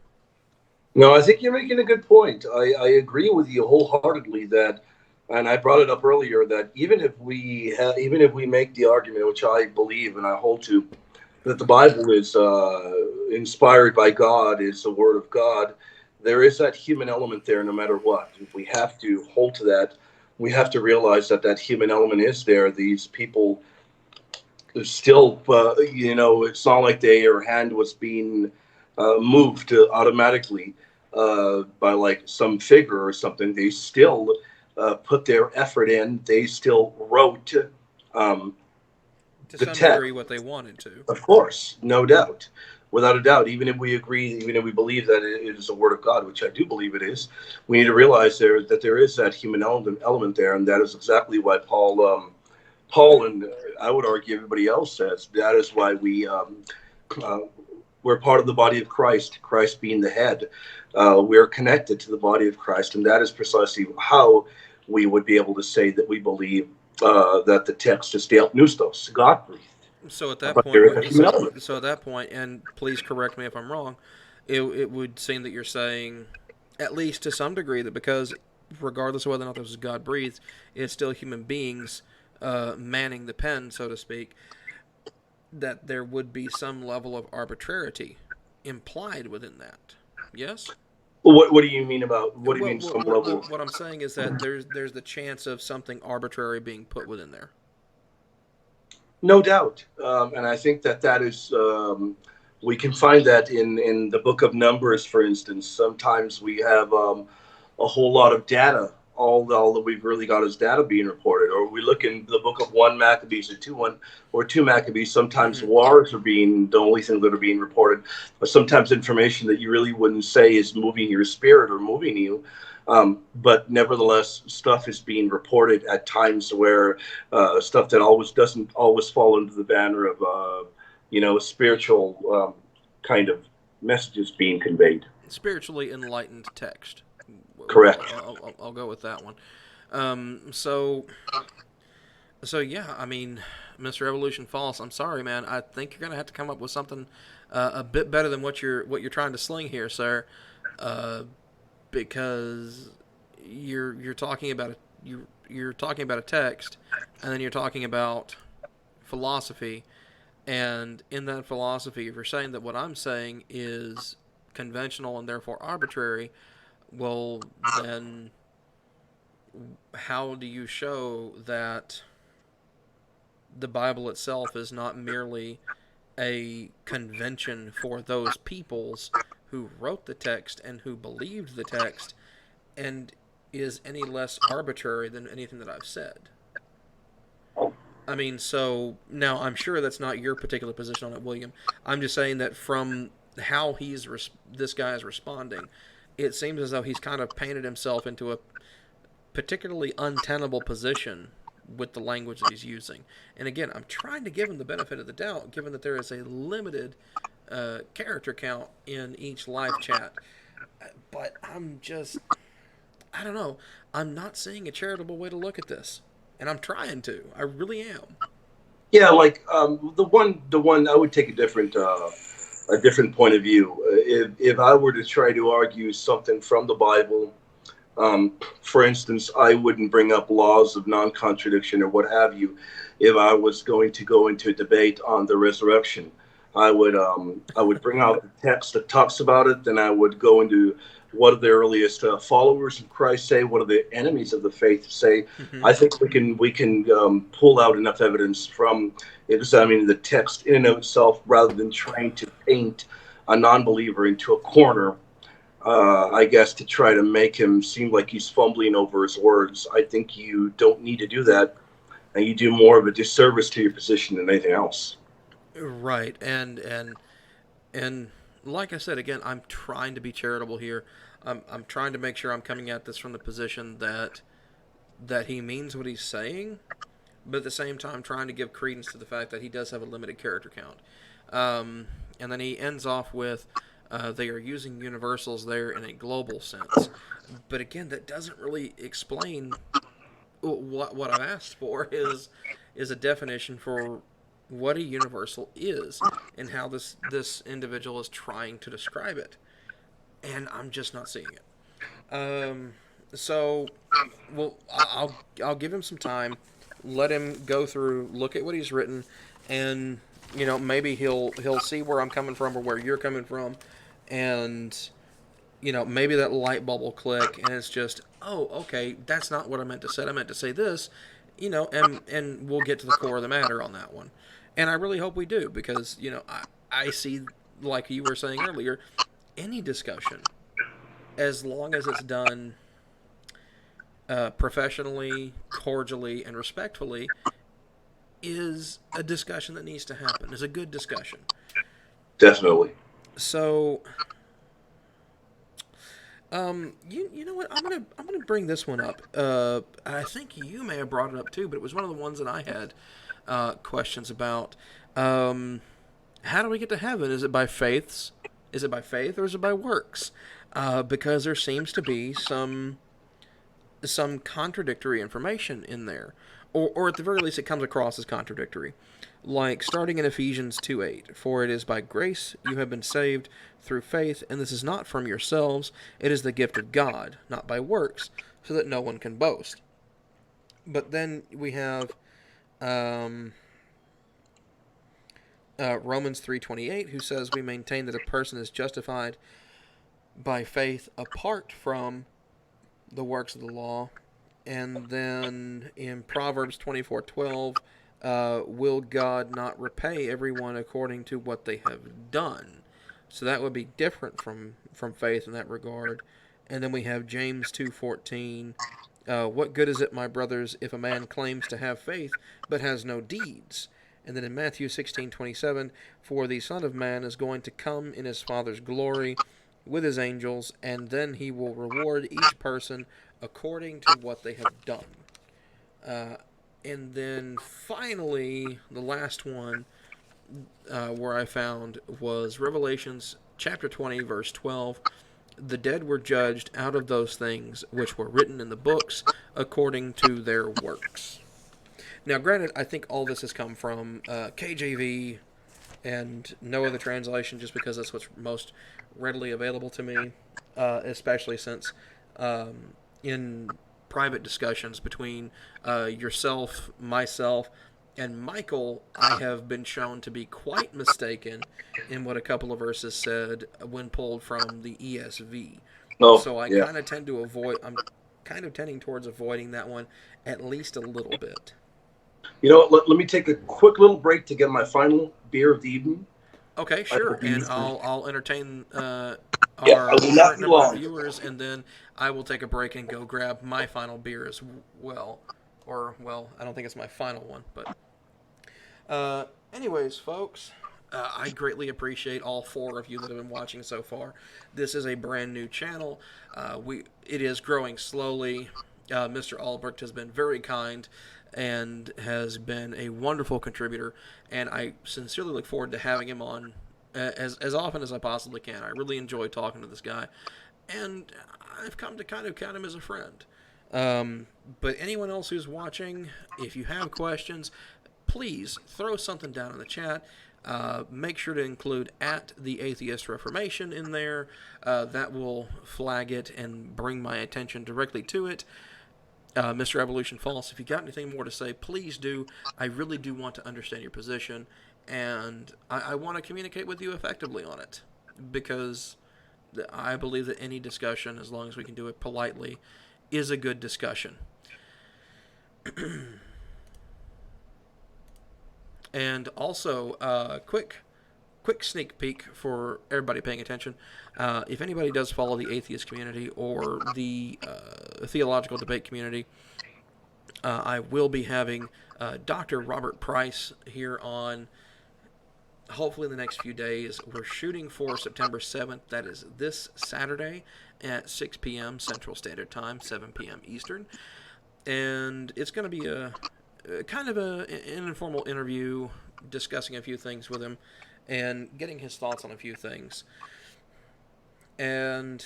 No, I think you're making a good point. I agree with you wholeheartedly that, and I brought it up earlier that even if we make the argument, which I believe and I hold to, that the Bible is inspired by God, is the Word of God, there is that human element there, no matter what. We have to hold to that. We have to realize that that human element is there. These people still, it's not like their hand was being moved automatically by like some figure or something. They still put their effort in. They still wrote um, To the some text, degree, what they wanted to. of course, no doubt. Without a doubt, even if we agree, even if we believe that it is a word of God, which I do believe it is, we need to realize there is that human element there, and that is exactly why Paul and I would argue everybody else says that is why uh, we're part of the body of Christ. Christ being the head, we're connected to the body of Christ, and that is precisely how we would be able to say that we believe that the text is Deus Nostos, God breathed. So at that But point, there is a human element. so at that point, and please correct me if I'm wrong, it would seem that you're saying, at least to some degree, that because regardless of whether or not this is God breathed, it's still human beings manning the pen, so to speak, that there would be some level of arbitrarity implied within that. Yes? What do you mean about what do you Well, mean some level? what I'm saying is that there's the chance of something arbitrary being put within there. No doubt, and I think that We can find that in the book of Numbers, for instance. Sometimes we have a whole lot of data. All that we've really got is data being reported. Or we look in the book of one Maccabees or two Maccabees. Sometimes Mm-hmm. wars are being the only thing that are being reported. But sometimes information that you really wouldn't say is moving your spirit or moving you. But nevertheless, stuff is being reported at times where stuff that always doesn't always fall into the banner of spiritual kind of messages being conveyed. Spiritually enlightened text. Correct. I'll go with that one. So yeah, I mean, Mr. Evolution False. I'm sorry, man. I think you're gonna have to come up with something a bit better than what you're trying to sling here, sir. Uh, because you're talking about you're talking about a text, and then you're talking about philosophy, and in that philosophy, if you're saying that what I'm saying is conventional and therefore arbitrary, well, then how do you show that the Bible itself is not merely a convention for those peoples who wrote the text and who believed the text, and is any less arbitrary than anything that I've said? I mean, so now I'm sure that's not your particular position on it, William. I'm just saying that from how this guy is responding, it seems as though he's kind of painted himself into a particularly untenable position with the language that he's using. And again, I'm trying to give him the benefit of the doubt, given that there is a limited character count in each live chat. But I don't know. I'm not seeing a charitable way to look at this, and I'm trying to. I really am. Yeah, like the one I would take a different point of view. If I were to try to argue something from the Bible, for instance, I wouldn't bring up laws of non-contradiction or what have you. If I was going to go into a debate on the resurrection, I would bring out the text that talks about it. Then I would go into what do the earliest followers of Christ say? What do the enemies of the faith say? Mm-hmm. I think we can pull out enough evidence from examining the text in and of itself, rather than trying to paint a non-believer into a corner. I guess to try to make him seem like he's fumbling over his words. I think you don't need to do that, and you do more of a disservice to your position than anything else. Right, and like I said again, I'm trying to be charitable here. I'm trying to make sure I'm coming at this from the position that he means what he's saying, but at the same time trying to give credence to the fact that he does have a limited character count. And then he ends off with, they are using universals there in a global sense. But again, that doesn't really explain what I've asked for is a definition for what a universal is and how this individual is trying to describe it. And I'm just not seeing it. So, well, I'll give him some time, let him go through, look at what he's written, and maybe he'll see where I'm coming from or where you're coming from, and maybe that light bulb will click, and it's just, oh, okay, that's not what I meant to say. I meant to say this, and we'll get to the core of the matter on that one. And I really hope we do, because I see, like you were saying earlier, any discussion, as long as it's done professionally, cordially, and respectfully, is a discussion that needs to happen. Is a good discussion. Definitely. So, you know what? I'm gonna bring this one up. I think you may have brought it up too, but it was one of the ones that I had questions about. How do we get to heaven? Is it by faiths? Is it by faith or is it by works? Because there seems to be some contradictory information in there, or at the very least, it comes across as contradictory. Like starting in Ephesians 2:8, for it is by grace you have been saved through faith, and this is not from yourselves; it is the gift of God, not by works, so that no one can boast. But then we have Romans 3:28, who says we maintain that a person is justified by faith apart from the works of the law. And then in Proverbs 24:12, will God not repay everyone according to what they have done? So that would be different from faith in that regard. And then we have James 2:14. What good is it, my brothers, if a man claims to have faith but has no deeds? And then in Matthew 16:27, for the Son of Man is going to come in his Father's glory with his angels, and then he will reward each person according to what they have done. Uh, and then finally, the last one where I found was Revelations chapter 20, verse 12. The dead were judged out of those things which were written in the books according to their works. Now, granted, I think all this has come from KJV and no other translation, just because that's what's most readily available to me, especially since in private discussions between yourself, myself, and Michael, I have been shown to be quite mistaken in what a couple of verses said when pulled from the ESV. No, So I yeah. kind of tend to avoid. I'm kind of tending towards avoiding that one at least a little bit. You know what? Let me take a quick little break to get my final beer of the evening. Okay, I sure, will be, and I'll entertain yeah, I our will not current be number of long. viewers, and then I will take a break and go grab my final beer as well. Or well, I don't think it's my final one, but anyways, folks, I greatly appreciate all four of you that have been watching so far. This is a brand new channel. It is growing slowly. Mr. Albrecht has been very kind and has been a wonderful contributor, and I sincerely look forward to having him on as often as I possibly can. I really enjoy talking to this guy, and I've come to kind of count him as a friend. But anyone else who's watching, if you have questions, please throw something down in the chat. Make sure to include at the Atheist Reformation in there. That will flag it and bring my attention directly to it. Mr. Evolution False, if you got anything more to say, please do. I really do want to understand your position, and I want to communicate with you effectively on it, because I believe that any discussion, as long as we can do it politely, is a good discussion. And also, quick sneak peek for everybody paying attention. If anybody does follow the atheist community or the theological debate community, I will be having Dr. Robert Price here on, hopefully in the next few days. We're shooting for September 7th. That is this Saturday at 6 p.m. Central Standard Time, 7 p.m. Eastern. And it's going to be a kind of an informal interview, discussing a few things with him and getting his thoughts on a few things. And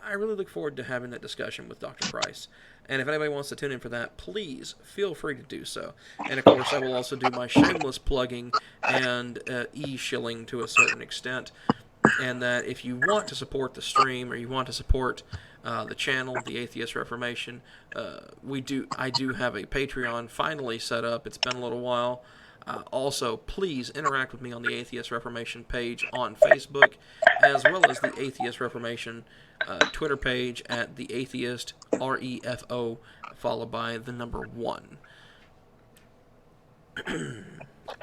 I really look forward to having that discussion with Dr. Price. And if anybody wants to tune in for that, please feel free to do so. And of course, I will also do my shameless plugging and e-shilling to a certain extent. And that if you want to support the stream, or you want to support the channel, the Atheist Reformation, I do have a Patreon finally set up. It's been a little while. Also, please interact with me on the Atheist Reformation page on Facebook, as well as the Atheist Reformation Twitter page at the Atheist REFO, followed by the number 1. And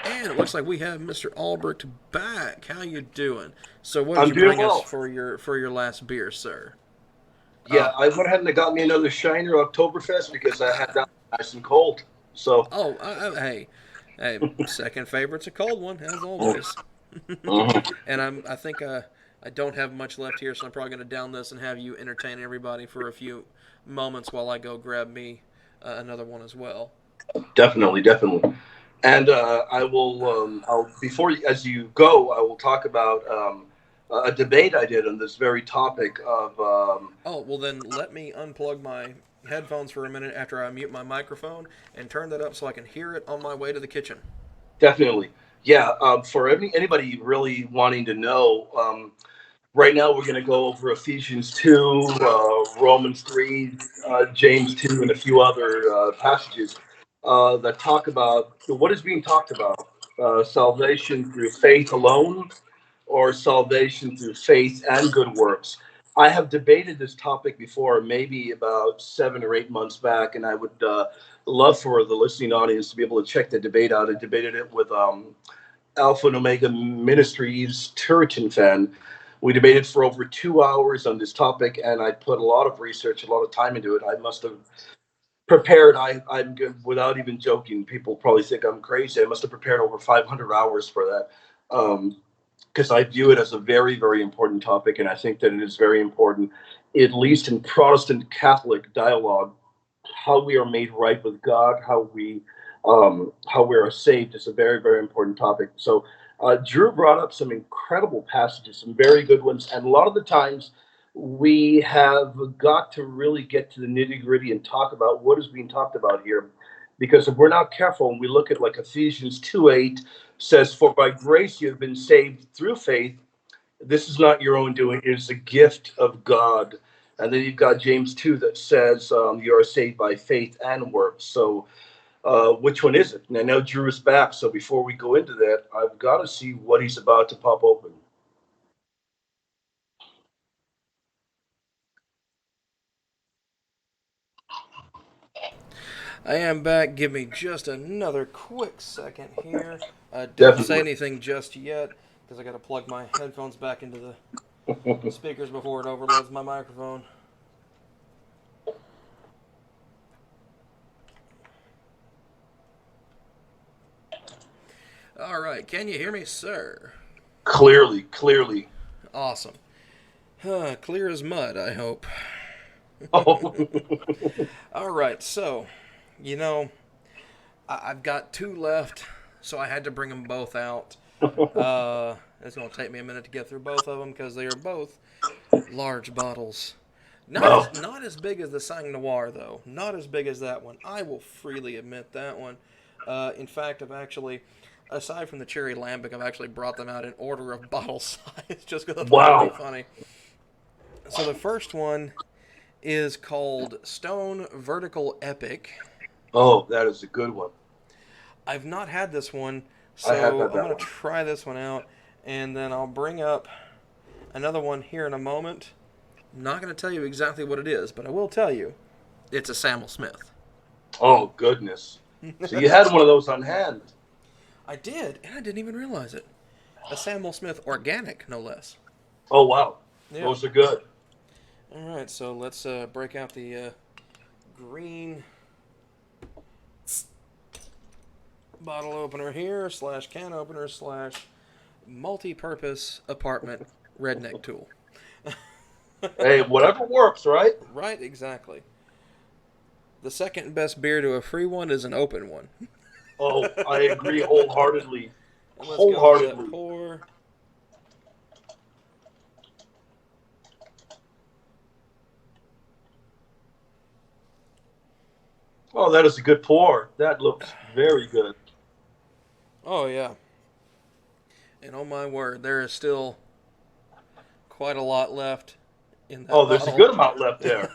it looks like we have Mr. Albrecht back. How you doing? So, what did you bring us for your last beer, sir? Yeah, I went ahead and got me another Shiner Oktoberfest because I had that nice and cold. So. Hey, second favorite's a cold one, as always. And I think I don't have much left here, so I'm probably going to down this and have you entertain everybody for a few moments while I go grab me another one as well. Definitely. And I will, as you go, I will talk about a debate I did on this very topic of. Oh, well then let me unplug my headphones for a minute after I mute my microphone and turn that up so I can hear it on my way to the kitchen. Definitely. Yeah. For anybody really wanting to know, right now we're going to go over Ephesians 2, Romans 3, James 2, and a few other passages that talk about what is being talked about. Salvation through faith alone, or salvation through faith and good works. I have debated this topic before, maybe about 7 or 8 months back, and I would love for the listening audience to be able to check the debate out. I debated it with Alpha and Omega Ministries Turritin fan. We debated for over 2 hours on this topic, and I put a lot of research, a lot of time into it. I must have prepared. I'm good, without even joking. People probably think I'm crazy. I must have prepared over 500 hours for that. Because I view it as a very, very important topic, and I think that it is very important, at least in Protestant Catholic dialogue, how we are made right with God, how we are saved is a very, very important topic. So, Drew brought up some incredible passages, some very good ones, and a lot of the times we have got to really get to the nitty gritty and talk about what is being talked about here, because if we're not careful and we look at like Ephesians 2:8 says, "For by grace you have been saved through faith. This is not your own doing; it is a gift of God." And then you've got James 2 that says, "You are saved by faith and works." So, which one is it? And I know Drew is back, so before we go into that, I've got to see what he's about to pop open. I am back. Give me just another quick second here. Don't say Definitely. anything just yet because I got to plug my headphones back into the speakers before it overloads my microphone. All right, can you hear me, sir? Clearly, clearly. Awesome. Clear as mud, I hope. Oh, All right, so, you know, I've got two left, so I had to bring them both out. It's going to take me a minute to get through both of them because they are both large bottles. oh. Not as big as the Sang Noir, though. Not as big as that one. I will freely admit that one. In fact, I've actually, aside from the Cherry Lambic, I've actually brought them out in order of bottle size just because I thought it would Wow. be funny. So the first one is called Stone Vertical Epic. Oh, that is a good one. I've not had this one, I have so had I'm that going to one. try this one out, and then I'll bring up another one here in a moment. I'm not going to tell you exactly what it is, but I will tell you it's a Samuel Smith. Oh, goodness. So you had one of those on hand. I did, and I didn't even realize it. A Samuel Smith organic, no less. Oh, wow. Yeah. Those are good. All right, so let's break out the green bottle opener here, slash can opener, slash multi-purpose apartment redneck tool. Hey, whatever works, right? Right, exactly. The second best beer to a free one is an open one. Oh, I agree wholeheartedly. And let's go for that Wholeheartedly. pour. Oh, that is a good pour. That looks very good. Oh, yeah. And oh my word, there is still quite a lot left in that Oh, there's a bottle. good amount left there.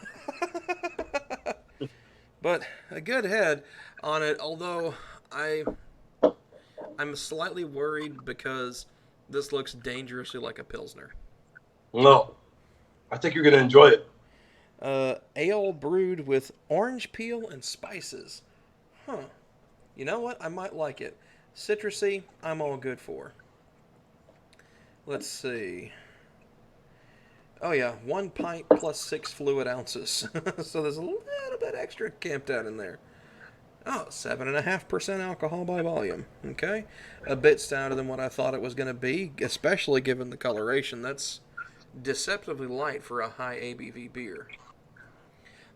But a good head on it, although I'm slightly worried because this looks dangerously like a Pilsner. No, I think you're going to enjoy it. Ale brewed with orange peel and spices. Huh. You know what? I might like it. Citrusy, I'm all good for. Let's see. Oh yeah, 1 pint plus 6 fluid ounces. So there's a little bit extra camped out in there. Oh, 7.5% alcohol by volume. Okay. A bit stouter than what I thought it was going to be, especially given the coloration. That's deceptively light for a high ABV beer.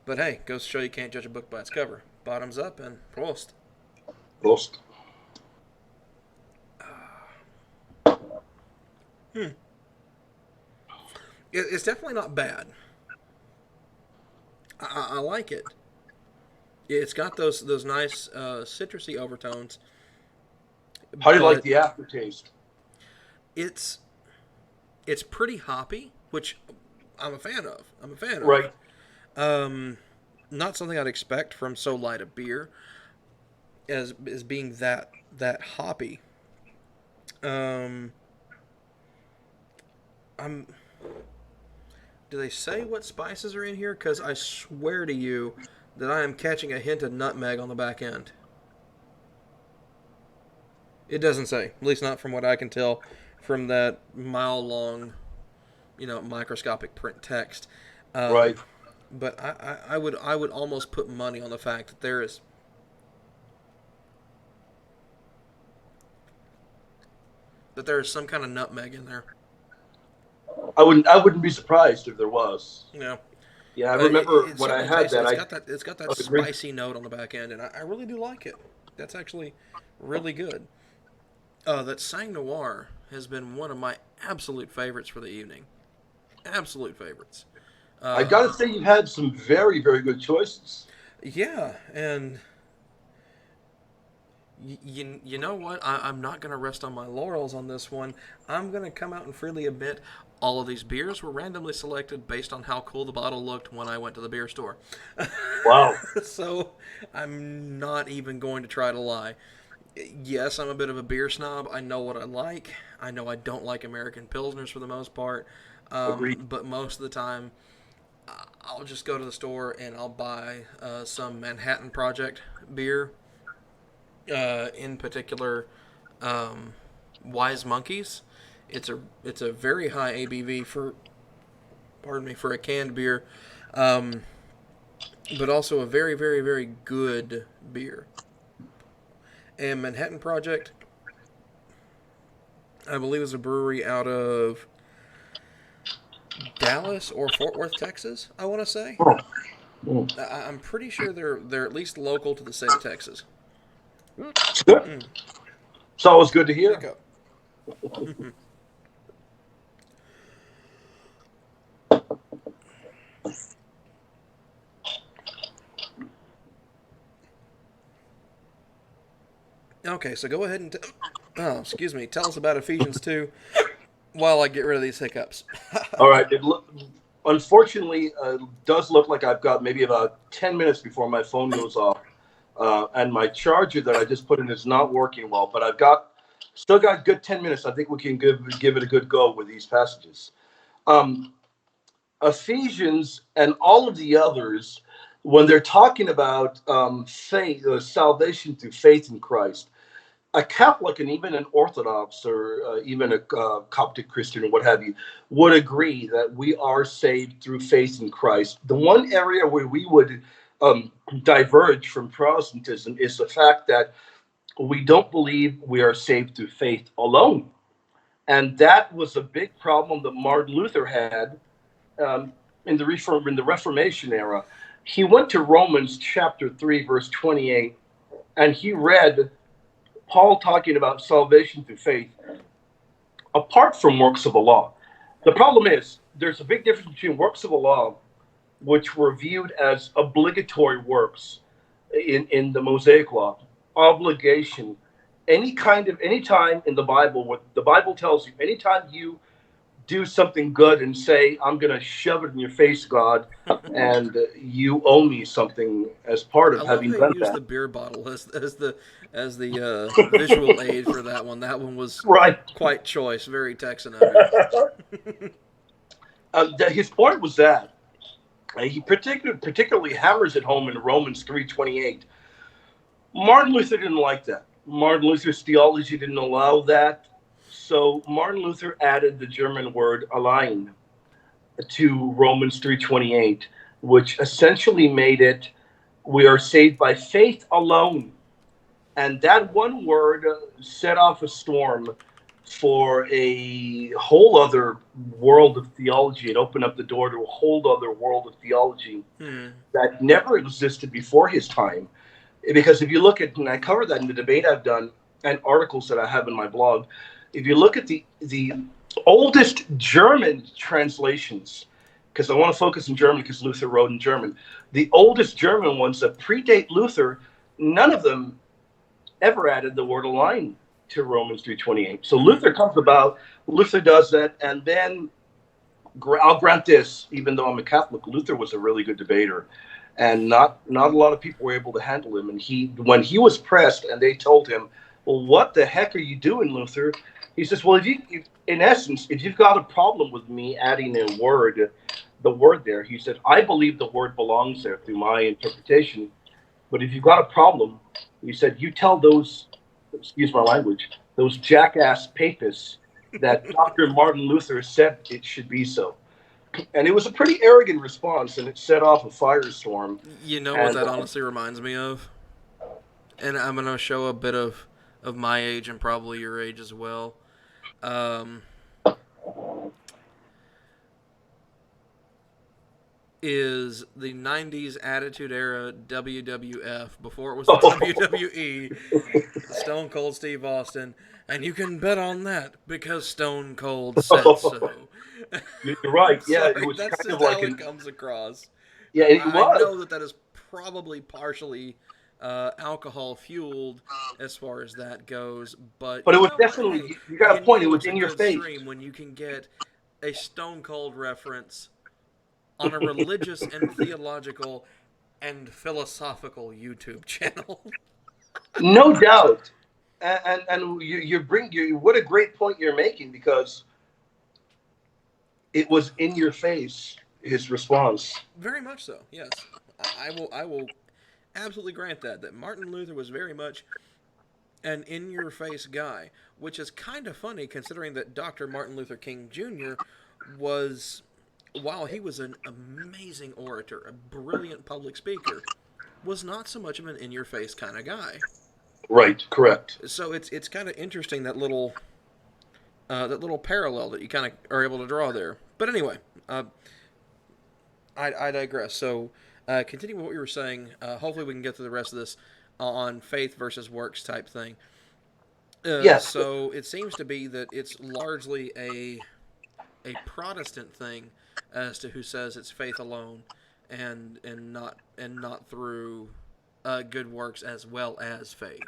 But hey, goes to show you can't judge a book by its cover. Bottoms up and Prost. Most. It's definitely not bad. I like it. It's got those nice citrusy overtones, How do you like but the aftertaste? it's it's pretty hoppy, which I'm a fan of. I'm a fan of. Right. Not something I'd expect from so light a beer as being that hoppy. Um, I'm Do they say what spices are in here? Because I swear to you that I am catching a hint of nutmeg on the back end. It doesn't say, at least not from what I can tell from that mile-long, microscopic print text. Right. But I would almost put money on the fact that there is some kind of nutmeg in there. I wouldn't be surprised if there was. Yeah. Yeah, I remember It when I certainly had tastes. that. It's got that I agree. spicy note on the back end, and I really do like it. That's actually really good. That Sang Noir has been one of my absolute favorites for the evening. Absolute favorites. I got to say, you've had some very, very good choices. Yeah, and you know what? I'm not going to rest on my laurels on this one. I'm going to come out and freely admit all of these beers were randomly selected based on how cool the bottle looked when I went to the beer store. Wow. So I'm not even going to try to lie. Yes, I'm a bit of a beer snob. I know what I like. I know I don't like American Pilsners for the most part. Agreed. But most of the time, I'll just go to the store and I'll buy some Manhattan Project beer. In particular, Wise Monkeys. It's a very high ABV for a canned beer, but also a very, very, very good beer. And Manhattan Project, I believe, is a brewery out of Dallas or Fort Worth, Texas. I want to say. I'm pretty sure they're at least local to the state of Texas. It's good. It's always good to hear. Okay, so go ahead and tell us about Ephesians 2 while I get rid of these hiccups. All right. Unfortunately, does look like I've got maybe about 10 minutes before my phone goes off. And my charger that I just put in is not working well, but still got good 10 minutes. I think we can give it a good go with these passages. Ephesians and all of the others, when they're talking about faith, salvation through faith in Christ, a Catholic and even an Orthodox or even a Coptic Christian or what have you would agree that we are saved through faith in Christ. The one area where we would diverge from Protestantism is the fact that we don't believe we are saved through faith alone. And that was a big problem that Martin Luther had in the Reformation era. He went to Romans chapter 3, verse 28, and he read Paul talking about salvation through faith apart from works of the law. The problem is there's a big difference between works of the law, which were viewed as obligatory works in the Mosaic law, obligation. Anytime in the Bible, what the Bible tells you, anytime you do something good and say, I'm going to shove it in your face, God, and you owe me something as part of having done that. I love how you use the beer bottle as the visual aid for that one. That one was right. Quite choice, very Texan of you. His point was that he particularly hammers it home in Romans 3:28. Martin Luther didn't like that. Martin Luther's theology didn't allow that. So Martin Luther added the German word allein to Romans 3:28, which essentially made it, we are saved by faith alone. And that one word set off a storm for a whole other world of theology. It opened up the door to a whole other world of theology that never existed before his time. Because if you look at, and I cover that in the debate I've done and articles that I have in my blog, if you look at the oldest German translations, because I want to focus in German because Luther wrote in German, the oldest German ones that predate Luther, none of them ever added the word allein to Romans 3:28. So Luther comes about, Luther does that, and then I'll grant this, even though I'm a Catholic, Luther was a really good debater, and not a lot of people were able to handle him. And when he was pressed and they told him, well, what the heck are you doing, Luther? He says, well, in essence, if you've got a problem with me adding a word the word there. He said, I believe the word belongs there through my interpretation. But if you've got a problem, he said, you tell those, excuse my language, those jackass papists that Dr. Martin Luther said it should be so. And it was a pretty arrogant response, and it set off a firestorm. You know what And that honestly reminds me of? And I'm going to show a bit of my age and probably your age as well. Is the 90s Attitude Era WWF, before it was the WWE, Stone Cold Steve Austin, and you can bet on that because Stone Cold said so. You're right. Yeah, Sorry, it was that's kind just of like how it comes across. yeah, it I was. know that is probably partially alcohol fueled as far as that goes, but But it you was know what? definitely, Hey, you got a point. It know was it's a in your good face. stream when you can get a Stone Cold reference on a religious and theological and philosophical YouTube channel. No doubt. And what a great point you're making, because it was in your face, his response. Very much so. Yes, I will absolutely grant that Martin Luther was very much an in-your-face guy, which is kind of funny considering that Dr. Martin Luther King Jr. was, while he was an amazing orator, a brilliant public speaker, was not so much of an in-your-face kind of guy. Right, correct. So it's kind of interesting that little parallel that you kind of are able to draw there. But anyway, I digress. So continuing what we were saying, hopefully we can get to the rest of this on faith versus works type thing. Yes. So it seems to be that it's largely a Protestant thing as to who says it's faith alone, and not through good works as well as faith.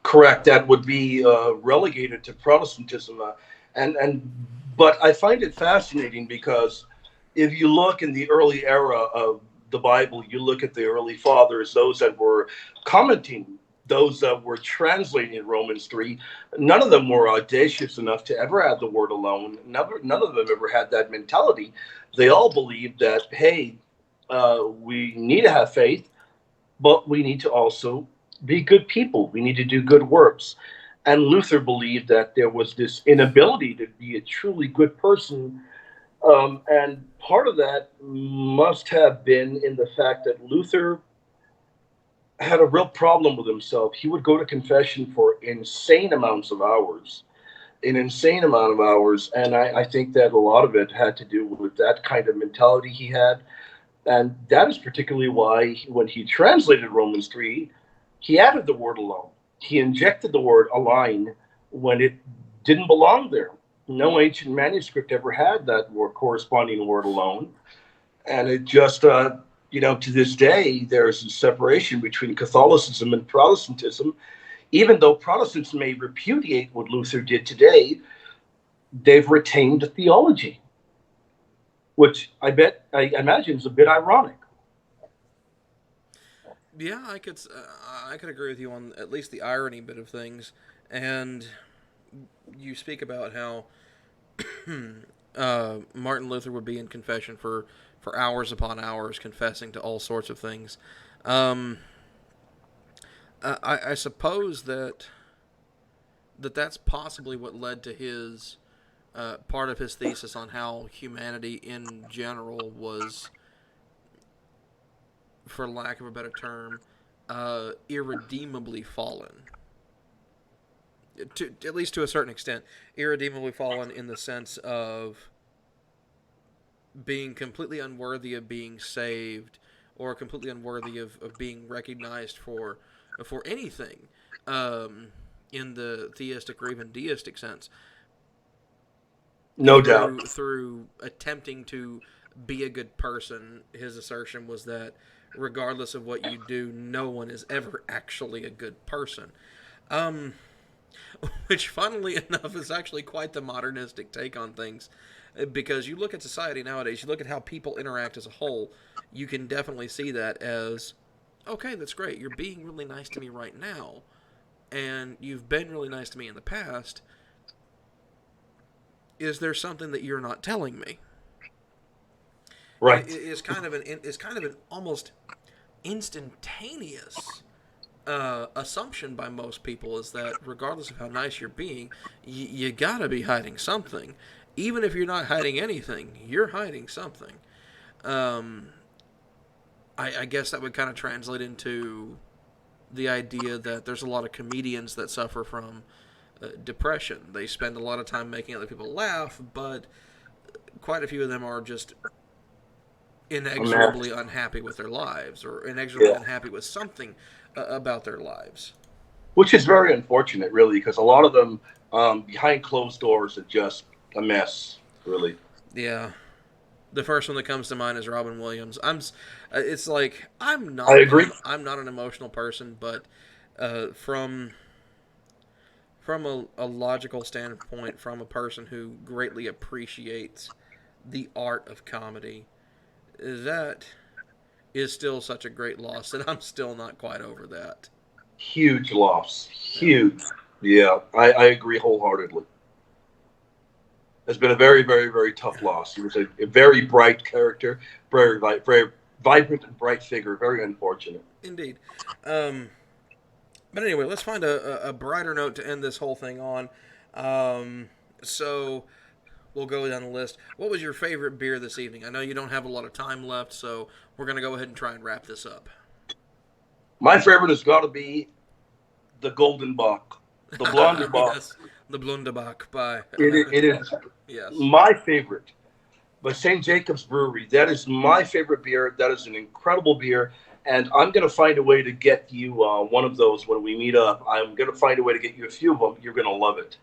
Correct. That would be relegated to Protestantism, but I find it fascinating because if you look in the early era of the Bible, you look at the early fathers, those that were commenting, those that were translating Romans 3, none of them were audacious enough to ever add the word alone. None of them ever had that mentality. They all believed that, hey, we need to have faith, but we need to also be good people. We need to do good works. And Luther believed that there was this inability to be a truly good person. And part of that must have been in the fact that Luther had a real problem with himself. He would go to confession for insane amounts of hours, an insane amount of hours. And I think that a lot of it had to do with that kind of mentality he had. And that is particularly why when he translated Romans 3, he added the word alone. He injected the word align when it didn't belong there. No ancient manuscript ever had that corresponding word alone. And it just, to this day, there's a separation between Catholicism and Protestantism. Even though Protestants may repudiate what Luther did today, they've retained the theology, which I imagine is a bit ironic. Yeah, I could agree with you on at least the irony bit of things. And you speak about how Martin Luther would be in confession for hours upon hours, confessing to all sorts of things. I suppose that's possibly what led to his part of his thesis on how humanity in general was, for lack of a better term, irredeemably fallen. At least to a certain extent, irredeemably fallen in the sense of being completely unworthy of being saved, or completely unworthy of being recognized for anything in the theistic or even deistic sense. No doubt. Through attempting to be a good person, his assertion was that regardless of what you do, no one is ever actually a good person. Which, funnily enough, is actually quite the modernistic take on things. Because you look at society nowadays, you look at how people interact as a whole, you can definitely see that as, okay, that's great, you're being really nice to me right now, and you've been really nice to me in the past. Is there something that you're not telling me? Right. is kind of an almost instantaneous assumption by most people, is that regardless of how nice you're being, you gotta be hiding something. Even if you're not hiding anything, you're hiding something. Um, I guess that would kind of translate into the idea that there's a lot of comedians that suffer from depression. They spend a lot of time making other people laugh, but quite a few of them are just inexorably unhappy with their lives, or inexorably Yeah. unhappy with something about their lives. Which is very unfortunate, really, because a lot of them behind closed doors are just a mess, really. Yeah. The first one that comes to mind is Robin Williams. It's like I agree. I'm not an emotional person, but from a logical standpoint, from a person who greatly appreciates the art of comedy, that is still such a great loss that I'm still not quite over that. Huge loss. Yeah. Huge. Yeah, I agree wholeheartedly. It's been a very, very, very tough loss. He was a very bright character, very vibrant and bright figure. Very unfortunate. Indeed. Um, but anyway, let's find a brighter note to end this whole thing on. So we'll go down the list. What was your favorite beer this evening? I know you don't have a lot of time left, so we're going to go ahead and try and wrap this up. My favorite has got to be the Golden Bach, the Blonder Bach. Yes, the Blunderbach by. It is Yes. my favorite. But St. Jacobs Brewery, that is my favorite beer. That is an incredible beer. And I'm going to find a way to get you one of those when we meet up. I'm going to find a way to get you a few of them. You're going to love it.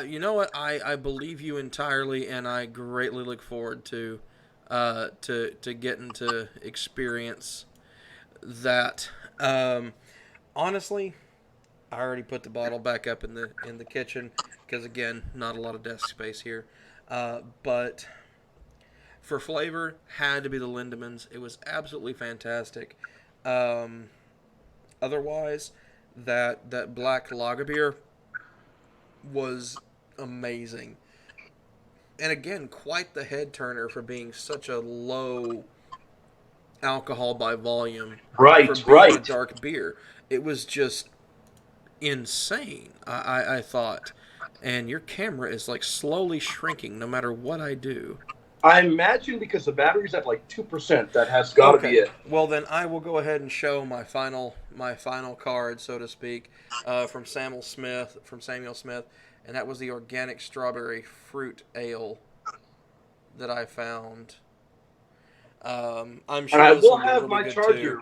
You know what? I believe you entirely, and I greatly look forward to getting to experience that. Honestly, I already put the bottle back up in the kitchen because, again, not a lot of desk space here. But for flavor, had to be the Lindemans. It was absolutely fantastic. Um, Otherwise, that black lager beer was amazing. And again, quite the head turner for being such a low alcohol by volume for Right, being a right. dark beer. It was just insane, I thought. And your camera is like slowly shrinking no matter what I do. I imagine because the battery's at like 2%, that has got to be Okay, it. well then I will go ahead and show my final card, so to speak, from Samuel Smith, and that was the organic strawberry fruit ale that I found. I'm And sure I this will will be have really my good too. charger.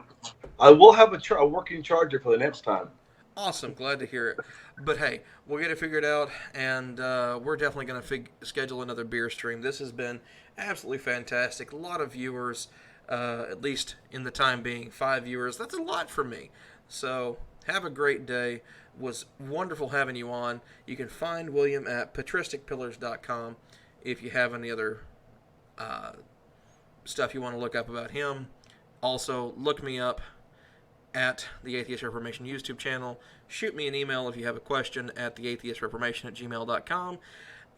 I will have a working charger for the next time. Awesome, glad to hear it. But hey, we'll get it figured out, and we're definitely going to schedule another beer stream. This has been absolutely fantastic. A lot of viewers, at least in the time being, 5 viewers. That's a lot for me. So have a great day. Was wonderful having you on. You can find William at patristicpillars.com if you have any other stuff you want to look up about him. Also, look me up at the Atheist Reformation YouTube channel. Shoot me an email if you have a question at theatheistreformation@gmail.com.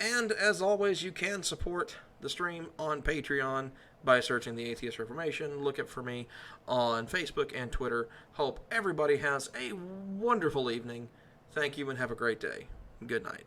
And as always, you can support the stream on Patreon by searching the Atheist Reformation. Look up for me on Facebook and Twitter. Hope everybody has a wonderful evening. Thank you and have a great day. Good night.